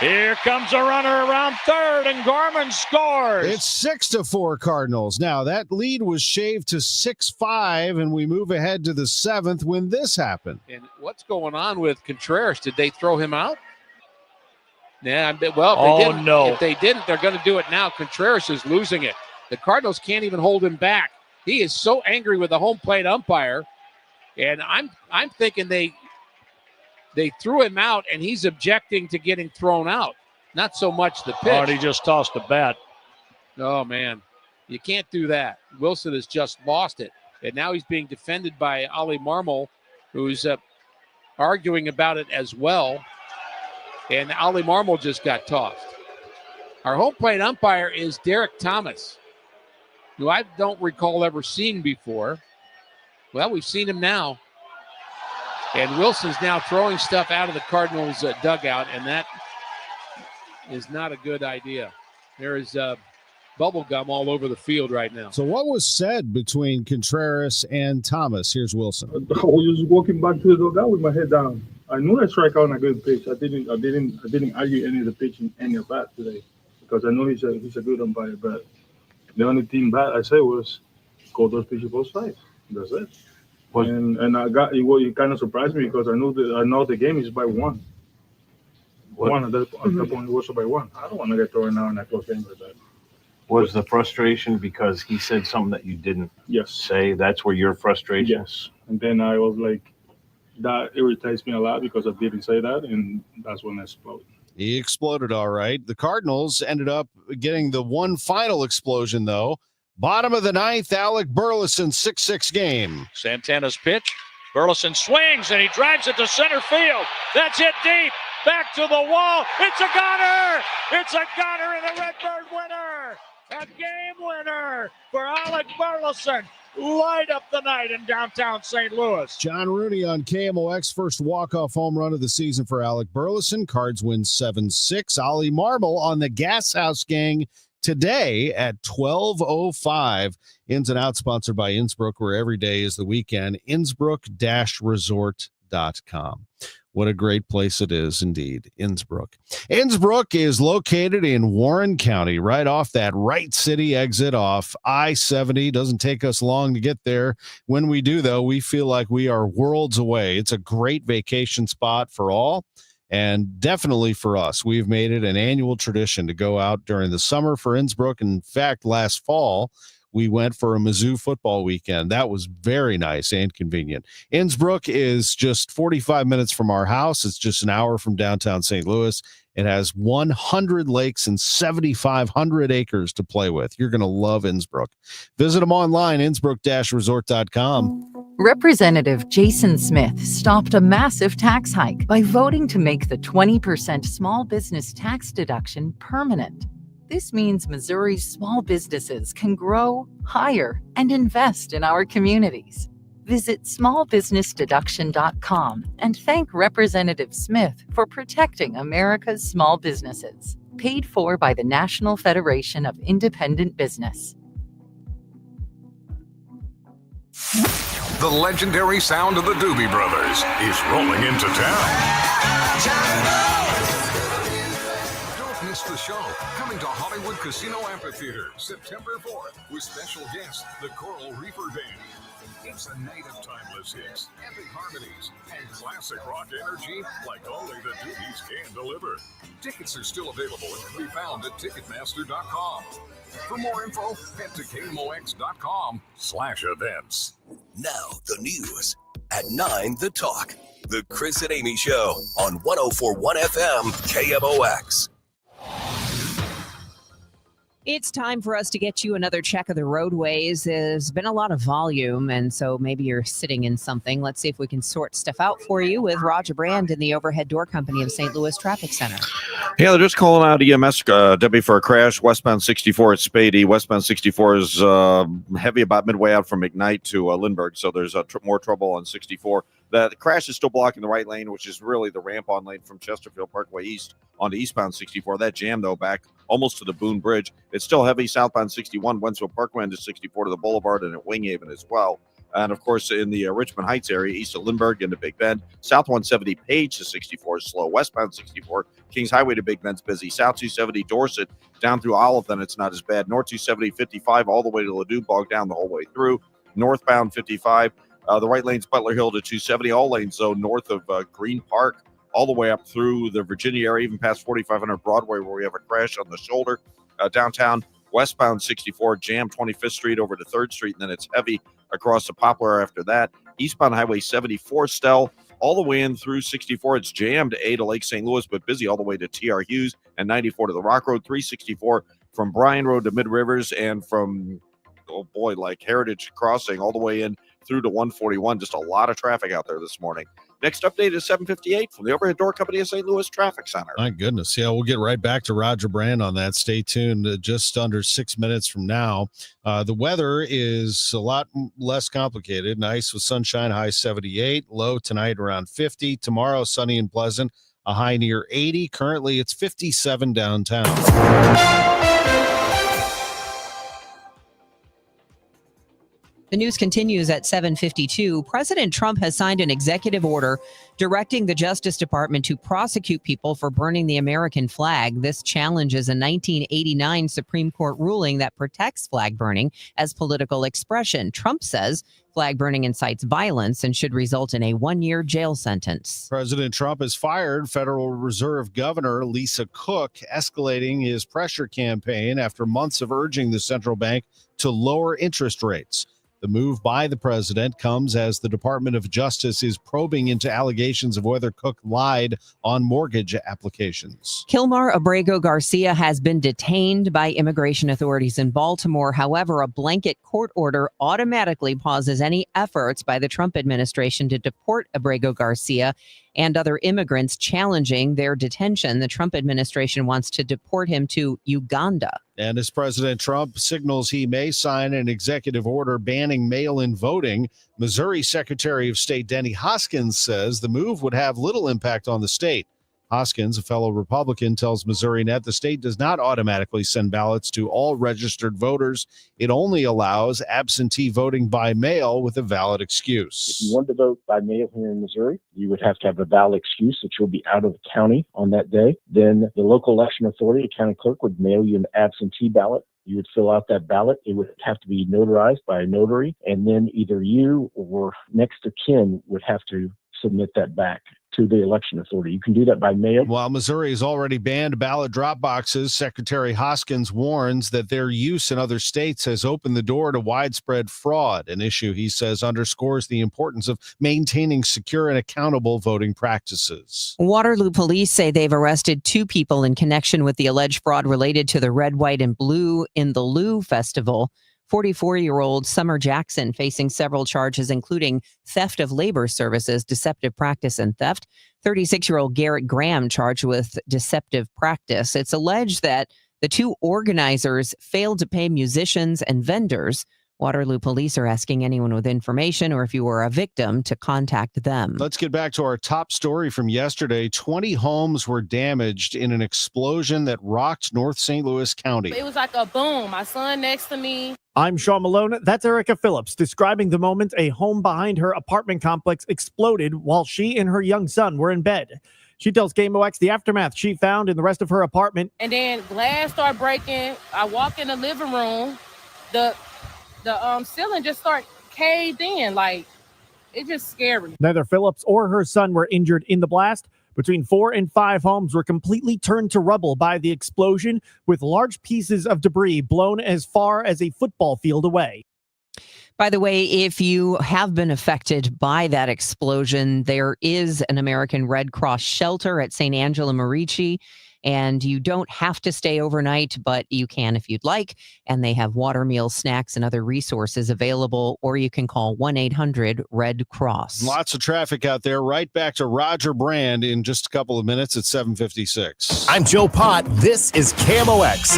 Here comes a runner around third, and Gorman scores. It's 6-4 Cardinals. Now, that lead was shaved to 6-5, and we move ahead to the 7th when this happened. And what's going on with Contreras? Did they throw him out? Yeah, well, if they didn't, they're going to do it now. Contreras is losing it. The Cardinals can't even hold him back. He is so angry with the home plate umpire, and I'm thinking they threw him out, and he's objecting to getting thrown out. Not so much the pitch. Oh, and he just tossed a bat. Oh, man. You can't do that. Wilson has just lost it. And now he's being defended by Ollie Marmol, who's arguing about it as well. And Ollie Marmol just got tossed. Our home plate umpire is Derek Thomas, who I don't recall ever seeing before. Well, we've seen him now. And Wilson's now throwing stuff out of the Cardinals' dugout, and that is not a good idea. There is bubble gum all over the field right now. So what was said between Contreras and Thomas? Here's Wilson. I was just walking back to the dugout with my head down. I knew I struck out on a good pitch. I didn't argue any of the pitch in any of that today because I know he's a good umpire. But the only thing bad I said was call those pitches both sides. That's it. And I got it kind of surprised me because I know the game is by one. One at that point it was by one. I don't want to get thrown out in a close game like that. Was the frustration because he said something that you didn't say? That's where your frustration? Yes. And then I was like, that irritates me a lot because I didn't say that, and that's when I exploded. He exploded all right. The Cardinals ended up getting the one final explosion, though. Bottom of the 9th, Alec Burleson, 6-6 game. Santana's pitch Burleson swings and he drives it to center field. That's hit deep. Back to the wall. It's a gunner. It's a gunner and a Redbird winner. A game winner for Alec Burleson. Light up the night in downtown St. Louis. John Rooney on KMOX, first walk-off home run of the season for Alec Burleson. Cards win 7-6. Ollie Marble on the Gas House Gang today at 12:05. Ins and Outs sponsored by Innsbruck, where every day is the weekend. Innsbruck-resort.com. What a great place it is indeed, Innsbruck. Innsbruck is located in Warren County, right off that Wright City exit off I-70. Doesn't take us long to get there. When we do, though, we feel like we are worlds away. It's a great vacation spot for all, and definitely for us. We've made it an annual tradition to go out during the summer for Innsbruck. In fact, last fall, we went for a Mizzou football weekend. That was very nice and convenient. Innsbruck is just 45 minutes from our house. It's just an hour from downtown St. Louis. It has 100 lakes and 7,500 acres to play with. You're going to love Innsbruck. Visit them online, innsbruck-resort.com. Representative Jason Smith stopped a massive tax hike by voting to make the 20% small business tax deduction permanent. This means Missouri's small businesses can grow, hire, and invest in our communities. Visit smallbusinessdeduction.com and thank Representative Smith for protecting America's small businesses. Paid for by the National Federation of Independent Business. The legendary sound of the Doobie Brothers is rolling into town. Don't miss the show. Coming to Hollywood Casino Amphitheater, September 4th, with special guest, the Coral Reefer Band. It's a night of timeless hits, epic harmonies, and classic rock energy like only the Doobies can deliver. Tickets are still available and can be found at Ticketmaster.com. For more info, head to KMOX.com/events. Now the news. At 9, The Talk. The Chris and Amy Show on 104.1 FM KMOX. It's time for us to get you another check of the roadways. There's been a lot of volume, and so maybe you're sitting in something. Let's see if we can sort stuff out for you with Roger Brand in the Overhead Door Company of St. Louis Traffic Center. Yeah, they're just calling out EMS, Debbie, for a crash. Westbound 64 at Spady. Westbound 64 is heavy about midway out from McKnight to Lindbergh, so there's more trouble on 64. The crash is still blocking the right lane, which is really the ramp-on lane from Chesterfield Parkway East onto eastbound 64. That jam, though, back almost to the Boone Bridge. It's still heavy southbound 61, Wentzville Parkway into 64 to the Boulevard and at Winghaven as well. And, of course, in the Richmond Heights area, east of Lindbergh into Big Bend. South 170 Page to 64 is slow. Westbound 64, Kings Highway to Big Bend's busy. South 270 Dorset down through Olive, then it's not as bad. North 270 55 all the way to Ladue, bogged down the whole way through. Northbound 55. The right lane's Butler Hill to 270. All lanes, though, north of Green Park, all the way up through the Virginia area, even past 4500 Broadway, where we have a crash on the shoulder. Downtown, westbound 64, jam 25th Street over to 3rd Street, and then it's heavy across the Poplar after that. Eastbound Highway 74, Stell, all the way in through 64. It's jammed A to Lake St. Louis, but busy all the way to T.R. Hughes and 94 to the Rock Road. 364 from Bryan Road to Mid Rivers and from, like Heritage Crossing all the way in through to 141. Just a lot of traffic out there this morning. Next update is 7:58 from the Overhead Door Company of St. Louis Traffic Center. My goodness. Yeah, we'll get right back to Roger Brand on that. Stay tuned. Just under 6 minutes from now. The weather is a lot less complicated. Nice with sunshine, high 78. Low tonight around 50. Tomorrow, sunny and pleasant, a high near 80. Currently, it's 57 downtown. The news continues at 7:52. President Trump has signed an executive order directing the Justice Department to prosecute people for burning the American flag. This challenges a 1989 Supreme Court ruling that protects flag burning as political expression. Trump says flag burning incites violence and should result in a 1-year jail sentence. President Trump has fired Federal Reserve Governor Lisa Cook, escalating his pressure campaign after months of urging the central bank to lower interest rates. The move by the president comes as the Department of Justice is probing into allegations of whether Cook lied on mortgage applications. Kilmar Abrego Garcia has been detained by immigration authorities in Baltimore. However, a blanket court order automatically pauses any efforts by the Trump administration to deport Abrego Garcia and other immigrants challenging their detention. The Trump administration wants to deport him to Uganda. And as President Trump signals he may sign an executive order banning mail-in voting, Missouri Secretary of State Denny Hoskins says the move would have little impact on the state. Hoskins, a fellow Republican, tells MissouriNet the state does not automatically send ballots to all registered voters. It only allows absentee voting by mail with a valid excuse. If you wanted to vote by mail here in Missouri, you would have to have a valid excuse that you'll be out of the county on that day. Then the local election authority, the county clerk, would mail you an absentee ballot. You would fill out that ballot. It would have to be notarized by a notary. And then either you or next of kin would have to submit that back to the election authority. You can do that by mail. While Missouri has already banned ballot drop boxes, Secretary Hoskins warns that their use in other states has opened the door to widespread fraud, an issue he says underscores the importance of maintaining secure and accountable voting practices. Waterloo police say they've arrested 2 people in connection with the alleged fraud related to the Red, White, and Blue in the Lou Festival. 44-year-old Summer Jackson facing several charges, including theft of labor services, deceptive practice, and theft. 36-year-old Garrett Graham charged with deceptive practice. It's alleged that the 2 organizers failed to pay musicians and vendors. Waterloo police are asking anyone with information or if you were a victim to contact them. Let's get back to our top story from yesterday. 20 homes were damaged in an explosion that rocked North St. Louis County. It was like a boom. My son next to me. I'm Sean Malone. That's Erica Phillips describing the moment a home behind her apartment complex exploded while she and her young son were in bed. She tells KMOX the aftermath she found in the rest of her apartment. And then glass started breaking. I walk in the living room. The ceiling just started caved in. Like, it just scared me. Neither Phillips or her son were injured in the blast. Between 4 and 5 homes were completely turned to rubble by the explosion, with large pieces of debris blown as far as a football field away. By the way, if you have been affected by that explosion, there is an American Red Cross shelter at St. Angela Merici, and you don't have to stay overnight, but you can if you'd like. And they have water, meals, snacks, and other resources available, or you can call 1-800-RED-CROSS. Lots of traffic out there. Right back to Roger Brand in just a couple of minutes at 7:56. I'm Joe Pott. This is KMOX,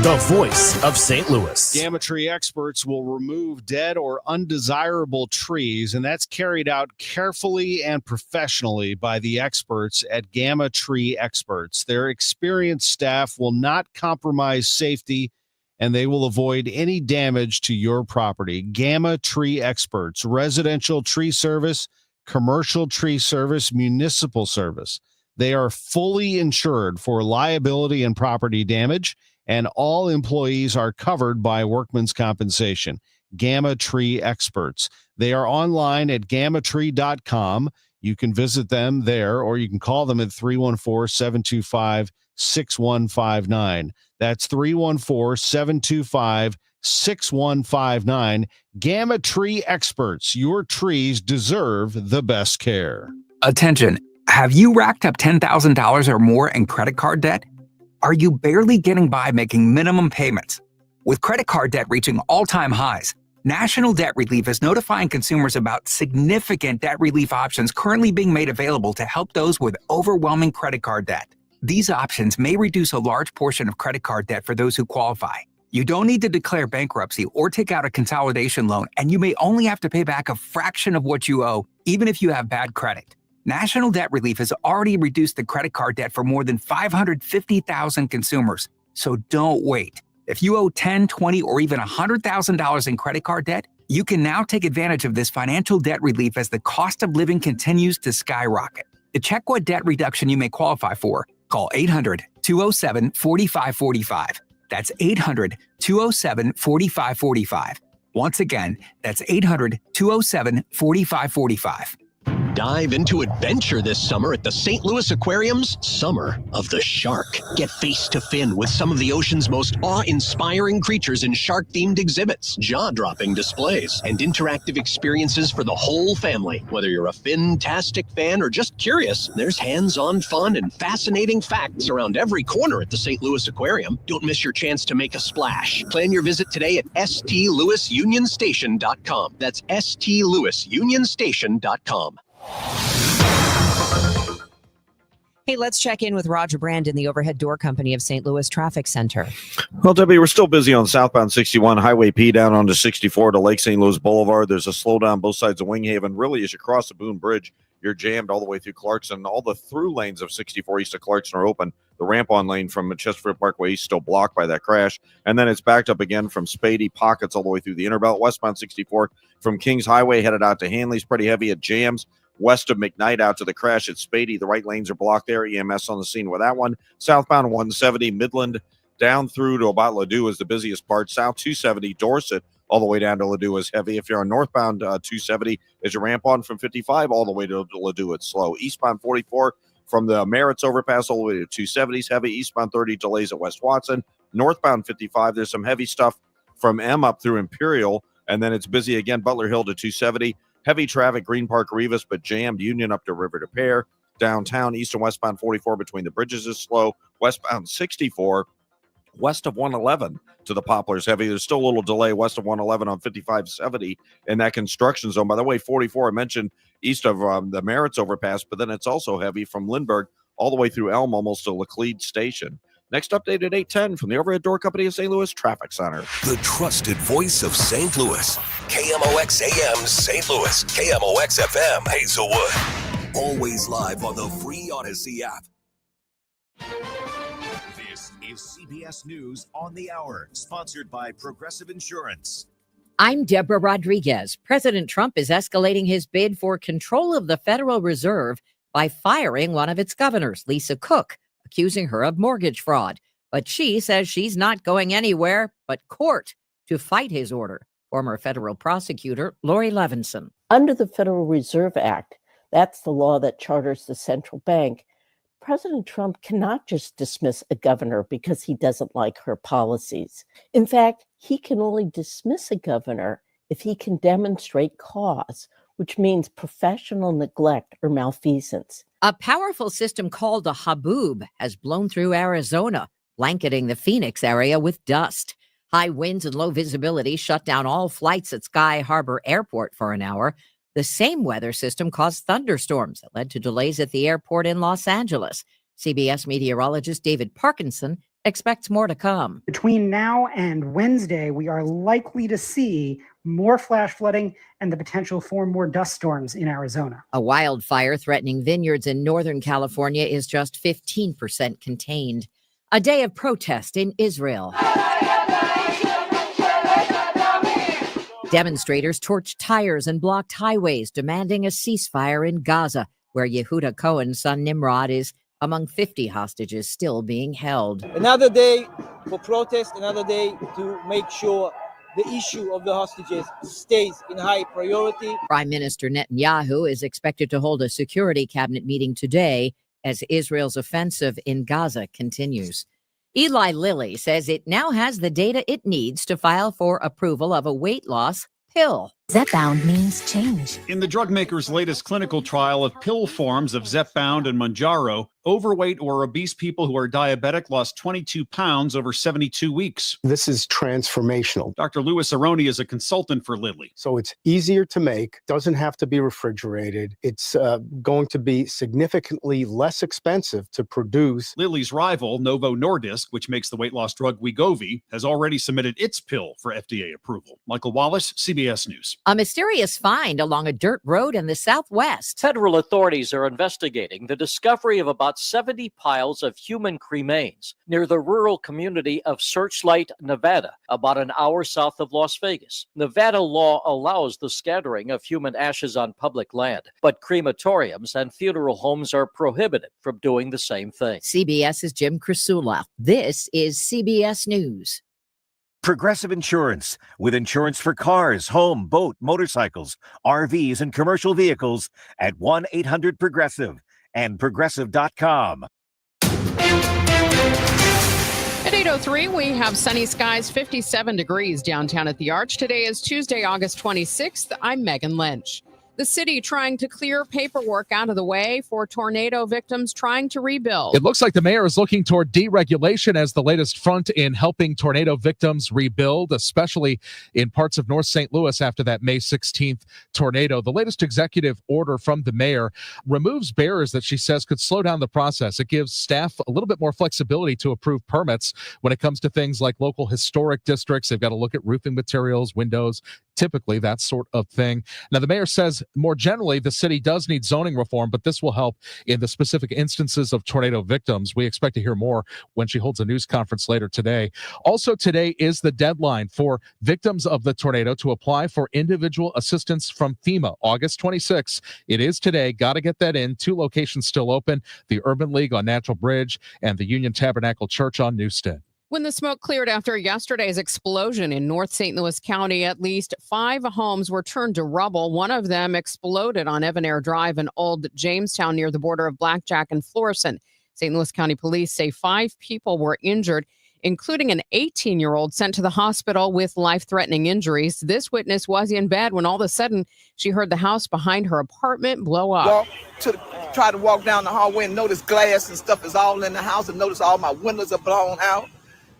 the voice of St. Louis. Gamma Tree experts will remove dead or undesirable trees, and that's carried out carefully and professionally by the experts at Gamma Tree Experts. Their experienced staff will not compromise safety, and they will avoid any damage to your property. Gamma Tree Experts, residential tree service, commercial tree service, municipal service. They are fully insured for liability and property damage, and all employees are covered by workman's compensation. Gamma Tree Experts. They are online at gammatree.com. You can visit them there, or you can call them at 314-725-6159. That's 314-725-6159. Gamma Tree Experts. Your trees deserve the best care. Attention. Have you racked up $10,000 or more in credit card debt? Are you barely getting by making minimum payments? With credit card debt reaching all-time highs, National Debt Relief is notifying consumers about significant debt relief options currently being made available to help those with overwhelming credit card debt. These options may reduce a large portion of credit card debt for those who qualify. You don't need to declare bankruptcy or take out a consolidation loan, and you may only have to pay back a fraction of what you owe, even if you have bad credit. National Debt Relief has already reduced the credit card debt for more than 550,000 consumers. So don't wait. If you owe $10,000, $20,000, or even $100,000 in credit card debt, you can now take advantage of this financial debt relief as the cost of living continues to skyrocket. To check what debt reduction you may qualify for, call 800-207-4545. That's 800-207-4545. Once again, that's 800-207-4545. Dive into adventure this summer at the St. Louis Aquarium's Summer of the Shark. Get face to fin with some of the ocean's most awe-inspiring creatures in shark-themed exhibits, jaw-dropping displays, and interactive experiences for the whole family. Whether you're a fin-tastic fan or just curious, there's hands-on fun and fascinating facts around every corner at the St. Louis Aquarium. Don't miss your chance to make a splash. Plan your visit today at stlouisunionstation.com. That's stlouisunionstation.com. Hey, let's check in with Roger Brand in the Overhead Door Company of St. Louis Traffic Center. Well, Debbie, we're still busy on southbound 61, Highway P down onto 64 to Lake St. Louis Boulevard. There's a slowdown both sides of Winghaven. Really, as you cross the Boone Bridge, you're jammed all the way through Clarkson. All the through lanes of 64 east of Clarkson are open. The ramp-on lane from Chesterfield Parkway is still blocked by that crash. And then it's backed up again from Spady Pockets all the way through the Interbelt. Westbound 64 from Kings Highway headed out to Hanley's pretty heavy at jams. West of McKnight out to the crash at Spady. The right lanes are blocked there. EMS on the scene with that one. Southbound 170 Midland down through to about Ladue is the busiest part. South 270 Dorset all the way down to Ladue is heavy. If you're on northbound 270, as you ramp on from 55 all the way to Ladue, it's slow. Eastbound 44 from the Merritt's overpass all the way to 270 is heavy. Eastbound 30 delays at West Watson. Northbound 55, there's some heavy stuff from M up through Imperial, and then it's busy again, Butler Hill to 270. Heavy traffic, Green Park, Rivas, but jammed Union up to River to Pear. Downtown, east and westbound 44 between the bridges is slow. Westbound 64, west of 111 to the Poplars heavy. There's still a little delay west of 111 on 5570 in that construction zone. By the way, 44, I mentioned east of the Merritt's overpass, but then it's also heavy from Lindbergh all the way through Elm, almost to Laclede Station. Next update at 8:10 from the Overhead Door Company of St. Louis Traffic Center. The trusted voice of St. Louis. KMOX AM St. Louis. KMOX FM Hazelwood. Always live on the free Odyssey app. This is CBS News on the Hour, sponsored by Progressive Insurance. I'm Deborah Rodriguez. President Trump is escalating his bid for control of the Federal Reserve by firing one of its governors, Lisa Cook, accusing her of mortgage fraud. But she says she's not going anywhere but court to fight his order. Former federal prosecutor Lori Levinson. Under the Federal Reserve Act, that's the law that charters the central bank, President Trump cannot just dismiss a governor because he doesn't like her policies. In fact, he can only dismiss a governor if he can demonstrate cause, which means professional neglect or malfeasance. A powerful system called a haboob has blown through Arizona, blanketing the Phoenix area with dust. High winds and low visibility shut down all flights at Sky Harbor Airport for an hour. The same weather system caused thunderstorms that led to delays at the airport in Los Angeles. CBS meteorologist David Parkinson expects more to come. Between now and Wednesday, we are likely to see more flash flooding and the potential for more dust storms in Arizona. A wildfire threatening vineyards in Northern California is just 15% contained. A day of protest in Israel. Demonstrators torched tires and blocked highways, demanding a ceasefire in Gaza, where Yehuda Cohen's son Nimrod is among 50 hostages still being held. Another day for protest, another day to make sure the issue of the hostages stays in high priority. Prime Minister Netanyahu is expected to hold a security cabinet meeting today as Israel's offensive in Gaza continues. Eli Lilly says it now has the data it needs to file for approval of a weight loss pill. Zepbound means change. In the drug maker's latest clinical trial of pill forms of Zepbound and Mounjaro, overweight or obese people who are diabetic lost 22 pounds over 72 weeks. This is transformational. Dr. Louis Aroni is a consultant for Lilly. So it's easier to make, doesn't have to be refrigerated. It's going to be significantly less expensive to produce. Lilly's rival, Novo Nordisk, which makes the weight loss drug Wegovy, has already submitted its pill for FDA approval. Michael Wallace, CBS News. A mysterious find along a dirt road in the Southwest. Federal authorities are investigating the discovery of about 70 piles of human cremains near the rural community of Searchlight, Nevada, about an hour south of Las Vegas. Nevada law allows the scattering of human ashes on public land, but crematoriums and funeral homes are prohibited from doing the same thing. CBS's Jim Krasula. This is CBS News. Progressive Insurance, with insurance for cars, home, boat, motorcycles, RVs, and commercial vehicles at 1-800-PROGRESSIVE and Progressive.com. At 8:03, we have sunny skies, 57 degrees downtown at the Arch. Today is Tuesday, August 26th. I'm Megan Lynch. The city trying to clear paperwork out of the way for tornado victims trying to rebuild. It looks like the mayor is looking toward deregulation as the latest front in helping tornado victims rebuild, especially in parts of North St. Louis after that May 16th tornado. The latest executive order from the mayor removes barriers that she says could slow down the process. It gives staff a little bit more flexibility to approve permits when it comes to things like local historic districts. They've got to look at roofing materials, windows, typically that sort of thing. Now, the mayor says more generally, the city does need zoning reform, but this will help in the specific instances of tornado victims. We expect to hear more when she holds a news conference later today. Also today is the deadline for victims of the tornado to apply for individual assistance from FEMA, August 26th. It is today. Got to get that in. 2 locations still open, the Urban League on Natural Bridge and the Union Tabernacle Church on Newstead. When the smoke cleared after yesterday's explosion in North St. Louis County, at least 5 homes were turned to rubble. One of them exploded on Evan Air Drive in Old Jamestown near the border of Blackjack and Florissant. St. Louis County police say 5 people were injured, including an 18-year-old sent to the hospital with life-threatening injuries. This witness was in bed when all of a sudden she heard the house behind her apartment blow up. Try to walk down the hallway and notice glass and stuff is all in the house and notice all my windows are blown out.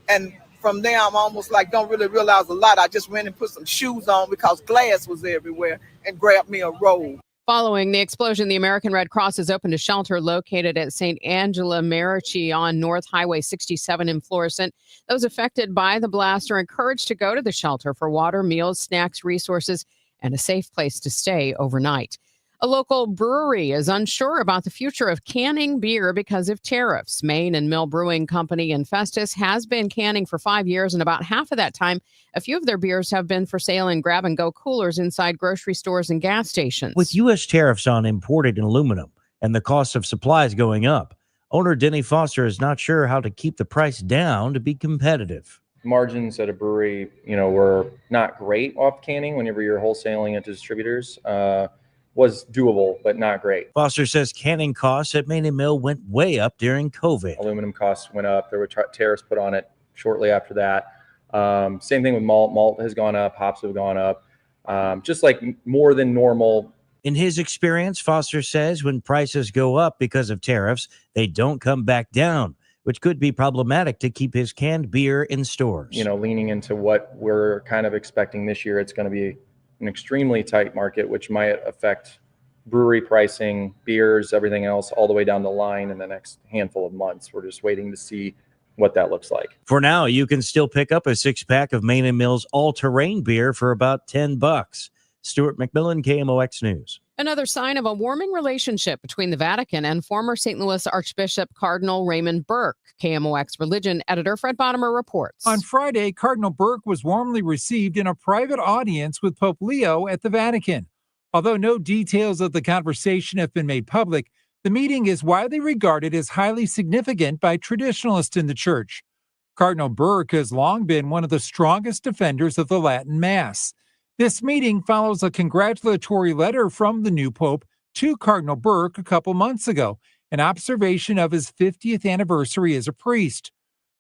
And from there, I'm almost like don't really realize a lot. I just went and put some shoes on because glass was everywhere and grabbed me a robe. Following the explosion, the American Red Cross has opened a shelter located at St. Angela Marici on North Highway 67 in Florissant. Those affected by the blast are encouraged to go to the shelter for water, meals, snacks, resources, and a safe place to stay overnight. A local brewery is unsure about the future of canning beer because of tariffs. Maine and Mill Brewing Company in Festus has been canning for 5 years, and about half of that time, a few of their beers have been for sale in grab-and-go coolers inside grocery stores and gas stations. With U.S. tariffs on imported aluminum and the cost of supplies going up, owner Denny Foster is not sure how to keep the price down to be competitive. Margins at a brewery, were not great off canning whenever you're wholesaling it to distributors. Was doable, but not great. Foster says canning costs at Maine and Mill went way up during COVID. Aluminum costs went up. There were tariffs put on it shortly after that. Same thing with malt. Malt has gone up. Hops have gone up. Just like more than normal. In his experience, Foster says when prices go up because of tariffs, they don't come back down, which could be problematic to keep his canned beer in stores. Leaning into what we're kind of expecting this year, it's going to be an extremely tight market, which might affect brewery pricing, beers, everything else, all the way down the line in the next handful of months. We're just waiting to see what that looks like. For now, you can still pick up a 6-pack of Maine and Mill's all-terrain beer for about $10. Stuart McMillan, KMOX News. Another sign of a warming relationship between the Vatican and former St. Louis Archbishop Cardinal Raymond Burke. KMOX religion editor Fred Bottomer reports. On Friday, Cardinal Burke was warmly received in a private audience with Pope Leo at the Vatican. Although no details of the conversation have been made public, the meeting is widely regarded as highly significant by traditionalists in the church. Cardinal Burke has long been one of the strongest defenders of the Latin Mass. This meeting follows a congratulatory letter from the new pope to Cardinal Burke a couple months ago, an observation of his 50th anniversary as a priest.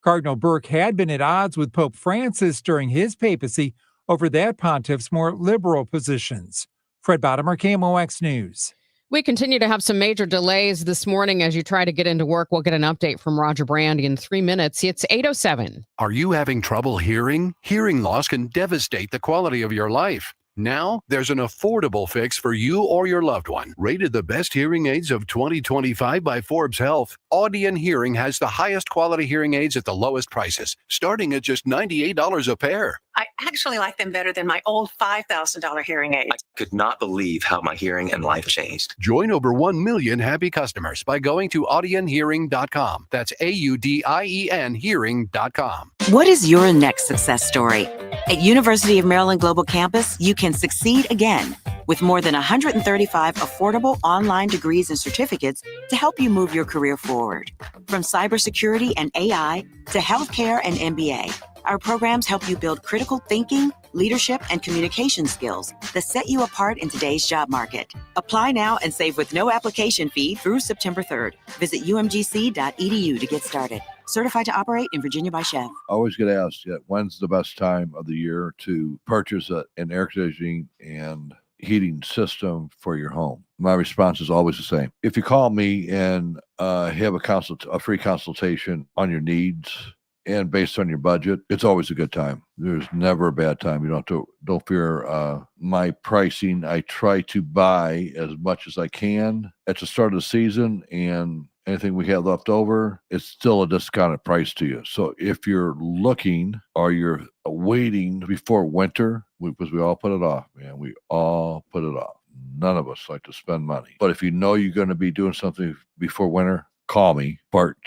Cardinal Burke had been at odds with Pope Francis during his papacy over that pontiff's more liberal positions. Fred Bottomer, KMOX News. We continue to have some major delays this morning as you try to get into work. We'll get an update from Roger Brandy in 3 minutes. It's 8:07. Are you having trouble hearing? Hearing loss can devastate the quality of your life. Now, there's an affordable fix for you or your loved one. Rated the best hearing aids of 2025 by Forbes Health, Audion Hearing has the highest quality hearing aids at the lowest prices, starting at just $98 a pair. I actually like them better than my old $5,000 hearing aid. I could not believe how my hearing and life changed. Join over 1 million happy customers by going to audionhearing.com. That's AUDIEN hearing.com. What is your next success story? At University of Maryland Global Campus, you can succeed again with more than 135 affordable online degrees and certificates to help you move your career forward. From cybersecurity and AI to healthcare and MBA, Our programs help you build critical thinking, leadership, and communication skills that set you apart in today's job market. Apply now and save with no application fee through September 3rd. Visit umgc.edu to get started. Certified to operate in Virginia by Chef. I always get asked, when's the best time of the year to purchase an air conditioning and heating system for your home? My response is always the same. If you call me and have a free consultation on your needs and based on your budget, it's always a good time. There's never a bad time. You don't fear my pricing. I try to buy as much as I can at the start of the season, and anything we have left over, it's still a discounted price to you. So if you're looking or you're waiting before winter, because we all put it off, man, we all put it off. None of us like to spend money. But if you know you're going to be doing something before winter, call me, Bart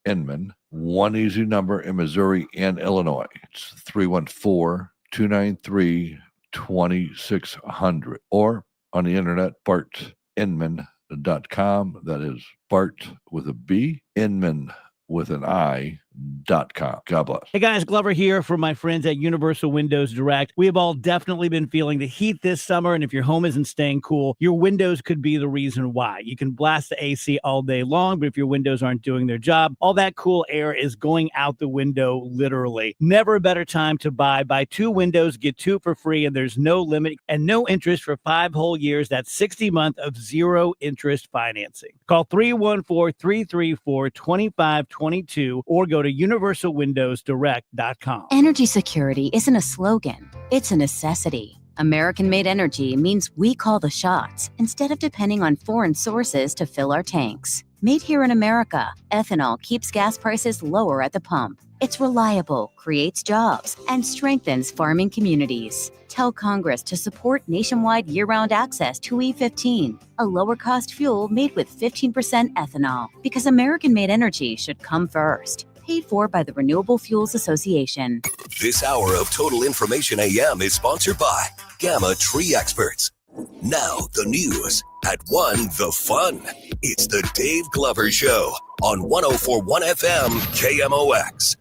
Inman. One easy number in Missouri and Illinois. It's 314-293-2600. Or on the internet, bartinman.com. That is Bart with a B, Inman with an I.com. God bless. Hey guys, Glover here from my friends at Universal Windows Direct. We have all definitely been feeling the heat this summer, and if your home isn't staying cool, your windows could be the reason why. You can blast the AC all day long, but if your windows aren't doing their job, all that cool air is going out the window, literally. Never a better time to buy. Buy 2 windows, get 2 for free, and there's no limit and no interest for 5 whole years. That's 60 months of 0 interest financing. Call 314-334-2522 or go to universalwindowsdirect.com. Energy security isn't a slogan, it's a necessity. American-made energy means we call the shots instead of depending on foreign sources to fill our tanks. Made here in America, ethanol keeps gas prices lower at the pump. It's reliable, creates jobs, and strengthens farming communities. Tell Congress to support nationwide year-round access to E15, a lower-cost fuel made with 15% ethanol, because American-made energy should come first. Paid for by the Renewable Fuels Association. This hour of Total Information AM is sponsored by Gamma Tree Experts. Now the news at 1 the fun. It's the Dave Glover Show on 104.1 FM KMOX.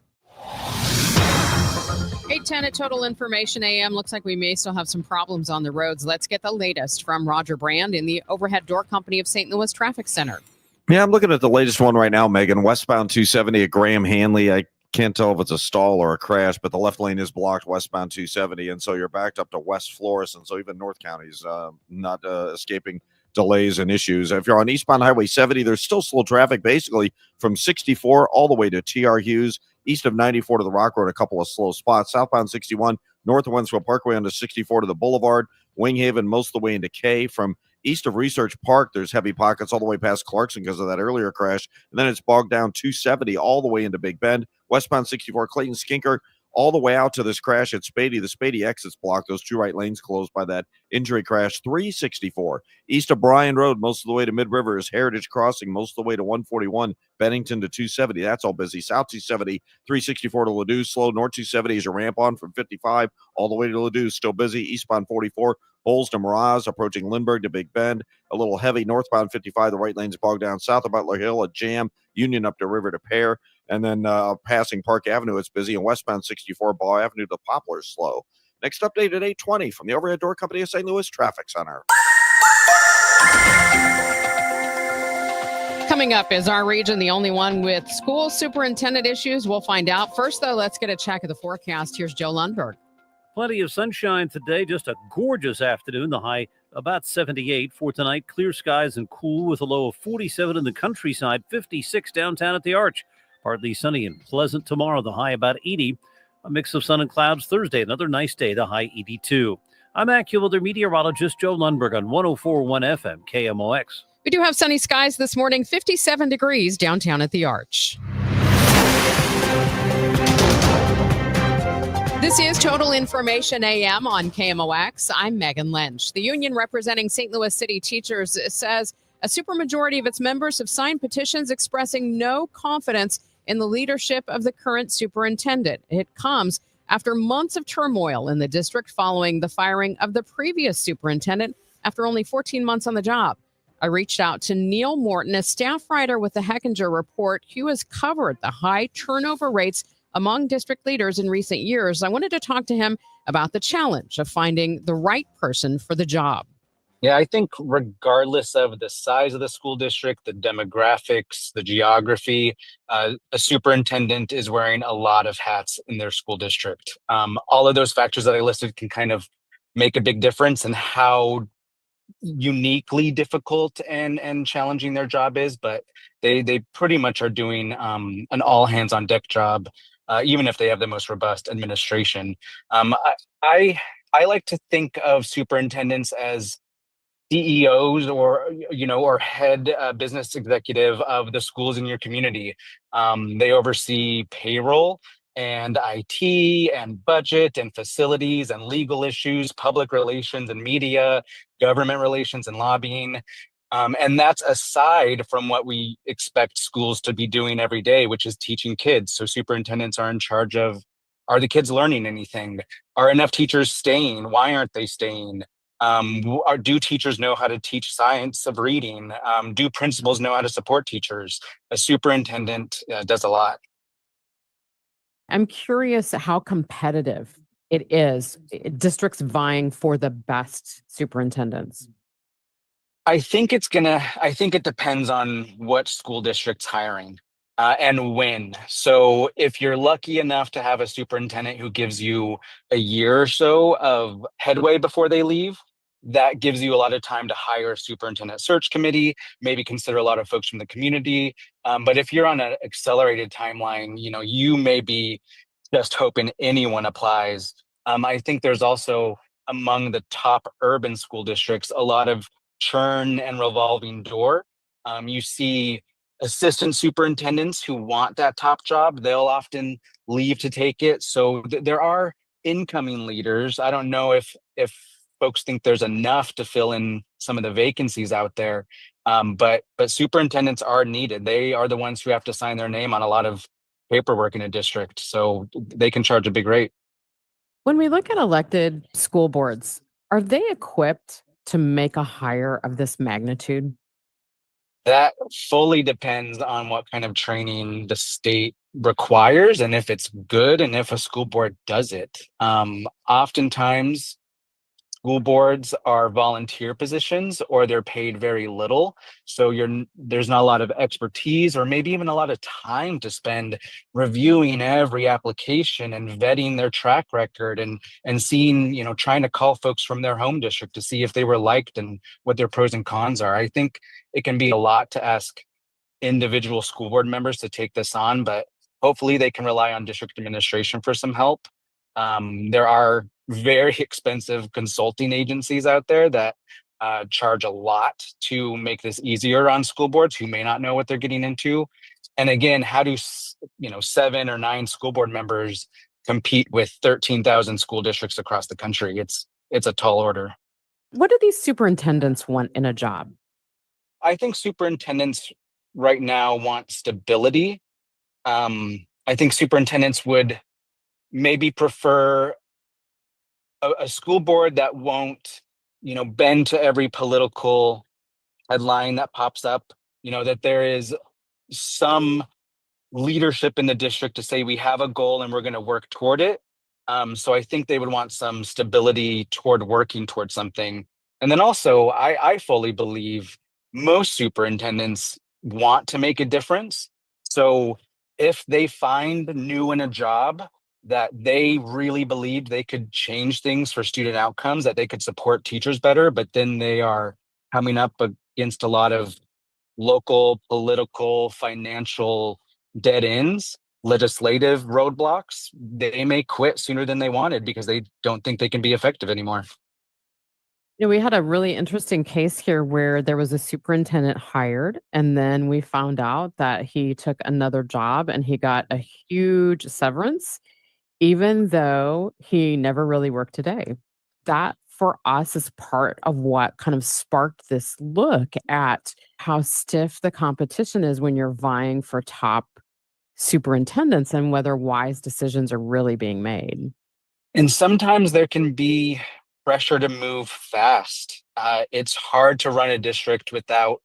8:10 at Total Information AM. Looks like we may still have some problems on the roads. Let's get the latest from Roger Brand in the Overhead Door Company of St. Louis Traffic Center. Yeah, I'm looking at the latest one right now, Megan. Westbound 270 at Graham Hanley. I can't tell if it's a stall or a crash, but the left lane is blocked westbound 270, and so you're backed up to West Flores, and so even North County's not escaping delays and issues. If you're on eastbound Highway 70, there's still slow traffic basically from 64 all the way to TR Hughes, east of 94 to the Rock Road, a couple of slow spots. Southbound 61, north of Wentzville Parkway onto 64 to the Boulevard, Winghaven most of the way into K. From east of Research Park, there's heavy pockets all the way past Clarkson because of that earlier crash. And then it's bogged down 270 all the way into Big Bend. Westbound 64, Clayton Skinker, all the way out to this crash at Spady. The Spady exit's blocked. Those 2 right lanes closed by that injury crash. 364 east of Bryan Road, most of the way to Mid-River is Heritage Crossing, most of the way to 141, Bennington to 270. That's all busy. South 270, 364 to Ladue, slow. North 270 is a ramp on from 55 all the way to Ladue, still busy. Eastbound 44, Bowles to Miraz, approaching Lindbergh to Big Bend, a little heavy. Northbound 55, the right lane's bogged down. South of Butler Hill, a jam. Union up to River to Pear. And then passing Park Avenue, it's busy. And westbound 64, Ball Avenue to Poplar, slow. Next update at 8:20 from the Overhead Door Company of St. Louis Traffic Center. Coming up, is our region the only one with school superintendent issues? We'll find out. First, though, let's get a check of the forecast. Here's Joe Lundberg. Plenty of sunshine today, just a gorgeous afternoon. The high about 78 for tonight. Clear skies and cool with a low of 47 in the countryside, 56 downtown at the Arch. Partly sunny and pleasant tomorrow, the high about 80. A mix of sun and clouds Thursday, another nice day, the high 82. I'm AccuWeather meteorologist Joe Lundberg on 104.1 FM KMOX. We do have sunny skies this morning, 57 degrees downtown at the Arch. This is Total Information AM on KMOX. I'm Megan Lynch. The union representing St. Louis City teachers says a supermajority of its members have signed petitions expressing no confidence in the leadership of the current superintendent. It comes after months of turmoil in the district following the firing of the previous superintendent after only 14 months on the job. I reached out to Neil Morton, a staff writer with the Hechinger Report, who has covered the high turnover rates among district leaders in recent years. I wanted to talk to him about the challenge of finding the right person for the job. Yeah, I think regardless of the size of the school district, the demographics, the geography, a superintendent is wearing a lot of hats in their school district. All of those factors that I listed can kind of make a big difference in how uniquely difficult and challenging their job is, but they pretty much are doing an all hands on deck job, even if they have the most robust administration. I like to think of superintendents as CEOs or head business executive of the schools in your community. They oversee payroll and IT and budget and facilities and legal issues, public relations and media, government relations and lobbying. And that's aside from what we expect schools to be doing every day, which is teaching kids. So superintendents are in charge of, are the kids learning anything? Are enough teachers staying? Why aren't they staying? Do teachers know how to teach science of reading? Do principals know how to support teachers? A superintendent does a lot. I'm curious how competitive it is, districts vying for the best superintendents. I think it depends on what school district's hiring and when. So if you're lucky enough to have a superintendent who gives you a year or so of headway before they leave, that gives you a lot of time to hire a superintendent search committee, maybe consider a lot of folks from the community. But if you're on an accelerated timeline, you may be just hoping anyone applies. I think there's also among the top urban school districts a lot of churn and revolving door. You see assistant superintendents who want that top job, they'll often leave to take it. So there are incoming leaders. I don't know if folks think there's enough to fill in some of the vacancies out there. But superintendents are needed. They are the ones who have to sign their name on a lot of paperwork in a district. So they can charge a big rate. When we look at elected school boards, are they equipped to make a hire of this magnitude? That fully depends on what kind of training the state requires and if it's good and if a school board does it. Oftentimes, school boards are volunteer positions or they're paid very little. So there's not a lot of expertise or maybe even a lot of time to spend reviewing every application and vetting their track record and seeing, trying to call folks from their home district to see if they were liked and what their pros and cons are. I think it can be a lot to ask individual school board members to take this on, but hopefully they can rely on district administration for some help. There are very expensive consulting agencies out there that charge a lot to make this easier on school boards who may not know what they're getting into. And again, how do 7 or 9 school board members compete with 13,000 school districts across the country? It's a tall order. What do these superintendents want in a job? I think superintendents right now want stability. I think superintendents would maybe prefer a school board that won't, bend to every political headline that pops up, that there is some leadership in the district to say we have a goal and we're going to work toward it. So I think they would want some stability toward working towards something. And then also, I fully believe most superintendents want to make a difference. So if they find new in a job that they really believed they could change things for student outcomes, that they could support teachers better, but then they are coming up against a lot of local, political, financial dead ends, legislative roadblocks, they may quit sooner than they wanted because they don't think they can be effective anymore. We had a really interesting case here where there was a superintendent hired, and then we found out that he took another job and he got a huge severance, even though he never really worked a day. That for us is part of what kind of sparked this look at how stiff the competition is when you're vying for top superintendents and whether wise decisions are really being made. And sometimes there can be pressure to move fast. It's hard to run a district without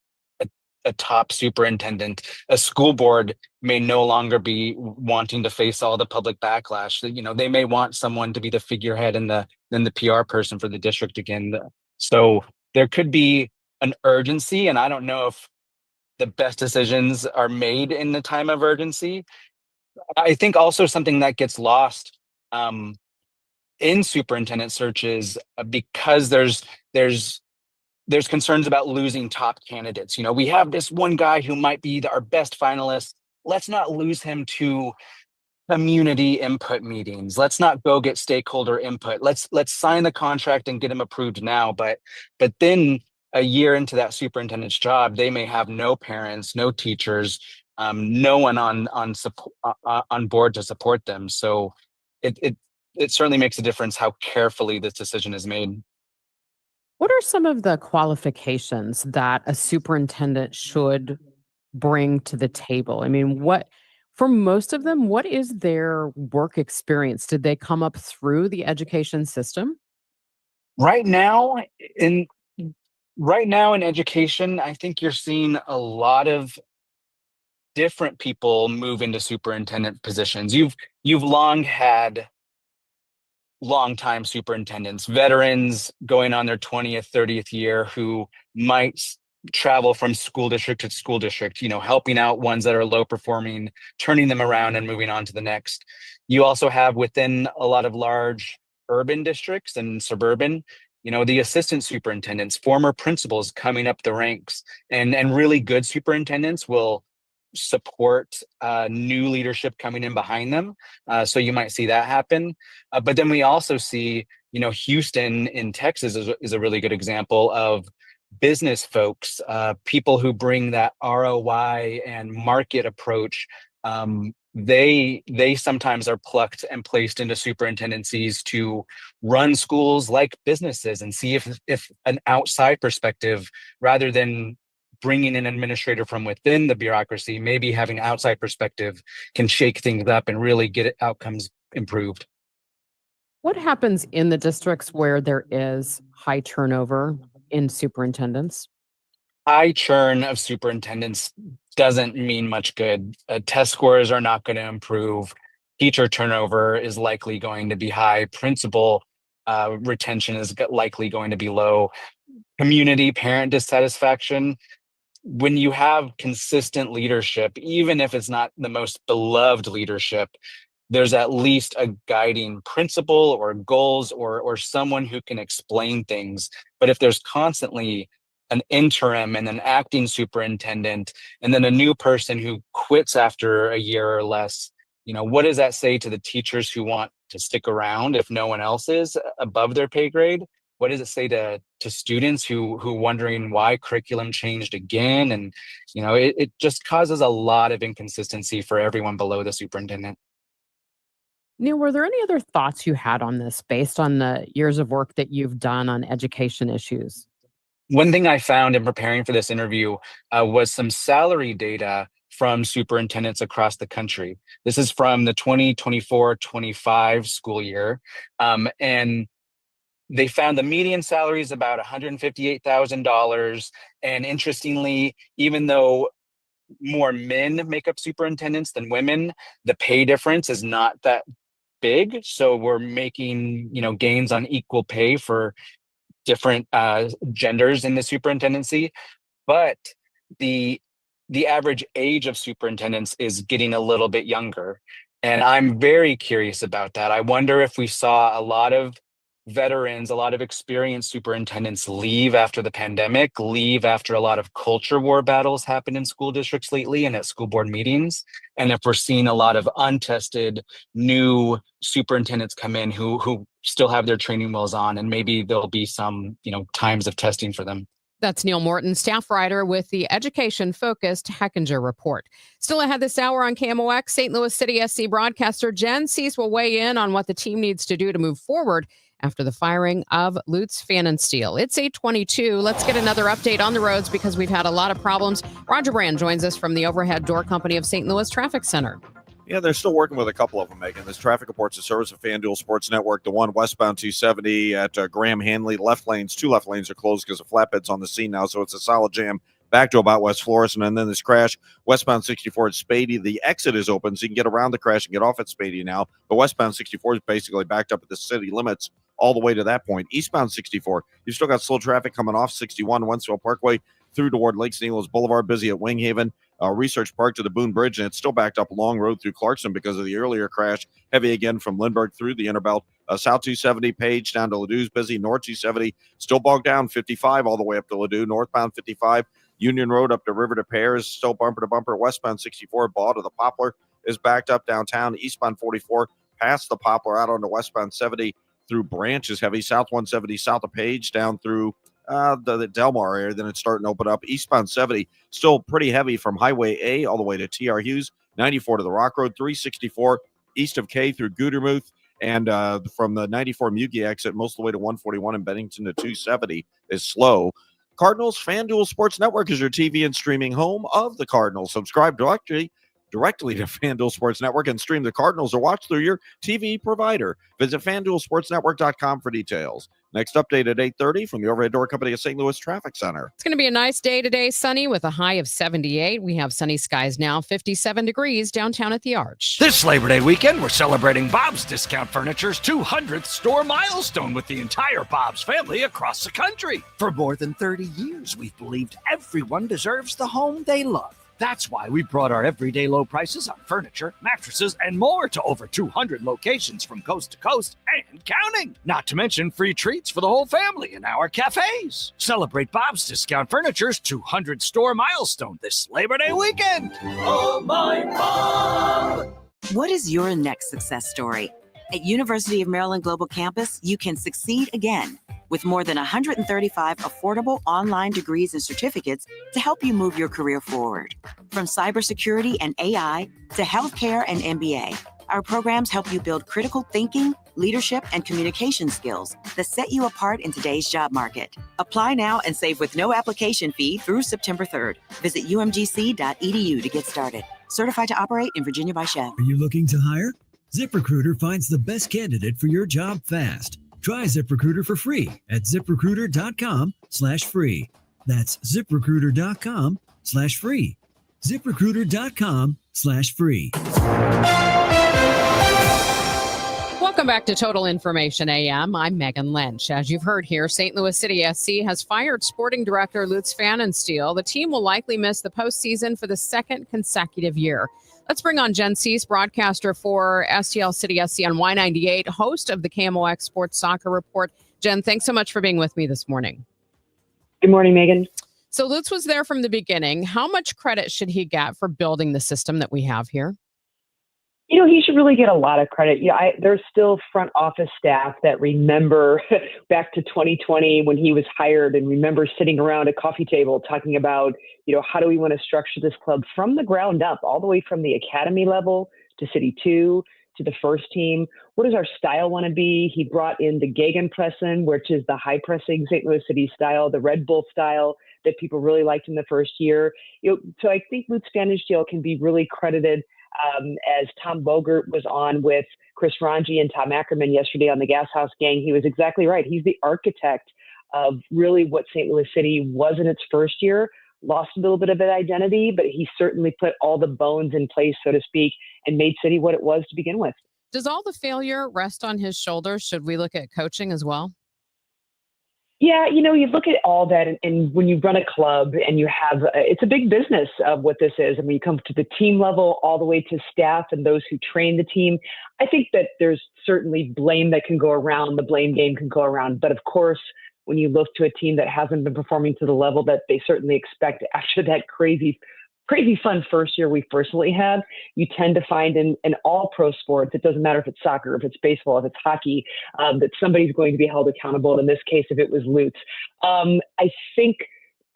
a top superintendent. A school board may no longer be wanting to face all the public backlash. They may want someone to be the figurehead and the PR person for the district again. So there could be an urgency, and I don't know if the best decisions are made in the time of urgency. I think also something that gets lost in superintendent searches, because there's concerns about losing top candidates. We have this one guy who might be our best finalist. Let's not lose him to community input meetings. Let's not go get stakeholder input. Let's sign the contract and get him approved now. But then a year into that superintendent's job, they may have no parents, no teachers, no one on board to support them. So it certainly makes a difference how carefully this decision is made. What are some of the qualifications that a superintendent should bring to the table? I mean, for most of them, what is their work experience? Did they come up through the education system? Right now in education, I think you're seeing a lot of different people move into superintendent positions. You've long had longtime superintendents, veterans going on their 20th, 30th year who might travel from school district to school district, helping out ones that are low performing, turning them around and moving on to the next. You also have within a lot of large urban districts and suburban, the assistant superintendents, former principals coming up the ranks, and really good superintendents will support new leadership coming in behind them. So you might see that happen. But then we also see, Houston in Texas is a really good example of business folks, people who bring that ROI and market approach. They sometimes are plucked and placed into superintendencies to run schools like businesses and see if an outside perspective, rather than bringing an administrator from within the bureaucracy, maybe having outside perspective can shake things up and really get outcomes improved. What happens in the districts where there is high turnover in superintendents? High churn of superintendents doesn't mean much good. Test scores are not going to improve. Teacher turnover is likely going to be high. Principal retention is likely going to be low. Community parent dissatisfaction. When you have consistent leadership, even if it's not the most beloved leadership, there's at least a guiding principle or goals or someone who can explain things. But if there's constantly an interim and an acting superintendent and then a new person who quits after a year or less, what does that say to the teachers who want to stick around if no one else is above their pay grade? What does it say to students who wondering why curriculum changed again? And it just causes a lot of inconsistency for everyone below the superintendent. Neil, were there any other thoughts you had on this based on the years of work that you've done on education issues? One thing I found in preparing for this interview was some salary data from superintendents across the country. This is from the 2024-25 school year. And they found the median salary is about $158,000. And interestingly, even though more men make up superintendents than women, the pay difference is not that big. So we're making, gains on equal pay for different genders in the superintendency. But the average age of superintendents is getting a little bit younger. And I'm very curious about that. I wonder if we saw a lot of veterans, a lot of experienced superintendents leave after the pandemic, leave after a lot of culture war battles happened in school districts lately and at school board meetings. And if we're seeing a lot of untested new superintendents come in who still have their training wheels on, and maybe there'll be some, times of testing for them. That's Neil Morton, staff writer with the education-focused Hechinger Report. Still ahead this hour on KMOX, St. Louis City SC broadcaster Jen Cease will weigh in on what the team needs to do to move forward after the firing of Lutz Pfannenstiel. It's 8:22. Let's get another update on the roads because we've had a lot of problems. Roger Brand joins us from the Overhead Door Company of St. Louis Traffic Center. Yeah, they're still working with a couple of them, Megan. This traffic report's a service of FanDuel Sports Network. The one westbound 270 at Graham Hanley. Two left lanes are closed because of flatbeds on the scene now, so it's a solid jam back to about West Florissant. And then this crash, westbound 64 at Spady. The exit is open, so you can get around the crash and get off at Spady now. But westbound 64 is basically backed up at the city limits all the way to that point. Eastbound 64, you've still got slow traffic coming off 61 Wentzville Parkway through toward Lake St. Louis Boulevard, busy at Winghaven, Research Park to the Boone Bridge, and it's still backed up Long Road through Clarkson because of the earlier crash. Heavy again from Lindbergh through the Interbelt. South 270, Page down to Ladou's busy. North 270, still bogged down. 55 all the way up to Ladue. Northbound 55, Union Road up to River to Pears, still bumper to bumper. Westbound 64, Ball to the Poplar is backed up downtown. Eastbound 44, past the Poplar out onto westbound 70 through Branch is heavy. South 170, south of Page down through the Delmar area. Then it's starting to open up. Eastbound 70, still pretty heavy from Highway A all the way to T.R. Hughes. 94 to the Rock Road. 364 east of K through Gudermuth. And from the 94 Mugi exit, most of the way to 141 in Bennington to 270 is slow. Cardinals FanDuel Sports Network is your TV and streaming home of the Cardinals. Subscribe directly to FanDuel Sports Network and stream the Cardinals or watch through your TV provider. Visit FanDuelSportsNetwork.com for details. Next update at 8:30 from the Overhead Door Company of St. Louis Traffic Center. It's going to be a nice day today, sunny with a high of 78. We have sunny skies now, 57 degrees downtown at the Arch. This Labor Day weekend, we're celebrating Bob's Discount Furniture's 200th store milestone with the entire Bob's family across the country. For more than 30 years, we've believed everyone deserves the home they love. That's why we brought our everyday low prices on furniture, mattresses, and more to over 200 locations from coast to coast and counting. Not to mention free treats for the whole family in our cafes. Celebrate Bob's Discount Furniture's 200 store milestone this Labor Day weekend. Oh, my Bob! What is your next success story? At University of Maryland Global Campus, you can succeed again with more than 135 affordable online degrees and certificates to help you move your career forward. From cybersecurity and AI to healthcare and MBA, our programs help you build critical thinking, leadership, and communication skills that set you apart in today's job market. Apply now and save with no application fee through September 3rd. Visit umgc.edu to get started. Certified to operate in Virginia by Chev. Are you looking to hire? ZipRecruiter finds the best candidate for your job fast. Try ZipRecruiter for free at ZipRecruiter.com/free. That's ZipRecruiter.com/free. ZipRecruiter.com/free. Welcome back to Total Information AM. I'm Megan Lynch. As you've heard here, St. Louis City SC has fired sporting director Lutz Pfannenstiel. The team will likely miss the postseason for the second consecutive year. Let's bring on Jen Cease, broadcaster for STL City SC on Y98, host of the KMOX Sports Soccer Report. Jen, thanks so much for being with me this morning. Good morning, Megan. So Lutz was there from the beginning. How much credit should he get for building the system that we have here? You know, he should really get a lot of credit. Yeah, there's still front office staff that remember back to 2020 when he was hired and remember sitting around a coffee table talking about, how do we want to structure this club from the ground up, all the way from the academy level to City 2 to the first team. What does our style want to be? He brought in the Gegenpressen, which is the high pressing St. Louis City style, the Red Bull style that people really liked in the first year. So I think Lutz Pfannenstiel can be really credited. As Tom Bogert was on with Chris Ranji and Tom Ackerman yesterday on the Gas House Gang, he was exactly right. He's the architect of really what St. Louis City was in its first year, lost a little bit of an identity, but he certainly put all the bones in place, so to speak, and made City what it was to begin with. Does all the failure rest on his shoulders? Should we look at coaching as well? Yeah, you look at all that, and when you run a club and you have, it's a big business of what this is. And when you come to the team level, all the way to staff and those who train the team, I think that there's certainly blame that can go around. The blame game can go around. But of course, when you look to a team that hasn't been performing to the level that they certainly expect after that crazy fun first year we personally had, you tend to find in all pro sports, it doesn't matter if it's soccer, if it's baseball, if it's hockey, that somebody's going to be held accountable. In this case, if it was Lutz. I think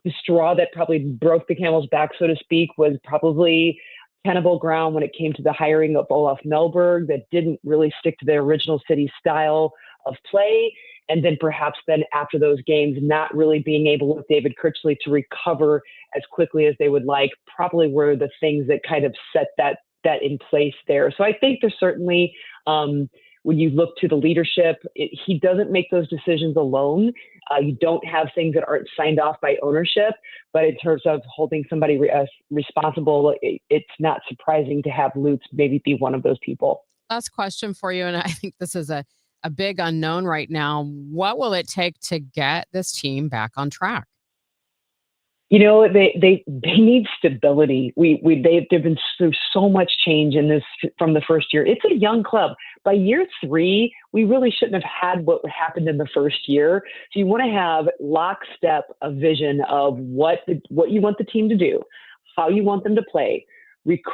the straw that probably broke the camel's back, so to speak, was probably tenable ground when it came to the hiring of Olaf Melberg that didn't really stick to the original City style of play. And then perhaps after those games, not really being able with David Kirchley to recover as quickly as they would like, probably were the things that kind of set that in place there. So I think there's certainly when you look to the leadership, he doesn't make those decisions alone. You don't have things that aren't signed off by ownership, but in terms of holding somebody responsible, it's not surprising to have Lutz maybe be one of those people. Last question for you, and I think this is a big unknown right now. What will it take to get this team back on track? You know, they need stability. They've been through so much change in this from the first year. It's a young club. By year 3, we really shouldn't have had what happened in the first year. So you want to have lockstep a vision of what you want the team to do, how you want them to play.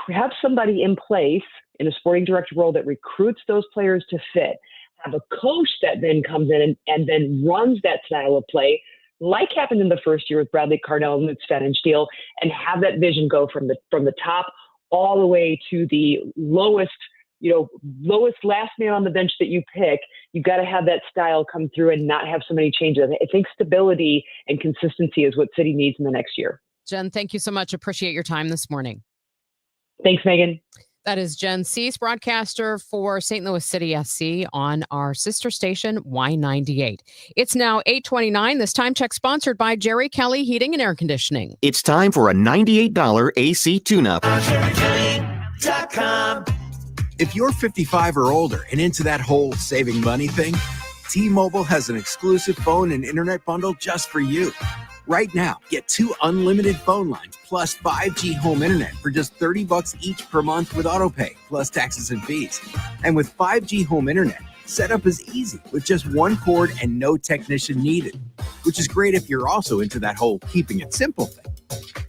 Have somebody in place in a sporting director role that recruits those players to fit. Have a coach that then comes in and then runs that style of play, like happened in the first year with Bradley Cardell and Lutz Pfannenstiel, and have that vision go from the top all the way to the lowest last man on the bench that you pick. You've got to have that style come through and not have so many changes. I think stability and consistency is what City needs in the next year. Jen, thank you so much. Appreciate your time this morning. Thanks, Megan. That is Jen Cease, broadcaster for St. Louis City SC on our sister station, Y98. It's now 8:29. This time check sponsored by Jerry Kelly Heating and Air Conditioning. It's time for a $98 AC tune-up. If you're 55 or older and into that whole saving money thing, T-Mobile has an exclusive phone and internet bundle just for you. Right now, get 2 unlimited phone lines plus 5G home internet for just $30 each per month with autopay, plus taxes and fees. And with 5G home internet, setup is easy with just one cord and no technician needed, which is great if you're also into that whole keeping it simple thing.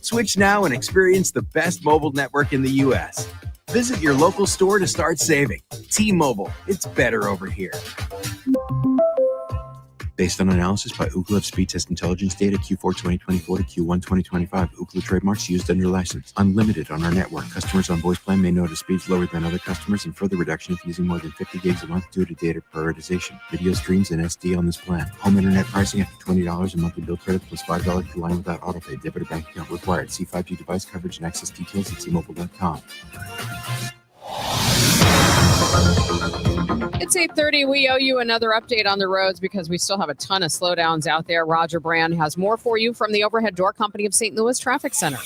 Switch now and experience the best mobile network in the U.S. Visit your local store to start saving. T-Mobile, it's better over here. Based on analysis by Ookla of speed test intelligence data Q4 2024 to Q1 2025. Ookla trademarks used under license. Unlimited on our network. Customers on voice plan may notice speeds lower than other customers and further reduction if using more than 50 gigs a month due to data prioritization. Video streams and SD on this plan. Home internet pricing after $20 a monthly bill credit plus $5 per line without autopay. Debit or bank account required. See 5G device coverage and access details at T-Mobile.com. It's 8:30. We owe you another update on the roads because we still have a ton of slowdowns out there. Roger Brand has more for you from the Overhead Door Company of St. Louis Traffic Center.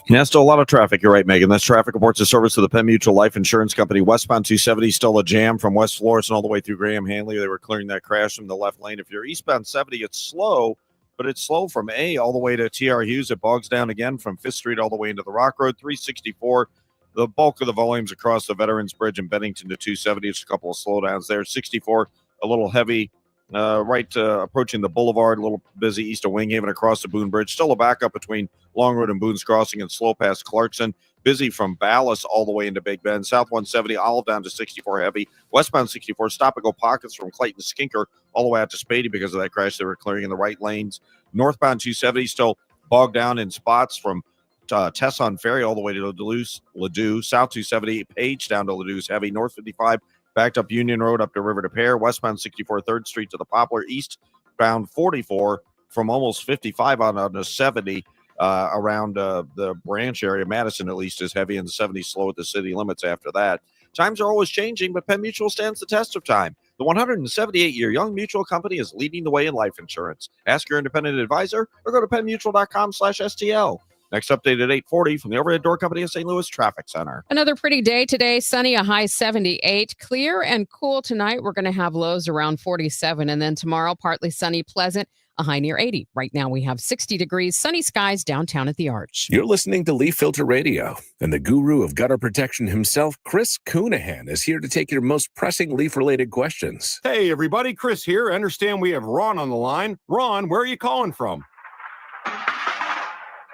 Yeah, still a lot of traffic. You're right, Megan. That's traffic reports of service to the Penn Mutual Life Insurance Company. Westbound 270 still a jam from West Florissant all the way through Graham Hanley. They were clearing that crash from the left lane. If you're eastbound 70, it's slow, but it's slow from A all the way to TR Hughes. It bogs down again from 5th Street all the way into the Rock Road. 364. The bulk of the volumes across the Veterans Bridge in Bennington to 270. It's a couple of slowdowns there. 64, a little heavy, approaching the Boulevard, a little busy east of Winghaven across the Boone Bridge. Still a backup between Long Road and Boone's Crossing and slow past Clarkson. Busy from Ballas all the way into Big Bend. South 170, Olive down to 64 heavy. Westbound 64, stop-and-go pockets from Clayton Skinker all the way out to Spady because of that crash. They were clearing in the right lanes. Northbound 270 still bogged down in spots from Tesson Ferry all the way to Ladue. South 270, Page down to Ladou's heavy. North 55, backed up Union Road up to River to Pear. Westbound 64, 3rd Street to the Poplar. Eastbound 44 from almost 55 on to 70 around the Branch area. Madison, at least, is heavy, and 70 slow at the city limits after that. Times are always changing, but Penn Mutual stands the test of time. The 178-year Young Mutual Company is leading the way in life insurance. Ask your independent advisor or go to pennmutual.com/STL. Next update at 8:40 from the Overhead Door Company of St. Louis Traffic Center. Another pretty day today. Sunny, a high 78. Clear and cool tonight. We're going to have lows around 47. And then tomorrow, partly sunny, pleasant, a high near 80. Right now, we have 60 degrees, sunny skies downtown at the Arch. You're listening to Leaf Filter Radio, and the guru of gutter protection himself, Chris Coonahan, is here to take your most pressing leaf-related questions. Hey, everybody. Chris here. I understand we have Ron on the line. Ron, where are you calling from?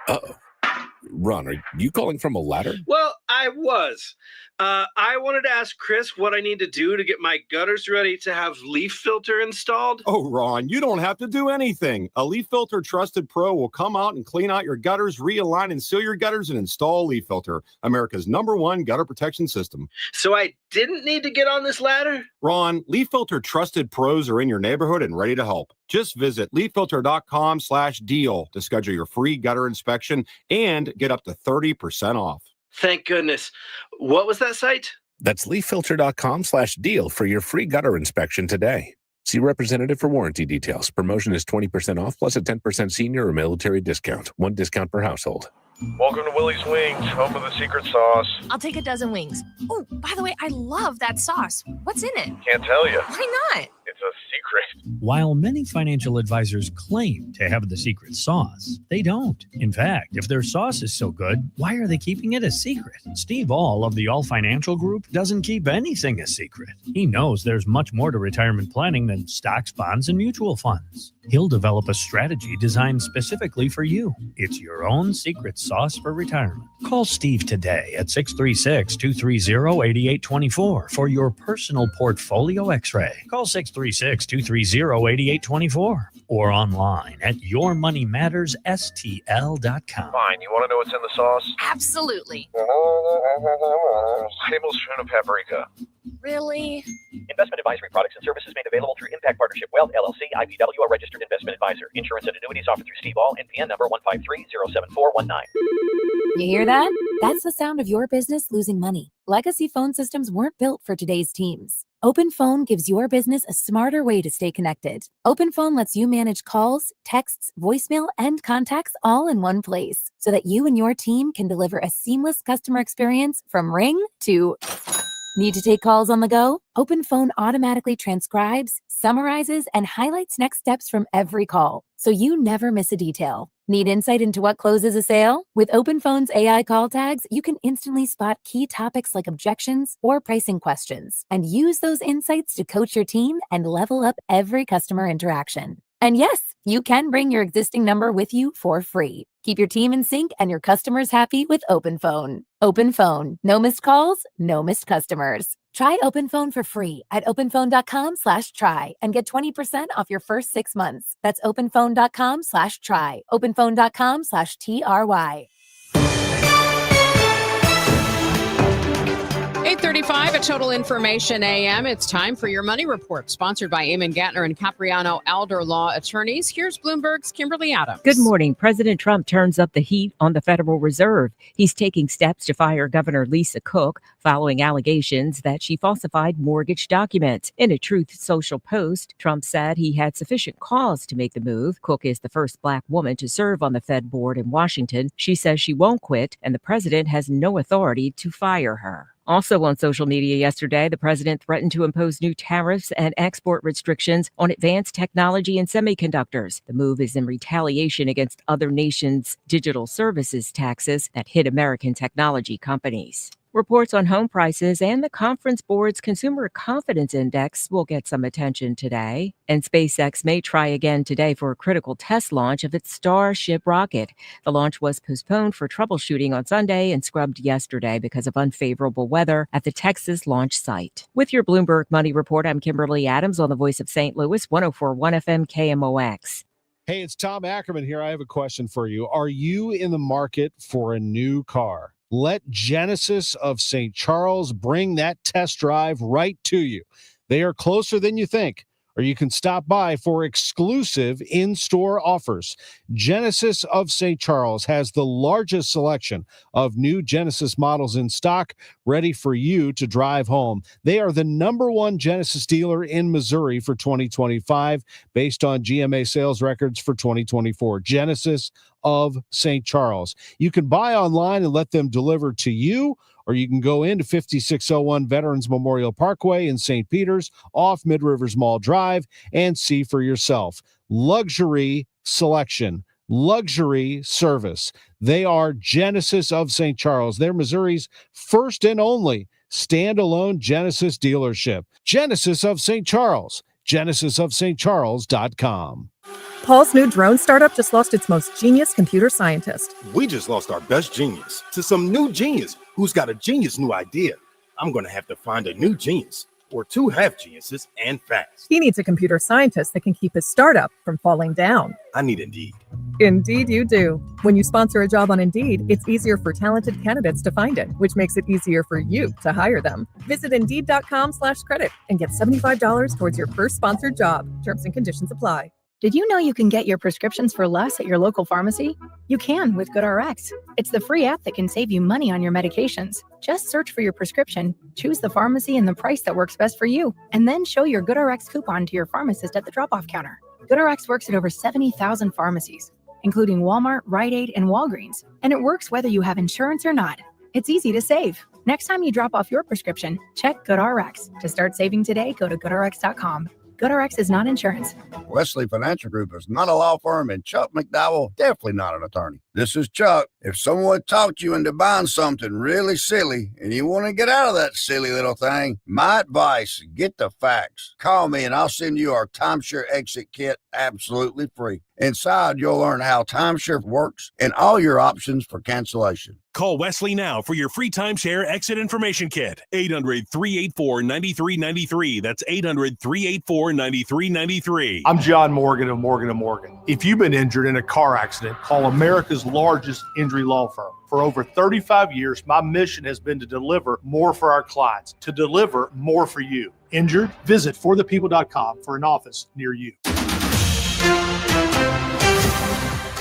Uh-oh. Ron, are you calling from a ladder? Well, I was. I wanted to ask Chris what I need to do to get my gutters ready to have leaf filter installed. Oh, Ron, you don't have to do anything. A Leaf Filter Trusted Pro will come out and clean out your gutters, realign and seal your gutters, and install Leaf Filter, America's #1 gutter protection system. So I didn't need to get on this ladder? Ron, Leaf Filter Trusted Pros are in your neighborhood and ready to help. Just visit leaffilter.com/deal to schedule your free gutter inspection and get up to 30% off. Thank goodness. What was that site? That's leaffilter.com/deal for your free gutter inspection today. See representative for warranty details. Promotion is 20% off plus a 10% senior or military discount. One discount per household. Welcome to Willie's Wings, home of the secret sauce. I'll take a dozen wings. Oh, by the way, I love that sauce. What's in it? Can't tell you. Why not? It's a secret. While many financial advisors claim to have the secret sauce, they don't. In fact, if their sauce is so good, why are they keeping it a secret? Steve All of the All Financial Group doesn't keep anything a secret. He knows there's much more to retirement planning than stocks, bonds, and mutual funds. He'll develop a strategy designed specifically for you. It's your own secret sauce for retirement. Call Steve today at 636-230-8824 for your personal portfolio x-ray. Call 636-230-8824 or online at yourmoneymattersstl.com. Fine, you want to know what's in the sauce? Absolutely. Tablespoon of paprika. Really? Investment advisory products and services made available through Impact Partnership Wealth, LLC, IPW, a registered investment advisor. Insurance and annuities offered through Steve All, NPN number 153-07419. You hear that? That's the sound of your business losing money. Legacy phone systems weren't built for today's teams. OpenPhone gives your business a smarter way to stay connected. OpenPhone lets you manage calls, texts, voicemail, and contacts all in one place so that you and your team can deliver a seamless customer experience from ring to... Need to take calls on the go? OpenPhone automatically transcribes, summarizes, and highlights next steps from every call, so you never miss a detail. Need insight into what closes a sale? With OpenPhone's AI call tags, you can instantly spot key topics like objections or pricing questions, and use those insights to coach your team and level up every customer interaction. And yes, you can bring your existing number with you for free. Keep your team in sync and your customers happy with OpenPhone. OpenPhone. No missed calls, no missed customers. Try OpenPhone for free at openphone.com/try and get 20% off your first 6 months. That's openphone.com/try. openphone.com/TRY. 8:35 at Total Information AM. It's time for your money report, sponsored by Eamon Gattner and Capriano Elder Law Attorneys. Here's Bloomberg's Kimberly Adams. Good morning. President Trump turns up the heat on the Federal Reserve. He's taking steps to fire Governor Lisa Cook following allegations that she falsified mortgage documents. In a Truth Social post, Trump said he had sufficient cause to make the move. Cook is the first Black woman to serve on the Fed board in Washington. She says she won't quit, and the president has no authority to fire her. Also on social media yesterday, the president threatened to impose new tariffs and export restrictions on advanced technology and semiconductors. The move is in retaliation against other nations' digital services taxes that hit American technology companies. Reports on home prices and the Conference Board's Consumer Confidence Index will get some attention today. And SpaceX may try again today for a critical test launch of its Starship rocket. The launch was postponed for troubleshooting on Sunday and scrubbed yesterday because of unfavorable weather at the Texas launch site. With your Bloomberg Money Report, I'm Kimberly Adams on the Voice of St. Louis, 104.1 FM KMOX. Hey, it's Tom Ackerman here. I have a question for you. Are you in the market for a new car? Let Genesis of St. Charles bring that test drive right to you. They are closer than you think, or you can stop by for exclusive in-store offers. Genesis of St. Charles has the largest selection of new Genesis models in stock, ready for you to drive home. They are the #1 Genesis dealer in Missouri for 2025, based on GMA sales records for 2024. Genesis of St. Charles. You can buy online and let them deliver to you, or you can go into 5601 Veterans Memorial Parkway in St. Peters off Mid-Rivers Mall Drive and see for yourself. Luxury selection, luxury service. They are Genesis of St. Charles. They're Missouri's first and only standalone Genesis dealership. Genesis of St. Charles, genesisofstcharles.com. Paul's new drone startup just lost its most genius computer scientist. We just lost our best genius to some new genius who's got a genius new idea. I'm going to have to find a new genius or two half geniuses and fast. He needs a computer scientist that can keep his startup from falling down. I need Indeed. Indeed you do. When you sponsor a job on Indeed, it's easier for talented candidates to find it, which makes it easier for you to hire them. Visit Indeed.com/credit and get $75 towards your first sponsored job. Terms and conditions apply. Did you know you can get your prescriptions for less at your local pharmacy? You can with GoodRx. It's the free app that can save you money on your medications. Just search for your prescription, choose the pharmacy and the price that works best for you, and then show your GoodRx coupon to your pharmacist at the drop-off counter. GoodRx works at over 70,000 pharmacies, including Walmart, Rite Aid, and Walgreens, and it works whether you have insurance or not. It's easy to save. Next time you drop off your prescription, check GoodRx. To start saving today, go to GoodRx.com. GoodRx is not insurance. Wesley Financial Group is not a law firm, and Chuck McDowell definitely not an attorney. This is Chuck. If someone talked you into buying something really silly and you want to get out of that silly little thing, my advice, get the facts. Call me and I'll send you our timeshare exit kit absolutely free. Inside, you'll learn how timeshare works and all your options for cancellation. Call Wesley now for your free timeshare exit information kit. 800-384-9393. That's 800-384-9393. I'm John Morgan of Morgan & Morgan. If you've been injured in a car accident, call America's largest injury law firm. For over 35 years, my mission has been to deliver more for our clients, to deliver more for you. Injured? Visit forthepeople.com for an office near you.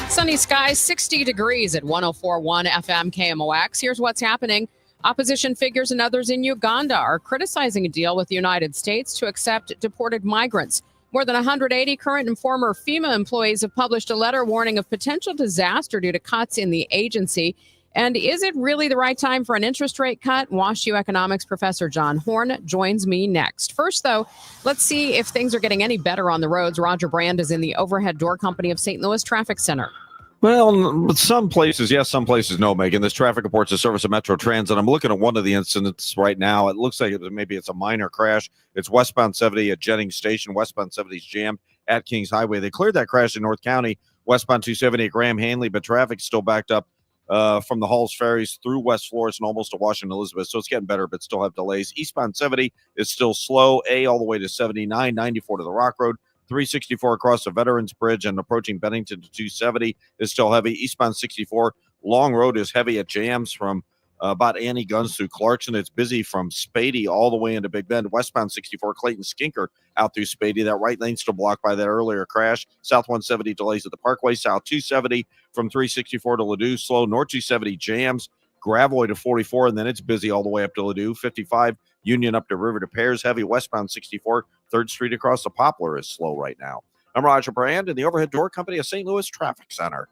Sunny skies, 60 degrees at 104.1 FM KMOX. Here's what's happening. Opposition figures and others in Uganda are criticizing a deal with the United States to accept deported migrants. More than 180 current and former FEMA employees have published a letter warning of potential disaster due to cuts in the agency. And is it really the right time for an interest rate cut? WashU economics professor John Horn joins me next. First, though, let's see if things are getting any better on the roads. Roger Brand is in the Overhead Door Company of St. Louis Traffic Center. Well, some places, yes, some places no, Megan. This traffic reports the service of Metro Transit. I'm looking at one of the incidents right now. It looks like maybe it's a minor crash. It's westbound 70 at Jennings Station. Westbound 70 is jammed at Kings Highway. They cleared that crash in North County. Westbound 270 at Graham Hanley, but traffic's still backed up from the Halls Ferries through West Flores and almost to Washington Elizabeth. So it's getting better, but still have delays. Eastbound 70 is still slow. A all the way to 79, 94 to the Rock Road. 364 across the Veterans Bridge and approaching Bennington to 270 is still heavy. Eastbound 64, Long Road is heavy at jams from about Annie Guns through Clarkson. It's busy from Spady all the way into Big Bend. Westbound 64, Clayton Skinker out through Spady. That right lane still blocked by that earlier crash. South 170 delays at the Parkway. South 270 from 364 to Ladue slow. North 270 jams. Gravois to 44, and then it's busy all the way up to Ladue. 55, Union up to River to Pears. Heavy westbound 64, 3rd Street across the Poplar is slow right now. I'm Roger Brand in the Overhead Door Company of St. Louis Traffic Center.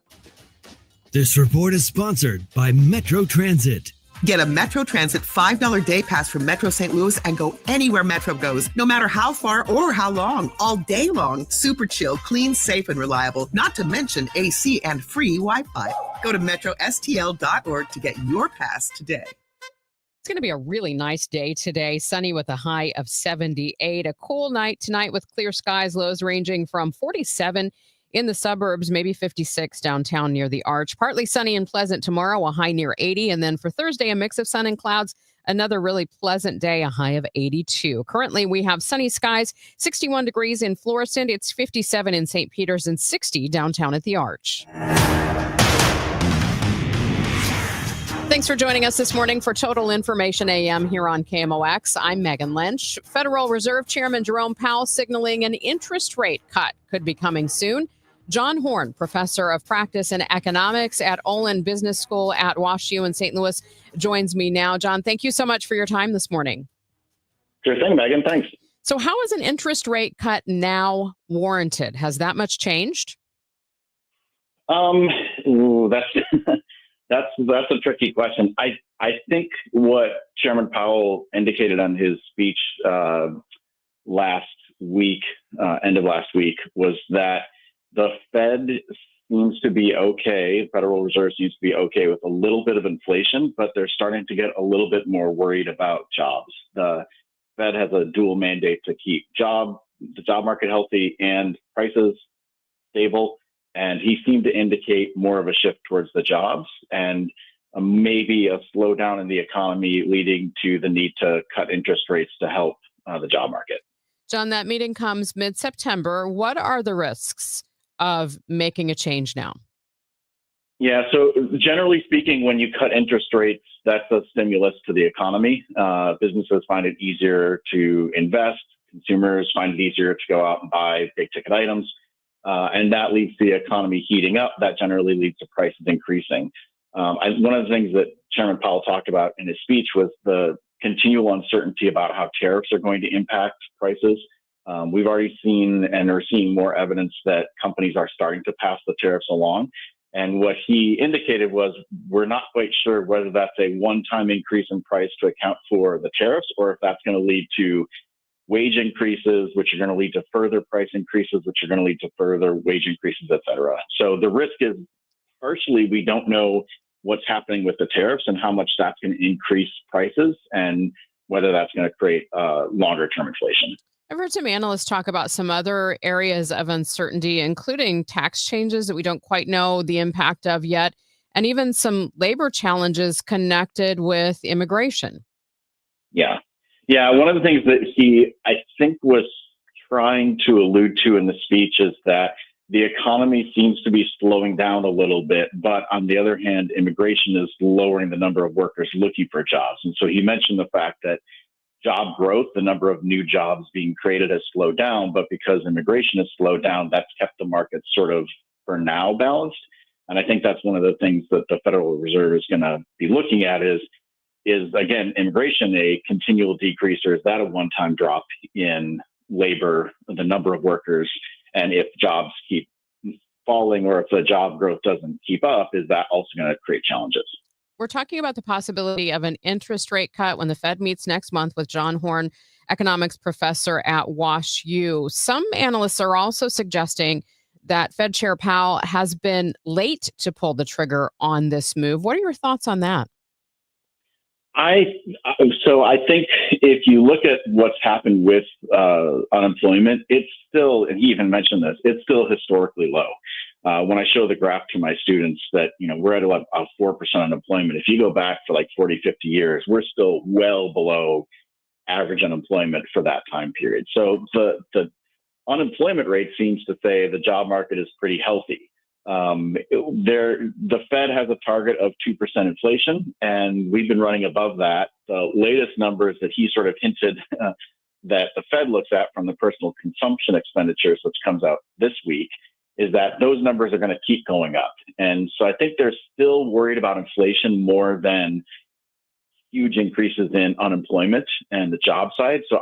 This report is sponsored by Metro Transit. Get a Metro Transit $5 day pass from Metro St. Louis and go anywhere Metro goes, no matter how far or how long, all day long. Super chill, clean, safe, and reliable, not to mention AC and free Wi-Fi. Go to metrostl.org to get your pass today. It's going to be a really nice day today. Sunny with a high of 78. A cool night tonight with clear skies, lows ranging from 47 in the suburbs, maybe 56 downtown near the Arch. Partly sunny and pleasant tomorrow, a high near 80. And then for Thursday, a mix of sun and clouds, another really pleasant day, a high of 82. Currently, we have sunny skies, 61 degrees in Florissant. It's 57 in St. Peters and 60 downtown at the Arch. Thanks for joining us this morning for Total Information AM here on KMOX. I'm Megan Lynch. Federal Reserve Chairman Jerome Powell signaling an interest rate cut could be coming soon. John Horn, professor of practice and economics at Olin Business School at WashU in St. Louis, joins me now. John, thank you so much for your time this morning. Sure thing, Megan. Thanks. So how is an interest rate cut now warranted? Has that much changed? That's a tricky question. I think what Chairman Powell indicated on his speech last week, end of last week, was that the Fed seems to be okay. The Federal Reserve seems to be okay with a little bit of inflation, but they're starting to get a little bit more worried about jobs. The Fed has a dual mandate to keep the job market healthy and prices stable. And he seemed to indicate more of a shift towards the jobs and maybe a slowdown in the economy leading to the need to cut interest rates to help the job market. John, that meeting comes mid-September. What are the risks of making a change now? Yeah, so generally speaking, when you cut interest rates, that's a stimulus to the economy. Businesses find it easier to invest. Consumers find it easier to go out and buy big ticket items. and that leads to the economy heating up. That generally leads to prices increasing. One of the things that Chairman Powell talked about in his speech was the continual uncertainty about how tariffs are going to impact prices. We've already seen and are seeing more evidence that companies are starting to pass the tariffs along. And what he indicated was we're not quite sure whether that's a one-time increase in price to account for the tariffs, or if that's going to lead to wage increases, which are going to lead to further price increases, which are going to lead to further wage increases, et cetera. So the risk is partially we don't know what's happening with the tariffs and how much that's going to increase prices and whether that's going to create longer-term inflation. I've heard some analysts talk about some other areas of uncertainty, including tax changes that we don't quite know the impact of yet, and even some labor challenges connected with immigration. Yeah. One of the things that he, I think, was trying to allude to in the speech is that the economy seems to be slowing down a little bit, but on the other hand, immigration is lowering the number of workers looking for jobs. And so he mentioned the fact that job growth, the number of new jobs being created, has slowed down, but because immigration has slowed down, that's kept the market sort of, for now, balanced. And I think that's one of the things that the Federal Reserve is going to be looking at is again, immigration a continual decrease, or is that a one-time drop in labor, the number of workers? And if jobs keep falling, or if the job growth doesn't keep up, is that also going to create challenges? We're talking about the possibility of an interest rate cut when the Fed meets next month with John Horn, economics professor at WashU. Some analysts are also suggesting that Fed Chair Powell has been late to pull the trigger on this move. What are your thoughts on that? I think if you look at what's happened with unemployment, it's still, and he even mentioned this, it's still historically low. When I show the graph to my students that, we're at about 4% unemployment. If you go back for like 40, 50 years, we're still well below average unemployment for that time period. So the unemployment rate seems to say the job market is pretty healthy. The Fed has a target of 2% inflation, and we've been running above that. The latest numbers that he sort of hinted that the Fed looks at from the personal consumption expenditures, which comes out this week, is that those numbers are going to keep going up. And so I think they're still worried about inflation more than huge increases in unemployment and the job side. So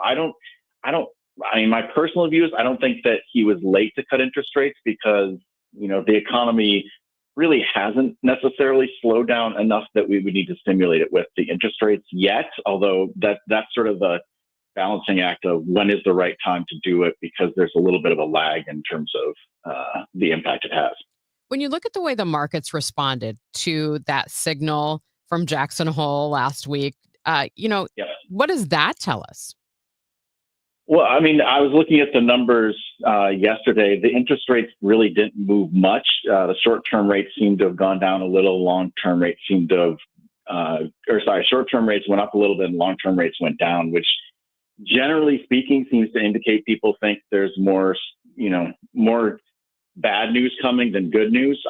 my personal view is I don't think that he was late to cut interest rates because, the economy really hasn't necessarily slowed down enough that we would need to stimulate it with the interest rates yet, although that's sort of the balancing act of when is the right time to do it, because there's a little bit of a lag in terms of the impact it has. When you look at the way the markets responded to that signal from Jackson Hole last week, what does that tell us? Well, I was looking at the numbers yesterday. The interest rates really didn't move much. The short-term rates seemed to have gone down a little. Long-term rates seemed to have, short-term rates went up a little bit and long-term rates went down, which generally speaking seems to indicate people think there's more bad news coming than good news.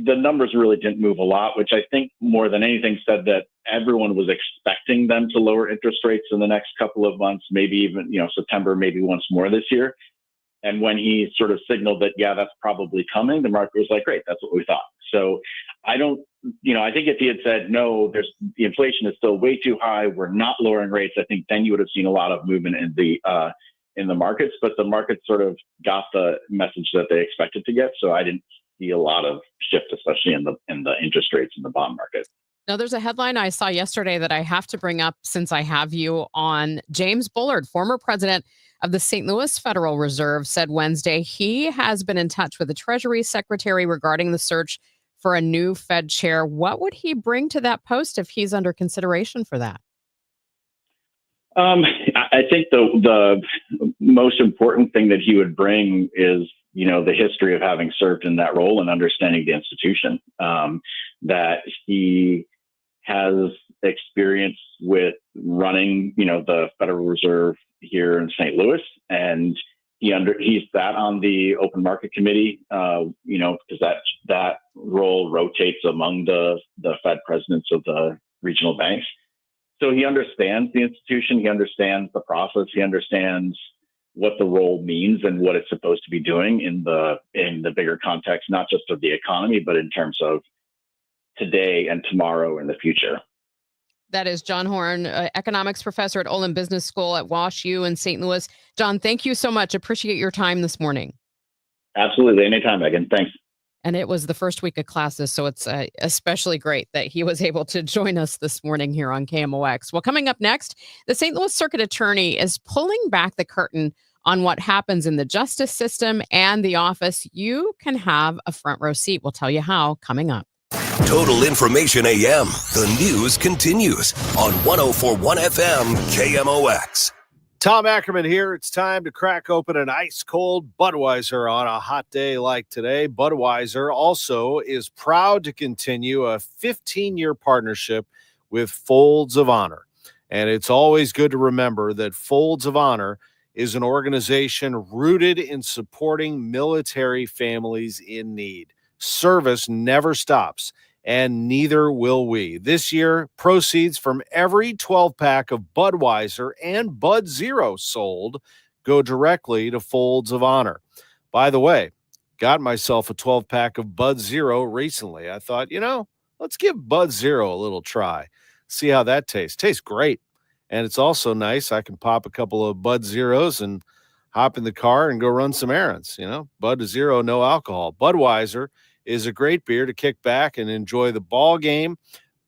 The numbers really didn't move a lot, which I think more than anything said that everyone was expecting them to lower interest rates in the next couple of months, maybe even, September, maybe once more this year. And when he sort of signaled that, yeah, that's probably coming, the market was like, great, that's what we thought. So I think if he had said, no, the inflation is still way too high, we're not lowering rates, I think then you would have seen a lot of movement in the markets, but the market sort of got the message that they expected to get. So I didn't see a lot of shift, especially in the interest rates in the bond market. Now, there's a headline I saw yesterday that I have to bring up since I have you on. James Bullard, former president of the St. Louis Federal Reserve, said Wednesday he has been in touch with the Treasury Secretary regarding the search for a new Fed chair. What would he bring to that post if he's under consideration for that? I think the most important thing that he would bring is, the history of having served in that role and understanding the institution, that he has experience with running, the Federal Reserve here in St. Louis, and he's sat on the Open Market Committee, because that role rotates among the Fed presidents of the regional banks. So he understands the institution, he understands the process, he understands what the role means and what it's supposed to be doing in the bigger context, not just of the economy, but in terms of today and tomorrow and the future. That is John Horn, economics professor at Olin Business School at Wash U in St. Louis. John, thank you so much. Appreciate your time this morning. Absolutely. Anytime, Megan. Thanks. And it was the first week of classes, so it's especially great that he was able to join us this morning here on KMOX. Well, coming up next, the St. Louis Circuit Attorney is pulling back the curtain on what happens in the justice system and the office. You can have a front row seat. We'll tell you how coming up. Total Information AM. The news continues on 104.1 FM KMOX. Tom Ackerman here. It's time to crack open an ice-cold Budweiser on a hot day like today. Budweiser also is proud to continue a 15-year partnership with Folds of Honor. And it's always good to remember that Folds of Honor is an organization rooted in supporting military families in need. Service never stops, and neither will we. This year, proceeds from every 12-pack of Budweiser and Bud Zero sold go directly to Folds of Honor. By the way, got myself a 12-pack of Bud Zero recently. I thought, let's give Bud Zero a little try. See how that tastes. Tastes great. And it's also nice. I can pop a couple of Bud Zeros and hop in the car and go run some errands. Bud Zero, no alcohol. Budweiser is a great beer to kick back and enjoy the ball game.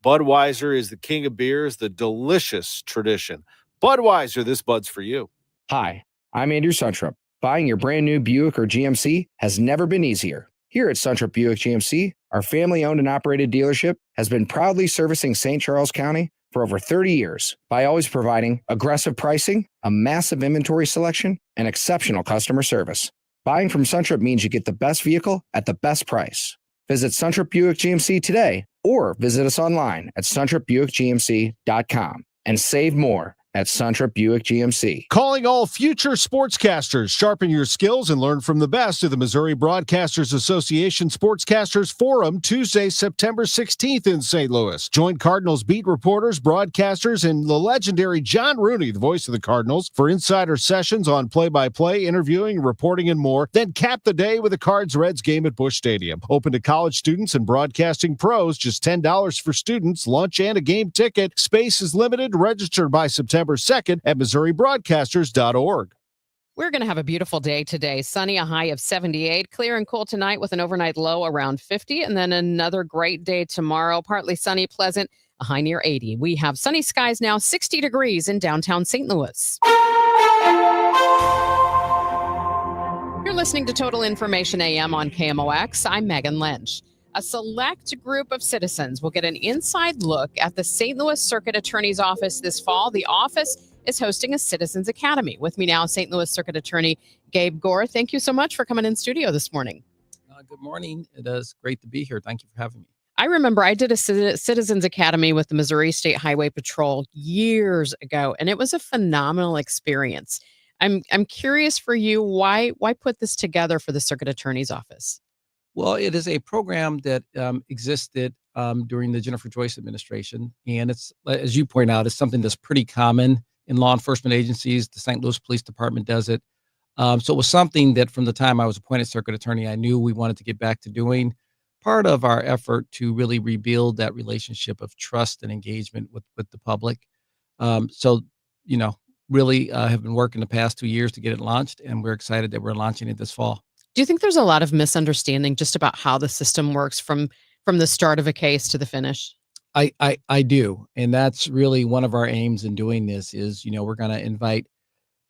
Budweiser is the king of beers, the delicious tradition. Budweiser, this Bud's for you. Hi, I'm Andrew Suntrup. Buying your brand new Buick or GMC has never been easier. Here at Suntrup Buick GMC, our family-owned and operated dealership has been proudly servicing St. Charles County for over 30 years by always providing aggressive pricing, a massive inventory selection, and exceptional customer service. Buying from Suntrup means you get the best vehicle at the best price. Visit Suntrup Buick GMC today or visit us online at suntrupbuickgmc.com and save more at Suntrup Buick GMC. Calling all future sportscasters. Sharpen your skills and learn from the best of the Missouri Broadcasters Association Sportscasters Forum, Tuesday, September 16th in St. Louis. Join Cardinals beat reporters, broadcasters, and the legendary John Rooney, the voice of the Cardinals, for insider sessions on play-by-play, interviewing, reporting, and more. Then cap the day with a Cards-Reds game at Busch Stadium. Open to college students and broadcasting pros. Just $10 for students, lunch, and a game ticket. Space is limited. Register by September 2nd at MissouriBroadcasters.org. We're going to have a beautiful day today. Sunny, a high of 78. Clear and cool tonight with an overnight low around 50. And then another great day tomorrow. Partly sunny, pleasant, a high near 80. We have sunny skies now, 60 degrees in downtown St. Louis. You're listening to Total Information AM on KMOX. I'm Megan Lynch. A select group of citizens will get an inside look at the St. Louis Circuit Attorney's Office this fall. The office is hosting a Citizens Academy. With me now, St. Louis Circuit Attorney Gabe Gore. Thank you so much for coming in studio this morning. Good morning. It is great to be here. Thank you for having me. I remember I did a Citizens Academy with the Missouri State Highway Patrol years ago, and it was a phenomenal experience. I'm curious for you, why put this together for the Circuit Attorney's Office? Well, it is a program that existed during the Jennifer Joyce administration. And it's, as you point out, it's something that's pretty common in law enforcement agencies. The St. Louis Police Department does it. So it was something that from the time I was appointed circuit attorney, I knew we wanted to get back to doing, part of our effort to really rebuild that relationship of trust and engagement with the public. Really have been working the past 2 years to get it launched, and we're excited that we're launching it this fall. Do you think there's a lot of misunderstanding just about how the system works from the start of a case to the finish? I do. And that's really one of our aims in doing this is, we're going to invite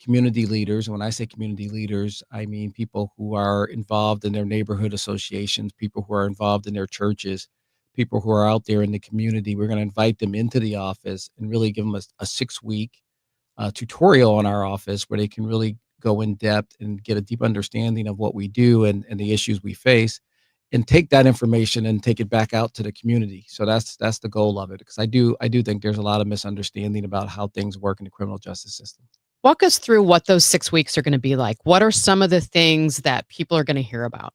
community leaders. And when I say community leaders, I mean people who are involved in their neighborhood associations, people who are involved in their churches, people who are out there in the community. We're going to invite them into the office and really give them a 6-week tutorial on our office where they can really go in depth and get a deep understanding of what we do and the issues we face, and take that information and take it back out to the community. So that's the goal of it, because I do think there's a lot of misunderstanding about how things work in the criminal justice system. Walk us through what those 6 weeks are going to be like. What are some of the things that people are going to hear about?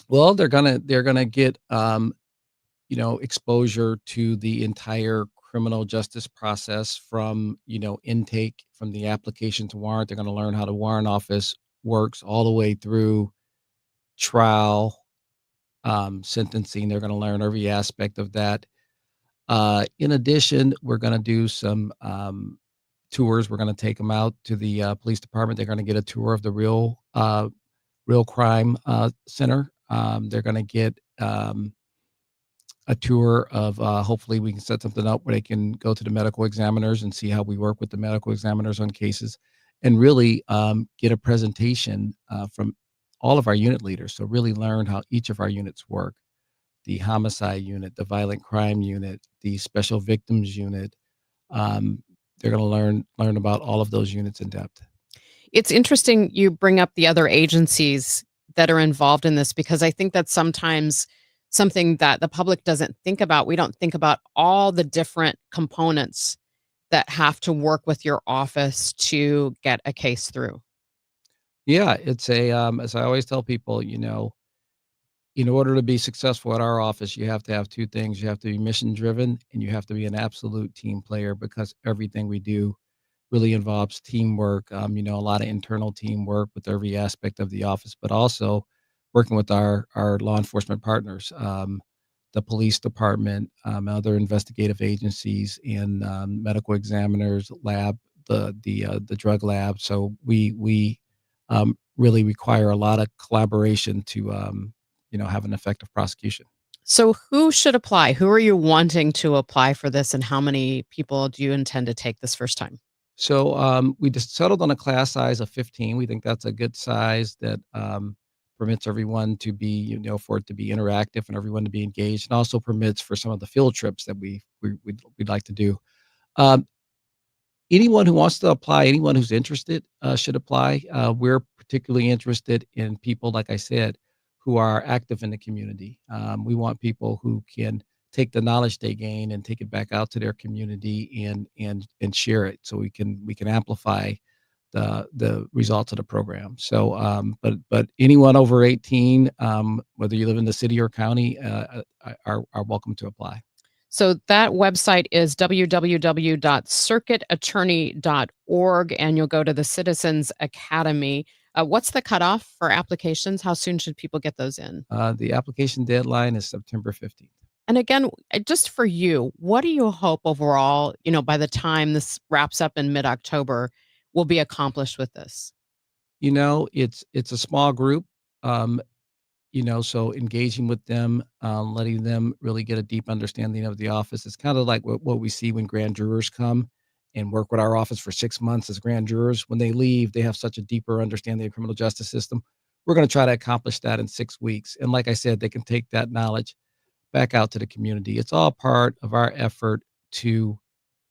Well, they're gonna get exposure to the entire criminal justice process from, intake, from the application to warrant. They're going to learn how the warrant office works all the way through trial, sentencing. They're going to learn every aspect of that. In addition, we're going to do some tours. We're going to take them out to the police department. They're going to get a tour of the real crime center. They're going to get a tour of, hopefully we can set something up where they can go to the medical examiners and see how we work with the medical examiners on cases, and really get a presentation from all of our unit leaders. So really learn how each of our units work: the homicide unit, the violent crime unit, the special victims unit. They're going to learn about all of those units in depth. It's interesting you bring up the other agencies that are involved in this, because I think that's sometimes something that the public doesn't think about. We don't think about all the different components that have to work with your office to get a case through. Yeah, it's as I always tell people, in order to be successful at our office, you have to have two things. You have to be mission driven, and you have to be an absolute team player, because everything we do really involves teamwork. A lot of internal teamwork with every aspect of the office, but also working with our law enforcement partners, the police department, other investigative agencies, and medical examiners, lab, the drug lab. So we really require a lot of collaboration to have an effective prosecution. So who should apply? Who are you wanting to apply for this, and how many people do you intend to take this first time? So we just settled on a class size of 15. We think that's a good size that permits everyone to be, for it to be interactive and everyone to be engaged, and also permits for some of the field trips that we'd like to do. Anyone who wants to apply, anyone who's interested should apply. We're particularly interested in people, like I said, who are active in the community. We want people who can take the knowledge they gain and take it back out to their community and share it, so we can amplify the results of the program. So, but anyone over 18, whether you live in the city or county, are welcome to apply. So that website is www.circuitattorney.org, and you'll go to the Citizens Academy. What's the cutoff for applications? How soon should people get those in? The application deadline is September 15th. And again, just for you, what do you hope overall, by the time this wraps up in mid-October, will be accomplished with this? It's a small group, so engaging with them, letting them really get a deep understanding of the office. It's kind of like what we see when grand jurors come and work with our office for 6 months as grand jurors. When they leave, they have such a deeper understanding of the criminal justice system. We're going to try to accomplish that in 6 weeks. And like I said, they can take that knowledge back out to the community. It's all part of our effort to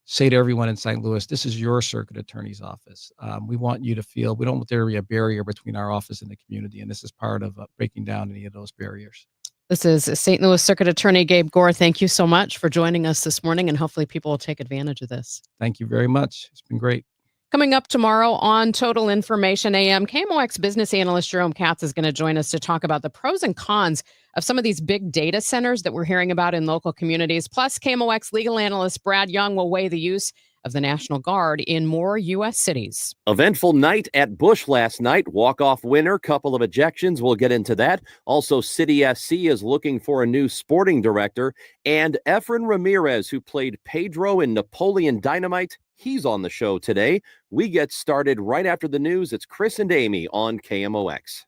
say to everyone in St. Louis, this is your circuit attorney's office. We want you to feel, we don't want there to be a barrier between our office and the community. And this is part of breaking down any of those barriers. This is St. Louis Circuit Attorney Gabe Gore. Thank you so much for joining us this morning, and hopefully people will take advantage of this. Thank you very much. It's been great. Coming up tomorrow on Total Information AM, KMOX business analyst Jerome Katz is going to join us to talk about the pros and cons of some of these big data centers that we're hearing about in local communities. Plus, KMOX legal analyst Brad Young will weigh the use of the National Guard in more U.S. cities. Eventful night at Busch last night. Walk-off winner, couple of ejections. We'll get into that. Also, City SC is looking for a new sporting director. And Efren Ramirez, who played Pedro in Napoleon Dynamite, he's on the show today. We get started right after the news. It's Chris and Amy on KMOX.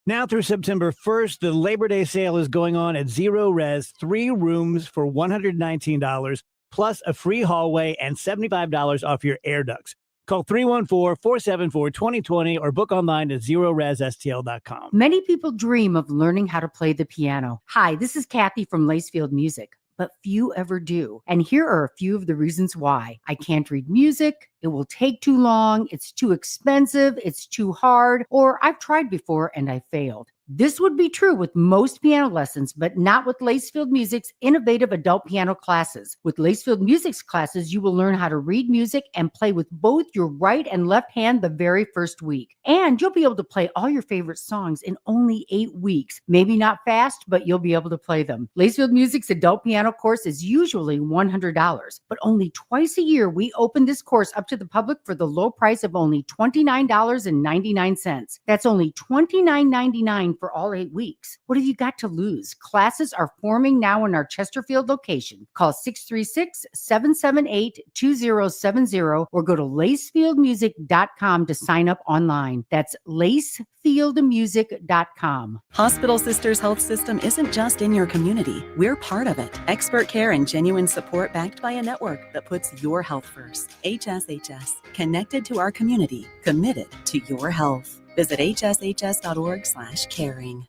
Now through September 1st, the Labor Day sale is going on at Zero Res, 3 rooms for $119, plus a free hallway and $75 off your air ducts. Call 314-474-2020 or book online at ZeroResSTL.com. Many people dream of learning how to play the piano. Hi, this is Kathy from Lacefield Music, but few ever do. And here are a few of the reasons why. I can't read music, it will take too long, it's too expensive, it's too hard, or I've tried before and I failed. This would be true with most piano lessons, but not with Lacefield Music's innovative adult piano classes. With Lacefield Music's classes, you will learn how to read music and play with both your right and left hand the very first week. And you'll be able to play all your favorite songs in only 8 weeks. Maybe not fast, but you'll be able to play them. Lacefield Music's adult piano course is usually $100, but only twice a year we open this course up to the public for the low price of only $29.99. That's only $29.99 for all 8 weeks. What have you got to lose? Classes are forming now in our Chesterfield location. Call 636-778-2070 or go to lacefieldmusic.com to sign up online. That's lacefieldmusic.com. Hospital Sisters Health System isn't just in your community. We're part of it. Expert care and genuine support backed by a network that puts your health first. HSHS, connected to our community, committed to your health. Visit hshs.org/caring.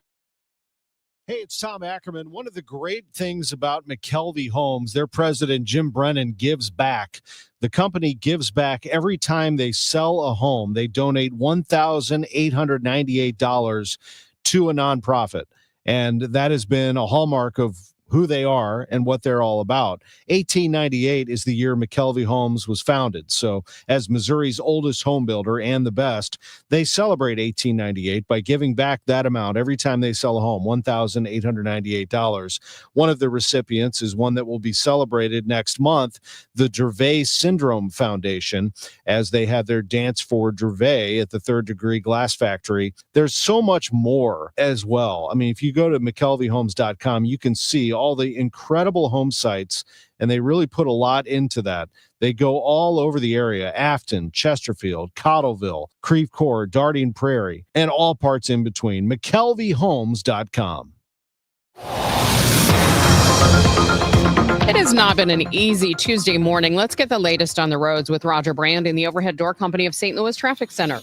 Hey, it's Tom Ackerman. One of the great things about McKelvey Homes, their president, Jim Brennan, gives back. The company gives back every time they sell a home. They donate $1,898 to a nonprofit. And that has been a hallmark of who they are and what they're all about. 1898 is the year McKelvey Homes was founded. So as Missouri's oldest home builder and the best, they celebrate 1898 by giving back that amount every time they sell a home, $1,898. One of the recipients is one that will be celebrated next month, the Gervais Syndrome Foundation, as they have their Dance for Gervais at the Third Degree Glass Factory. There's so much more as well. I mean, if you go to McKelveyhomes.com, you can see all the incredible home sites, and they really put a lot into that. They go all over the area: Afton, Chesterfield, Cottleville, Creve Coeur, Darting Prairie, and all parts in between. McKelveyhomes.com. It has not been an easy Tuesday morning. Let's get the latest on the roads with Roger Brand in the Overhead Door Company of St. Louis Traffic Center.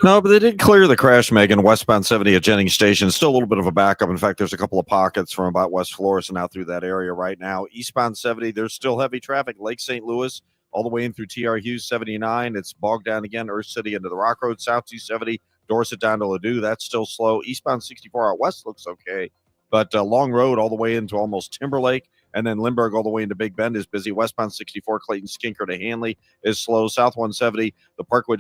No, but they did clear the crash, Megan. Westbound 70 at Jennings Station. Still a little bit of a backup. In fact, there's a couple of pockets from about West Florissant out through that area right now. Eastbound 70, there's still heavy traffic. Lake St. Louis, all the way in through TR Hughes 79. It's bogged down again. Earth City into the Rock Road. South 270, Dorset down to Ladue. That's still slow. Eastbound 64 out west looks okay. But Long Road all the way into almost Timberlake. And then Lindbergh all the way into Big Bend is busy. Westbound 64, Clayton Skinker to Hanley is slow. South 170, the Parkway